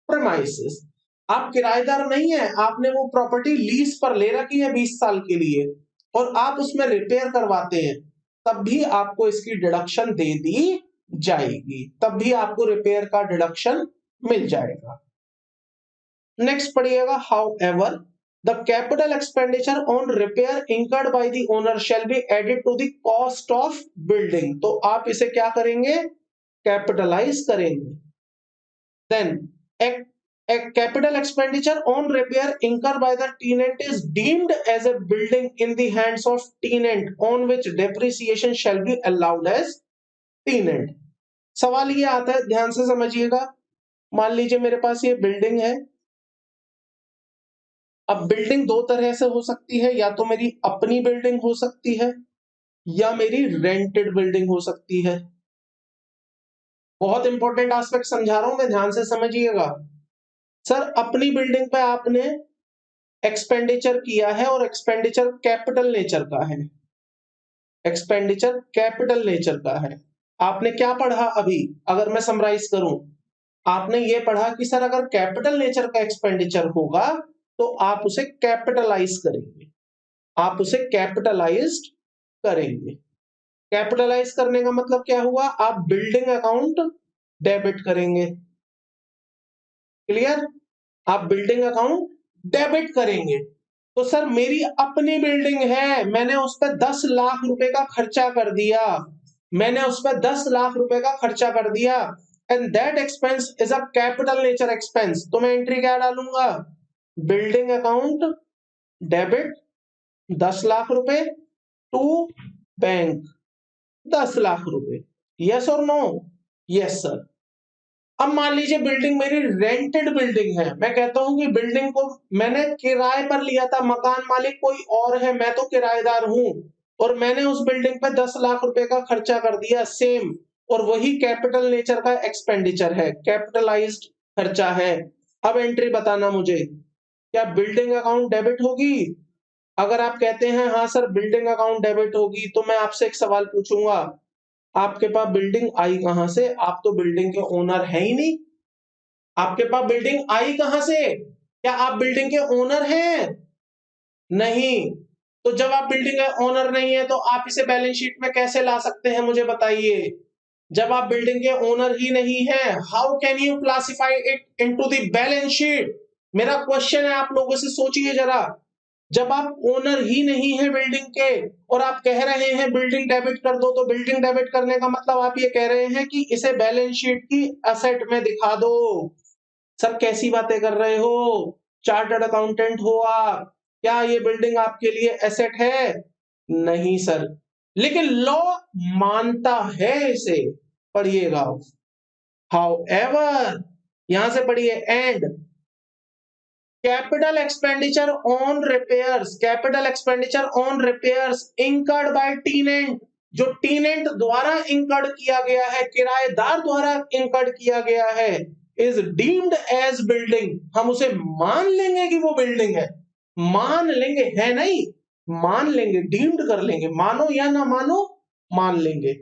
premises। आप किराएदार नहीं है, आपने वो प्रॉपर्टी लीज पर ले रखी है 20 साल के लिए और आप उसमें रिपेयर करवाते हैं, तब भी आपको इसकी डिडक्शन दे दी जाएगी, तब भी आपको रिपेयर का डिडक्शन मिल जाएगा। नेक्स्ट पढ़िएगा, however the capital expenditure on repair incurred by the owner shall be added to the cost of building. तो आप इसे क्या करेंगे, कैपिटलाइज करेंगे। Then a capital expenditure on repair incurred by the tenant is deemed as a building in the hands of tenant on which depreciation shall be allowed as tenant। सवाल ये आता है, ध्यान से समझिएगा, मान लीजिए मेरे पास ये बिल्डिंग है। अब बिल्डिंग दो तरह से हो सकती है, या तो मेरी अपनी बिल्डिंग हो सकती है या मेरी रेंटेड बिल्डिंग हो सकती है। बहुत इंपॉर्टेंट एस्पेक्ट समझा रहा हूं मैं, ध्यान से समझिएगा। सर अपनी बिल्डिंग पे आपने एक्सपेंडिचर किया है और एक्सपेंडिचर कैपिटल नेचर का है, एक्सपेंडिचर कैपिटल नेचर का है। आपने क्या पढ़ा अभी, अगर मैं समराइज करूं, आपने ये पढ़ा कि सर अगर कैपिटल नेचर का एक्सपेंडिचर होगा तो आप उसे कैपिटलाइज करेंगे, आप उसे कैपिटलाइज्ड करेंगे। कैपिटलाइज करने का मतलब क्या हुआ, आप बिल्डिंग अकाउंट डेबिट करेंगे। क्लियर, आप बिल्डिंग अकाउंट डेबिट करेंगे। तो सर मेरी अपनी बिल्डिंग है, मैंने उस पर 10 लाख रुपए का खर्चा कर दिया, मैंने उस पर 10 लाख रुपए का खर्चा कर दिया, and that expense is a capital nature expense. तो मैं एंट्री क्या डालूंगा, बिल्डिंग अकाउंट डेबिट 10 लाख रुपए टू बैंक 10 लाख रुपए। यस और नो? Yes sir. अब मान लीजिए बिल्डिंग मेरी रेंटेड बिल्डिंग है, मैं कहता हूं कि बिल्डिंग को मैंने किराए पर लिया था, मकान मालिक कोई और है, मैं तो किराएदार हूं, और मैंने उस बिल्डिंग पे 10 लाख रुपए का खर्चा कर दिया सेम, और वही कैपिटल नेचर का एक्सपेंडिचर है, कैपिटलाइज्ड खर्चा है। अब एंट्री बताना मुझे, क्या बिल्डिंग अकाउंट डेबिट होगी? अगर आप कहते हैं हाँ सर बिल्डिंग अकाउंट डेबिट होगी, तो मैं आपसे एक सवाल पूछूंगा, आपके पास बिल्डिंग आई कहां से? आप तो बिल्डिंग के ओनर है ही नहीं, आपके पास बिल्डिंग आई कहां से? क्या आप बिल्डिंग के ओनर हैं? नहीं। तो जब आप बिल्डिंग के ओनर नहीं है तो आप इसे बैलेंस शीट में कैसे ला सकते हैं, मुझे बताइए। जब आप बिल्डिंग के ओनर ही नहीं है, how can you classify it into the balance sheet? मेरा क्वेश्चन है, आप लोगों से सोचिए जरा, जब आप ओनर ही नहीं है बिल्डिंग के और आप कह रहे हैं बिल्डिंग डेबिट कर दो, तो बिल्डिंग डेबिट करने का मतलब आप ये कह रहे हैं कि इसे बैलेंस शीट की एसेट में दिखा दो। सर कैसी बातें कर रहे हो, चार्टर्ड अकाउंटेंट हो आप, क्या ये बिल्डिंग आपके लिए एसेट है? नहीं सर, लेकिन लॉ मानता है इसे। पढ़िएगा, हाउएवर, यहां से पढ़िए, and capital expenditure on repairs, capital expenditure on repairs incurred by tenant, जो टेनेंट द्वारा इंकर्ड किया गया है, किराएदार द्वारा इंकर्ड किया गया है, इज डीम्ड एज बिल्डिंग। हम उसे मान लेंगे कि वो बिल्डिंग है, मान लेंगे, है नहीं, मान लेंगे, डीम्ड कर लेंगे, मानो या ना मानो मान लेंगे।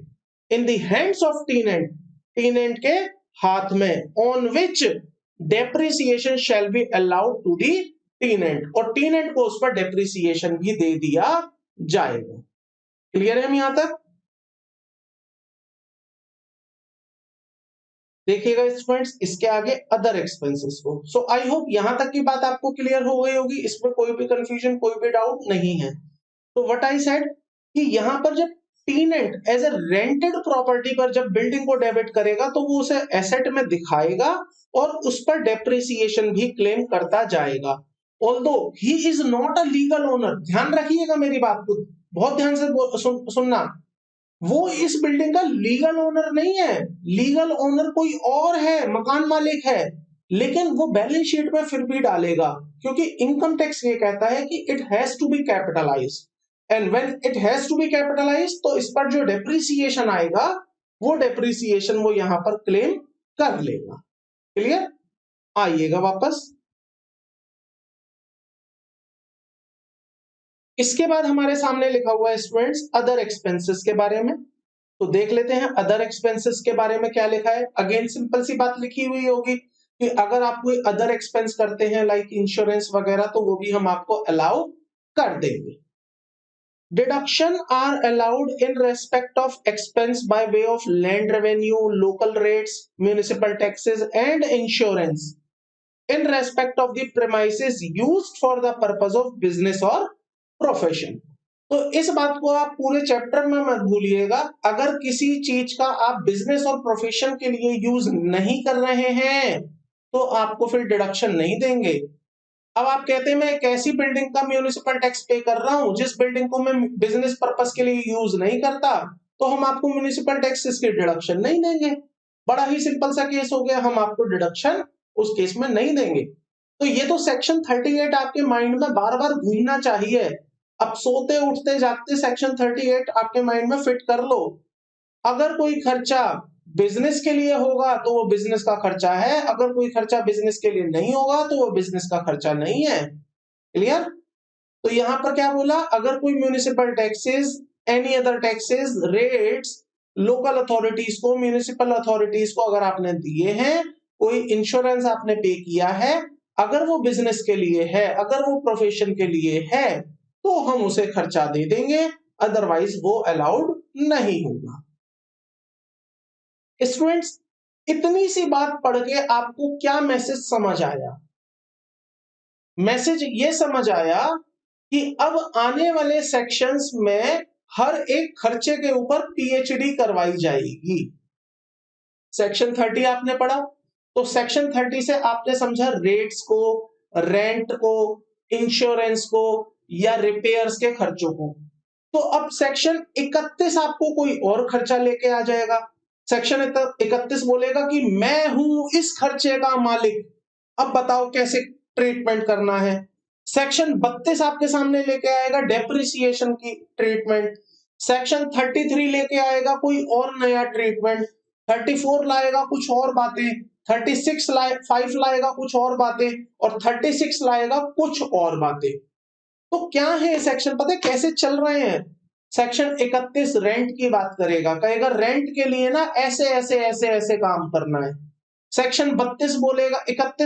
In the hands of tenant, tenant के हाथ में, on which depreciation shall be allowed to the tenant, और टेनेंट को उस पर डेप्रिसिएशन भी दे दिया जाएगा। क्लियर है हम यहां तक? देखिएगा स्टूडेंट्स इसके आगे अदर एक्सपेंसेस को। सो आई होप यहां तक की बात आपको क्लियर हो गई होगी, इसमें कोई भी कंफ्यूजन, कोई भी डाउट नहीं है। तो व्हाट आई सेड कि यहां पर जब tenant as a rented property पर जब बिल्डिंग को डेबिट करेगा तो वो उसे एसेट में दिखाएगा और उस पर डेप्रिसिएशन भी क्लेम करता जाएगा। Although he is not a legal owner, ध्यान रखिएगा मेरी बात को, बहुत ध्यान से सुनना, वो इस बिल्डिंग का लीगल ओनर नहीं है, लीगल ओनर कोई और है, मकान मालिक है, लेकिन वो बैलेंस शीट में फिर भी डालेगा क्योंकि इनकम टैक्स ये कहता है कि it has to be capitalized, and when it has to be capitalized तो इस पर जो डेप्रिसिएशन आएगा वो डेप्रिसिएशन वो यहां पर क्लेम कर लेगा। क्लियर? आइएगा वापस, इसके बाद हमारे सामने लिखा हुआ है स्टूडेंट्स अदर एक्सपेंसेस के बारे में। तो देख लेते हैं अदर एक्सपेंसेस के बारे में क्या लिखा है। अगेन सिंपल सी बात लिखी हुई होगी कि अगर आप कोई अदर एक्सपेंस करते हैं लाइक इंश्योरेंस वगैरह तो वो भी हम आपको अलाउ कर देंगे। Deduction are allowed in respect of expense by way of land revenue, local rates, municipal taxes and insurance in respect of the premises used for the purpose of business और प्रोफेशन। तो इस बात को आप पूरे चैप्टर में मत भूलिएगा, अगर किसी चीज का आप बिजनेस और प्रोफेशन के लिए यूज नहीं कर रहे हैं तो आपको फिर डिडक्शन नहीं देंगे। अब आप कहते हैं मैं एक ऐसी बिल्डिंग का म्यूनिसिपल टैक्स पे कर रहा हूं जिस बिल्डिंग को मैं बिजनेस पर्पस के लिए यूज नहीं करता, तो हम आपको म्यूनिसिपल टैक्सेस की डिडक्शन नहीं देंगे। बड़ा ही सिंपल सा केस हो गया, हम आपको डिडक्शन उस केस में नहीं देंगे। तो ये तो सेक्शन 38 आपके माइंड में बार बार घूमना चाहिए। अब सोते उठते जागते सेक्शन 38 आपके माइंड में फिट कर लो। अगर कोई खर्चा बिजनेस के लिए होगा तो वो बिजनेस का खर्चा है, अगर कोई खर्चा बिजनेस के लिए नहीं होगा तो वो बिजनेस का खर्चा नहीं है। क्लियर? तो यहां पर क्या बोला, अगर कोई municipal taxes, any other taxes, rates local authorities को, म्यूनिसिपल अथॉरिटीज को अगर आपने दिए हैं, कोई इंश्योरेंस आपने पे किया है, अगर वो बिजनेस के लिए है, अगर वो प्रोफेशन के लिए है तो हम उसे खर्चा दे देंगे, अदरवाइज वो अलाउड नहीं होगा। स्टूडेंट्स इतनी सी बात पढ़ के आपको क्या मैसेज समझ आया? मैसेज ये समझ आया कि अब आने वाले सेक्शंस में हर एक खर्चे के ऊपर पीएचडी करवाई जाएगी। सेक्शन 30 आपने पढ़ा, तो सेक्शन 30 से आपने समझा रेट्स को, रेंट को, इंश्योरेंस को या रिपेयर्स के खर्चों को। तो अब सेक्शन 31 आपको कोई और खर्चा लेके आ जाएगा। सेक्शन 31 बोलेगा कि मैं हूं इस खर्चे का मालिक, अब बताओ कैसे ट्रीटमेंट करना है। सेक्शन 32 आपके सामने लेके आएगा डेप्रिसिएशन की ट्रीटमेंट। सेक्शन 33 लेके आएगा कोई और नया ट्रीटमेंट। 34 लाएगा कुछ और बातें, 5 लाएगा कुछ और बातें, और 36 लाएगा कुछ और बातें। तो क्या है सेक्शन, पता है कैसे चल रहे हैं? सेक्शन 31 रेंट की बात करेगा, कहेगा रेंट के लिए ना ऐसे ऐसे ऐसे ऐसे काम करना है। सेक्शन 31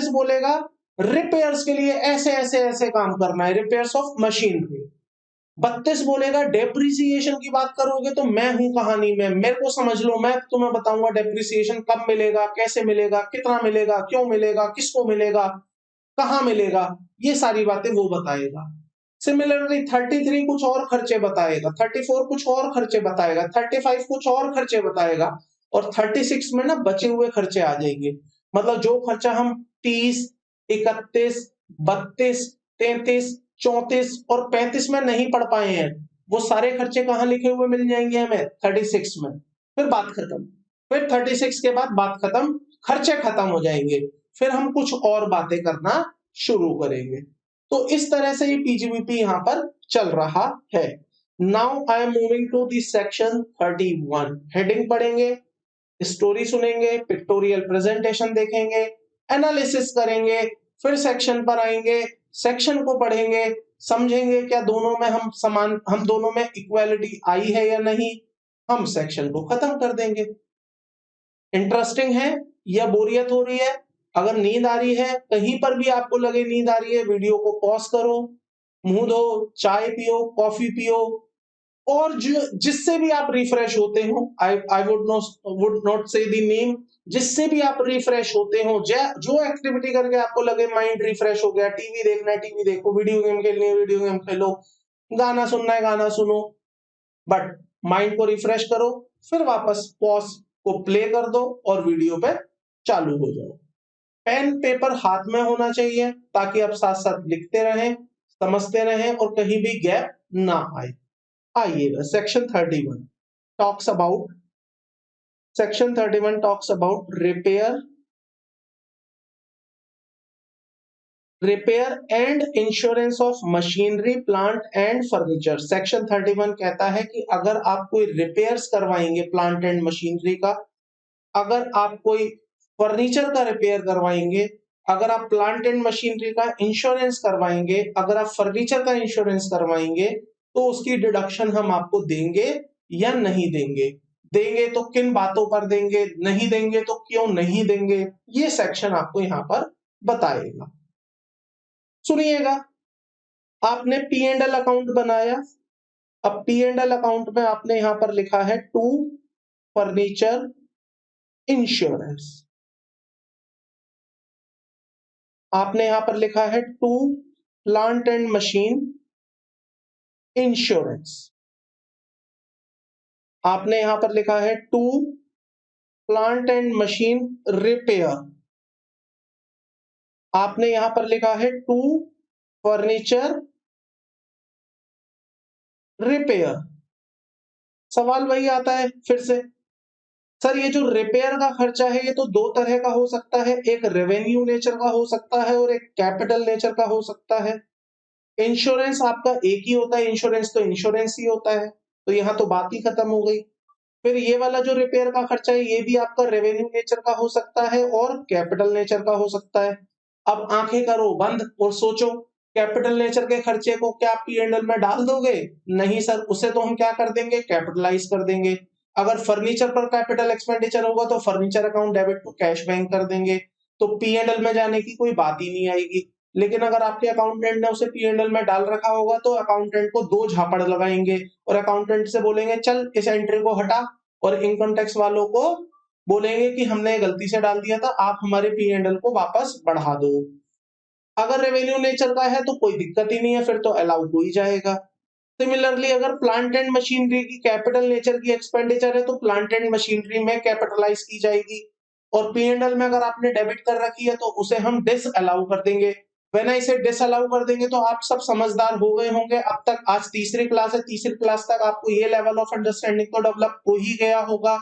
बोलेगा रिपेयर्स के लिए ऐसे ऐसे ऐसे काम करना है, रिपेयर्स ऑफ मशीनरी। 32 बोलेगा डेप्रिसिएशन की बात करोगे तो मैं हूं कहानी में, मेरे को समझ लो, मैं तुम्हें बताऊंगा डेप्रिसिएशन कब मिलेगा, कैसे मिलेगा, कितना मिलेगा, क्यों मिलेगा, किसको मिलेगा, कहां मिलेगा, ये सारी बातें वो बताएगा। सिमिलरली 33 कुछ और खर्चे बताएगा, 34 कुछ और खर्चे बताएगा, 35 कुछ और खर्चे बताएगा, और 36 में ना बचे हुए खर्चे आ जाएंगे। मतलब जो खर्चा हम 30, 31, 32, 33, 34 और 35 में नहीं पढ़ पाए हैं, वो सारे खर्चे कहां लिखे हुए मिल जाएंगे हमें? 36 में। फिर बात खत्म, फिर 36 के बाद बात खत्म, खर्चे खत्म हो जाएंगे, फिर हम कुछ और बातें करना शुरू करेंगे। तो इस तरह से ये पीजीबीपी यहां पर चल रहा है। Now I am moving to the section 31। Heading पढ़ेंगे, स्टोरी सुनेंगे, पिक्टोरियल प्रेजेंटेशन देखेंगे, एनालिसिस करेंगे, फिर सेक्शन पर आएंगे, सेक्शन को पढ़ेंगे, समझेंगे क्या दोनों में हम दोनों में इक्वालिटी आई है या नहीं, हम सेक्शन को खत्म कर देंगे। इंटरेस्टिंग है या बोरियत हो रही है? अगर नींद आ रही है, कहीं पर भी आपको लगे नींद आ रही है, वीडियो को पॉज करो, मुंह धो, चाय पियो, कॉफी पियो, और जिससे भी आप रिफ्रेश होते हो, आई वुड नॉट से द नेम, जिससे भी आप रिफ्रेश होते हो, जो एक्टिविटी करके आपको लगे माइंड रिफ्रेश हो गया, टीवी देखना है टीवी देखो, वीडियो गेम खेलनी है वीडियो गेम खेलो, गाना सुनना है गाना सुनो, बट माइंड को रिफ्रेश करो, फिर वापस पॉज को प्ले कर दो और वीडियो पे चालू हो जाओ। पेन पेपर हाथ में होना चाहिए ताकि आप साथ साथ लिखते रहें, समझते रहें और कहीं भी गैप ना आए। आइएगा section 31 talks about repair and insurance of machinery plant and furniture. Section 31 कहता है कि अगर आप कोई रिपेयर्स करवाएंगे प्लांट एंड मशीनरी का, अगर आप कोई फर्नीचर का रिपेयर करवाएंगे, अगर आप प्लांट एंड मशीनरी का इंश्योरेंस करवाएंगे, अगर आप फर्नीचर का इंश्योरेंस करवाएंगे, तो उसकी डिडक्शन हम आपको देंगे या नहीं देंगे, देंगे तो किन बातों पर देंगे, नहीं देंगे तो क्यों नहीं देंगे, ये सेक्शन आपको यहां पर बताएगा। सुनिएगा, आपने पी एंड एल अकाउंट बनाया, अब पी एंड एल अकाउंट में आपने यहां पर लिखा है टू फर्नीचर इंश्योरेंस, आपने यहां पर लिखा है to plant and machine insurance, आपने यहां पर लिखा है to plant and machine repair, आपने यहां पर लिखा है टू फर्नीचर रिपेयर। सवाल वही आता है फिर से, सर ये जो रिपेयर का खर्चा है ये तो दो तरह का हो सकता है, एक रेवेन्यू नेचर का हो सकता है और एक कैपिटल नेचर का हो सकता है। इंश्योरेंस आपका एक ही होता है, इंश्योरेंस तो इंश्योरेंस ही होता है, तो यहां तो बात ही खत्म हो गई। फिर ये वाला जो रिपेयर का खर्चा है ये भी आपका रेवेन्यू नेचर का हो सकता है और कैपिटल नेचर का हो सकता है। अब आंखें करो बंद और सोचो, कैपिटल नेचर के खर्चे को क्या पी एंड एल में डाल दोगे? नहीं सर, उसे तो हम क्या कर देंगे, कैपिटलाइज कर देंगे। अगर फर्नीचर पर कैपिटल एक्सपेंडिचर होगा तो furniture account debit to cash bank कर देंगे, तो पी एंड एल में जाने की कोई बात ही नहीं आएगी। लेकिन अगर आपके अकाउंटेंट ने उसे पी एंड एल में डाल रखा होगा तो अकाउंटेंट को दो झापड़ लगाएंगे और अकाउंटेंट से बोलेंगे चल इस एंट्री को हटा, और इनकम टैक्स वालों को बोलेंगे कि हमने गलती से डाल दिया था, आप हमारे पी एंड एल को वापस बढ़ा दो। अगर रेवेन्यू नेचर का है तो कोई दिक्कत ही नहीं है, फिर तो अलाउ हो ही जाएगा। सिमिलरली अगर प्लांट एंड मशीनरी की कैपिटल नेचर की एक्सपेंडिचर है तो प्लांट एंड मशीनरी में कैपिटलाइज की जाएगी, और पी एंड एल में अगर आपने डेबिट कर रखी है तो उसे हम डिस अलाउ कर देंगे। व्हेन आई से डिस अलाउ कर देंगे तो आप सब समझदार हो गए होंगे अब तक, आज तीसरी क्लास है, तीसरी क्लास तक आपको ये लेवल ऑफ अंडरस्टैंडिंग तो डेवलप हो ही गया होगा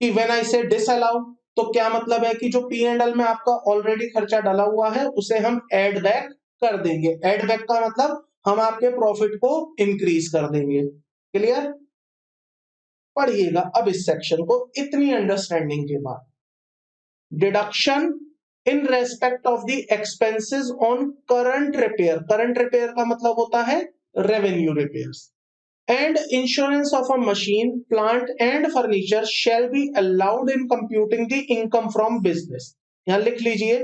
कि व्हेन आई से डिस अलाउ तो क्या मतलब है कि जो पी एंड एल में आपका ऑलरेडी खर्चा डाला हुआ है उसे हम एड बैक कर देंगे। एड बैक का मतलब हम आपके प्रॉफिट को इंक्रीज कर देंगे। क्लियर? पढ़िएगा अब इस सेक्शन को इतनी अंडरस्टैंडिंग के बाद। Deduction in respect of the expenses on current repair, current repair का मतलब होता है revenue repairs, and insurance of a machine, plant and furniture shall be allowed in computing the income from business। यहां लिख लीजिए,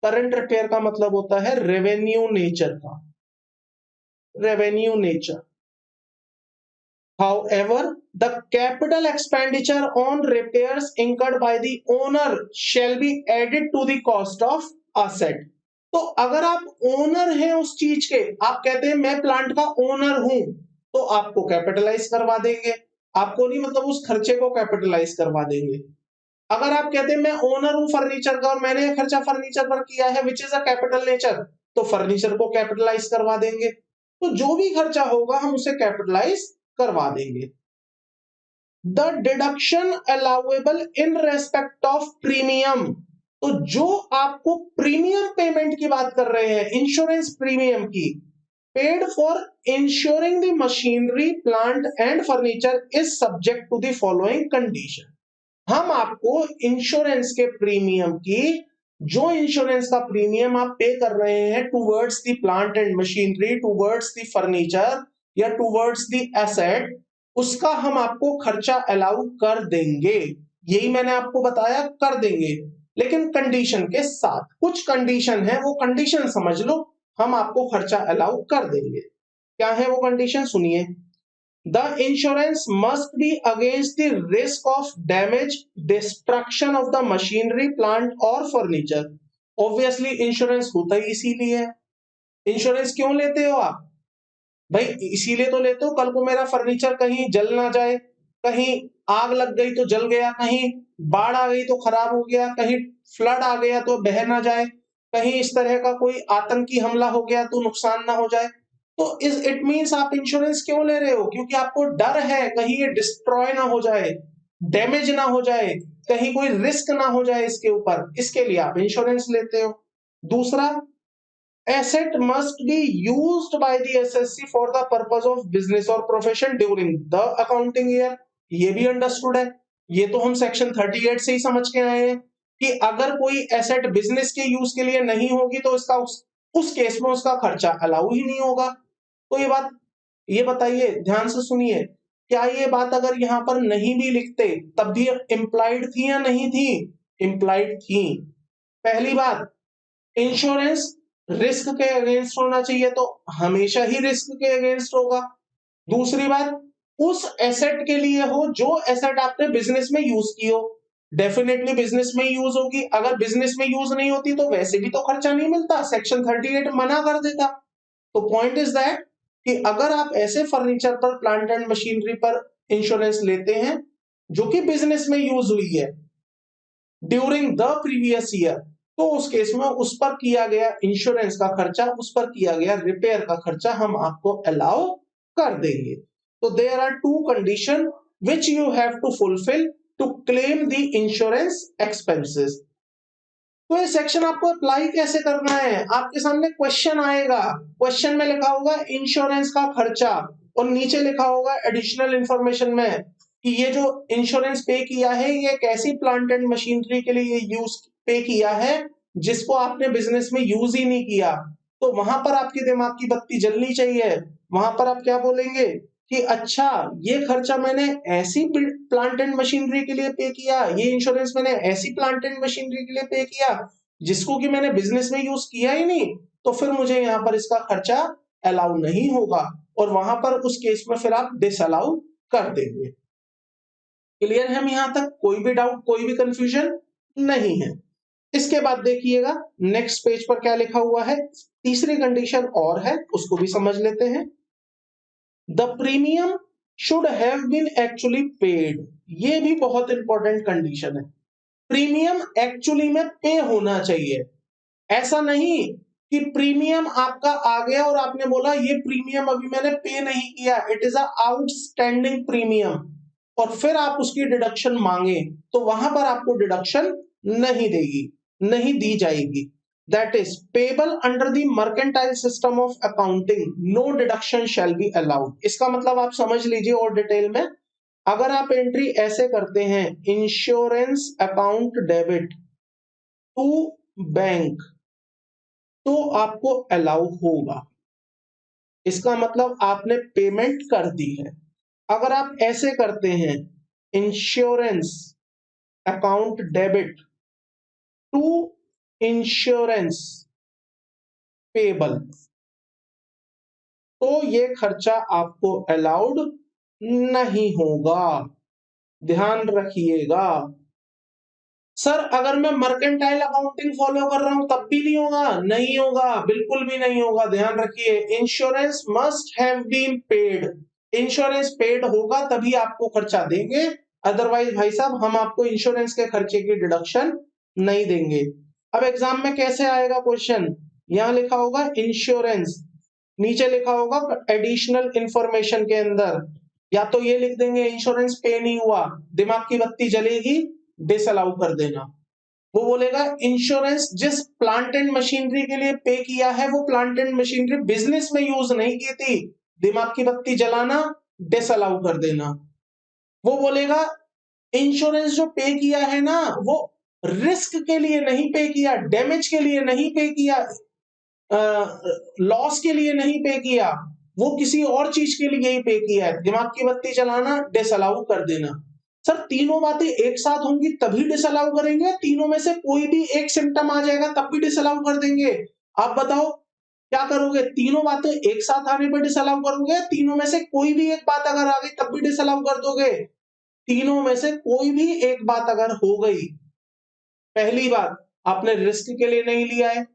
करंट रिपेयर का मतलब होता है रेवेन्यू नेचर का, revenue nature. However, the capital expenditure on repairs incurred by the owner shall be added to the cost of asset। तो अगर आप ओनर हैं उस चीज के, आप कहते हैं मैं प्लांट का ओनर हूं, तो आपको कैपिटलाइज करवा देंगे, आपको नहीं मतलब उस खर्चे को कैपिटलाइज करवा देंगे। अगर आप कहते हैं मैं ओनर हूं फर्नीचर का और मैंने ये खर्चा फर्नीचर पर किया है which is a capital nature, तो फर्नीचर को कैपिटलाइज करवा देंगे। तो जो भी खर्चा होगा हम उसे कैपिटलाइज करवा देंगे। The deduction allowable in respect of premium, तो जो आपको प्रीमियम पेमेंट की बात कर रहे हैं, इंश्योरेंस प्रीमियम की, paid for insuring the machinery, plant and furniture is subject to the following condition। हम आपको इंश्योरेंस के प्रीमियम की जो इंश्योरेंस का प्रीमियम आप पे कर रहे हैं towards the plant and machinery, towards the furniture या टूवर्ड्स द एसेट, उसका हम आपको खर्चा अलाउ कर देंगे। यही मैंने आपको बताया, कर देंगे, लेकिन कंडीशन के साथ। कुछ कंडीशन है, वो कंडीशन समझ लो, हम आपको खर्चा अलाउ कर देंगे। क्या है वो कंडीशन, सुनिए। The insurance must be against the risk of damage, destruction of the machinery, plant or furniture. Obviously insurance होता ही इसीलिए है। इंश्योरेंस क्यों लेते हो आप भाई? इसीलिए तो लेते हो, कल को मेरा फर्नीचर कहीं जल ना जाए, कहीं आग लग गई तो जल गया, कहीं बाढ़ आ गई तो खराब हो गया, कहीं फ्लड आ गया तो बह ना जाए, कहीं इस तरह का कोई आतंकी हमला हो गया तो नुकसान ना हो जाए। तो इट मींस आप इंश्योरेंस क्यों ले रहे हो? क्योंकि आपको डर है कहीं ये डिस्ट्रॉय ना हो जाए, डैमेज ना हो जाए, कहीं कोई रिस्क ना हो जाए इसके ऊपर, इसके लिए आप इंश्योरेंस लेते हो। दूसरा, asset must be used by the SSC for the purpose of business or profession during the accounting year। ये भी अंडरस्टूड है, ये तो हम सेक्शन 38 से ही समझ के आए हैं कि अगर कोई एसेट बिजनेस के यूज के लिए नहीं होगी तो इसका उस केस में उसका खर्चा अलाउ ही नहीं होगा। तो ये बताइए, ध्यान से सुनिए, क्या ये बात अगर यहां पर नहीं भी लिखते तब भी इम्प्लाइड थी या नहीं थी? इम्प्लाइड थी। पहली बात, इंश्योरेंस रिस्क के अगेंस्ट होना चाहिए, तो हमेशा ही रिस्क के अगेंस्ट होगा। दूसरी बात, उस एसेट के लिए हो जो एसेट आपने बिजनेस में यूज की हो। डेफिनेटली बिजनेस में यूज होगी, अगर बिजनेस में यूज नहीं होती तो वैसे भी तो खर्चा नहीं मिलता, सेक्शन 38 मना कर देता। तो पॉइंट इज दैट कि अगर आप ऐसे फर्नीचर पर, प्लांट एंड मशीनरी पर इंश्योरेंस लेते हैं जो कि बिजनेस में यूज हुई है ड्यूरिंग द प्रीवियस ईयर, तो उस केस में उस पर किया गया इंश्योरेंस का खर्चा, उस पर किया गया रिपेयर का खर्चा हम आपको अलाउ कर देंगे। तो there are two condition which you have to fulfil to claim the insurance expenses. तो ये सेक्शन आपको अप्लाई कैसे करना है? आपके सामने क्वेश्चन आएगा, क्वेश्चन में लिखा होगा इंश्योरेंस का खर्चा, और नीचे लिखा होगा एडिशनल इंफॉर्मेशन में कि ये जो इंश्योरेंस पे किया है ये एक ऐसी प्लांट एंड मशीनरी के लिए यूज पे किया है जिसको आपने बिजनेस में यूज ही नहीं किया। तो वहां पर आपके दिमाग की बत्ती जलनी चाहिए। वहां पर आप क्या बोलेंगे कि अच्छा, ये खर्चा मैंने ऐसी प्लांट एंड मशीनरी के लिए पे किया, ये इंश्योरेंस मैंने ऐसी प्लांट एंड मशीनरी के लिए पे किया जिसको कि मैंने बिजनेस में यूज किया ही नहीं, तो फिर मुझे यहाँ पर इसका खर्चा अलाउ नहीं होगा, और वहां पर उस केस में फिर आप डिसअलाउ कर देंगे। क्लियर है हम यहां तक? कोई भी डाउट, कोई भी कंफ्यूजन नहीं है? इसके बाद देखिएगा नेक्स्ट पेज पर क्या लिखा हुआ है, तीसरी कंडीशन और है, उसको भी समझ लेते हैं। The premium should have been actually paid. ये भी बहुत इंपॉर्टेंट कंडीशन है। प्रीमियम एक्चुअली में पे होना चाहिए। ऐसा नहीं कि प्रीमियम आपका आ गया और आपने बोला ये प्रीमियम अभी मैंने पे नहीं किया, it is a outstanding premium, और फिर आप उसकी डिडक्शन मांगे तो वहां पर आपको डिडक्शन नहीं दी जाएगी। That is payable under the mercantile system of accounting, no deduction shall be allowed. इसका मतलब आप समझ लीजिए और डिटेल में, अगर आप एंट्री ऐसे करते हैं insurance account debit to bank, तो आपको अलाउ होगा। इसका मतलब आपने पेमेंट कर दी है। अगर आप ऐसे करते हैं insurance account debit to insurance payable, तो ये खर्चा आपको अलाउड नहीं होगा। ध्यान रखिएगा। सर अगर मैं मर्केंटाइल अकाउंटिंग फॉलो कर रहा हूं तब भी नहीं होगा? नहीं होगा, बिल्कुल भी नहीं होगा। ध्यान रखिए, insurance must have been paid. Insurance paid होगा तभी आपको खर्चा देंगे, अदरवाइज भाई साहब हम आपको इंश्योरेंस के खर्चे की डिडक्शन नहीं देंगे। अब एग्जाम में कैसे आएगा क्वेश्चन? यहां लिखा होगा इंश्योरेंस, नीचे लिखा होगा एडिशनल इंफॉर्मेशन के अंदर, या तो ये लिख देंगे इंश्योरेंस पे नहीं हुआ, दिमाग की बत्ती जलेगी, डिसअलाउ कर देना। वो बोलेगा इंश्योरेंस जिस प्लांट एंड मशीनरी के लिए पे किया है वो प्लांट एंड मशीनरी बिजनेस में यूज नहीं की थी, दिमाग की बत्ती जलाना, डिसअलाउ कर देना। वो बोलेगा इंश्योरेंस जो पे किया है ना वो रिस्क के लिए नहीं पे किया, डैमेज के लिए नहीं पे किया, लॉस के लिए नहीं पे किया, वो किसी और चीज के लिए ही पे किया है। दिमाग की बत्ती चलाना, डिसअलाउ कर देना। सर तीनों बातें एक साथ होंगी तभी डिसअलाउ करेंगे, तीनों में से कोई भी एक सिम्टम आ जाएगा तब भी डिसअलाउ कर देंगे? आप बताओ क्या करोगे? तीनों बातें एक साथ आने पर डिसअलाउ करोगे, तीनों में से कोई भी एक बात अगर आ गई तब भी डिसअलाउ कर दोगे? तीनों में से कोई भी एक बात अगर हो गई, पहली बात आपने रिस्क के लिए नहीं लिया है,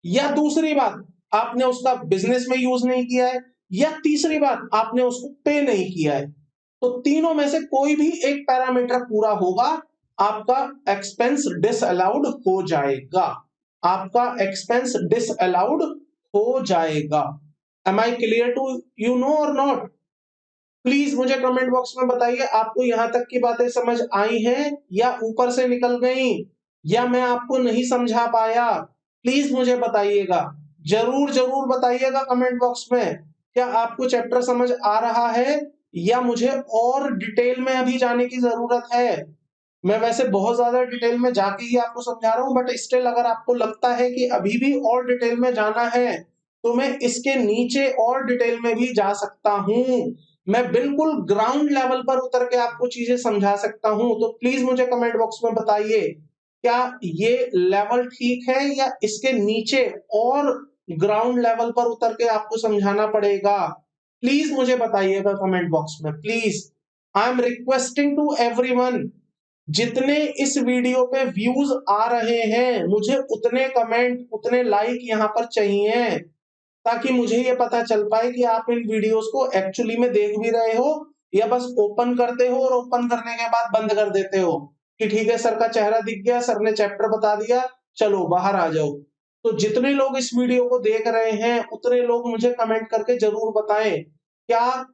या दूसरी बात आपने उसका बिजनेस में यूज नहीं किया है, या तीसरी बात आपने उसको पे नहीं किया है, तो तीनों में से कोई भी एक पैरामीटर पूरा होगा, आपका एक्सपेंस डिसअलाउड हो जाएगा, आपका एक्सपेंस डिसअलाउड हो जाएगा। Am I clear to you no or not? Please मुझे कमेंट बॉक्स में बताइए आपको यहां तक की बातें समझ आई हैं या ऊपर से निकल गई, या मैं आपको नहीं समझा पाया? प्लीज मुझे बताइएगा, जरूर जरूर बताइएगा कमेंट बॉक्स में, क्या आपको चैप्टर समझ आ रहा है या मुझे और डिटेल में अभी जाने की जरूरत है? मैं वैसे बहुत ज्यादा डिटेल में जाके ही आपको समझा रहा हूं, बट स्टिल अगर आपको लगता है कि अभी भी और डिटेल में जाना है तो मैं इसके नीचे और डिटेल में भी जा सकता हूं, मैं बिल्कुल ग्राउंड लेवल पर उतर के आपको चीजें समझा सकता हूं। तो प्लीज मुझे कमेंट बॉक्स में बताइए, क्या ये लेवल ठीक है या इसके नीचे और ग्राउंड लेवल पर उतर के आपको समझाना पड़ेगा? प्लीज मुझे बताइएगा कमेंट बॉक्स में, please. I am requesting to everyone, जितने इस वीडियो पे व्यूज आ रहे हैं मुझे उतने कमेंट उतने लाइक यहाँ पर चाहिए, ताकि मुझे ये पता चल पाए कि आप इन वीडियोस को एक्चुअली में देख भी रहे हो या बस ओपन करते हो और ओपन करने के बाद बंद कर देते हो कि ठीक है सर का चेहरा दिख गया, सर ने चैप्टर बता दिया, चलो बाहर आ जाओ। तो जितने लोग इस वीडियो को देख रहे हैं उतने लोग मुझे कमेंट करके जरूर बताएं, क्या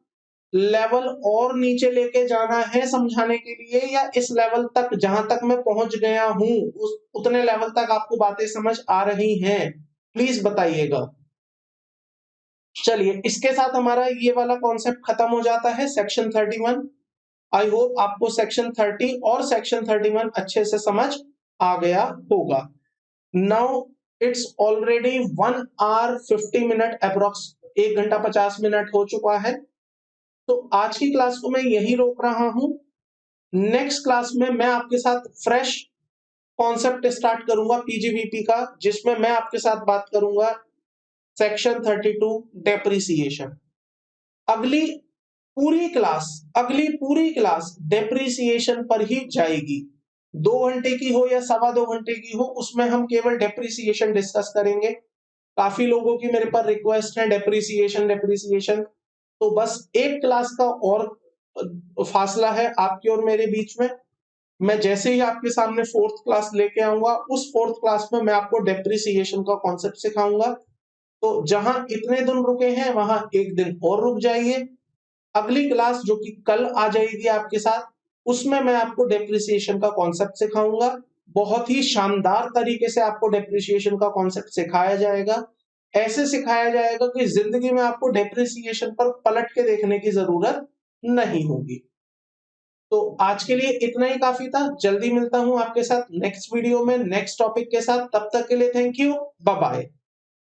लेवल और नीचे लेके जाना है समझाने के लिए, या इस लेवल तक जहां तक मैं पहुंच गया हूं उस उतने लेवल तक आपको बातें समझ आ रही हैं? प्लीज बताइएगा। चलिए इसके साथ हमारा ये वाला कॉन्सेप्ट खत्म हो जाता है, सेक्शन 31। आई होप आपको सेक्शन 30 और सेक्शन 31 अच्छे से समझ आ गया होगा। Now it's already 1 hour 50 minute approx, 1 घंटा 50 मिनट हो चुका है। तो आज की क्लास को मैं यही रोक रहा हूं। नेक्स्ट क्लास में मैं आपके साथ फ्रेश कॉन्सेप्ट स्टार्ट करूंगा पीजीवीपी का, जिसमें मैं आपके साथ बात करूंगा सेक्शन 32 डेप्रिसिएशन। अगली पूरी क्लास डेप्रिसिएशन पर ही जाएगी। 2 घंटे की हो या 2.25 घंटे की हो, उसमें हम केवल डेप्रिसिएशन डिस्कस करेंगे। काफी लोगों की मेरे पर रिक्वेस्ट है डेप्रिसिएशन, तो बस एक क्लास का और फासला है आपके और मेरे बीच में। मैं जैसे ही आपके सामने 4th क्लास लेके आऊंगा, उस 4th क्लास में मैं आपको डेप्रिसिएशन का कॉन्सेप्ट सिखाऊंगा। तो जहां इतने दिन रुके हैं वहां एक दिन और रुक जाइए। अगली क्लास जो कि कल आ जाएगी आपके साथ, उसमें मैं आपको डेप्रिसिएशन का कॉन्सेप्ट सिखाऊंगा। बहुत ही शानदार तरीके से आपको डेप्रिसिएशन का कॉन्सेप्ट सिखाया जाएगा, ऐसे सिखाया जाएगा कि जिंदगी में आपको डेप्रिसिएशन पर पलट के देखने की जरूरत नहीं होगी। तो आज के लिए इतना ही काफी था। जल्दी मिलता हूं आपके साथ नेक्स्ट वीडियो में नेक्स्ट टॉपिक के साथ, तब तक के लिए थैंक यू, बाय बाय।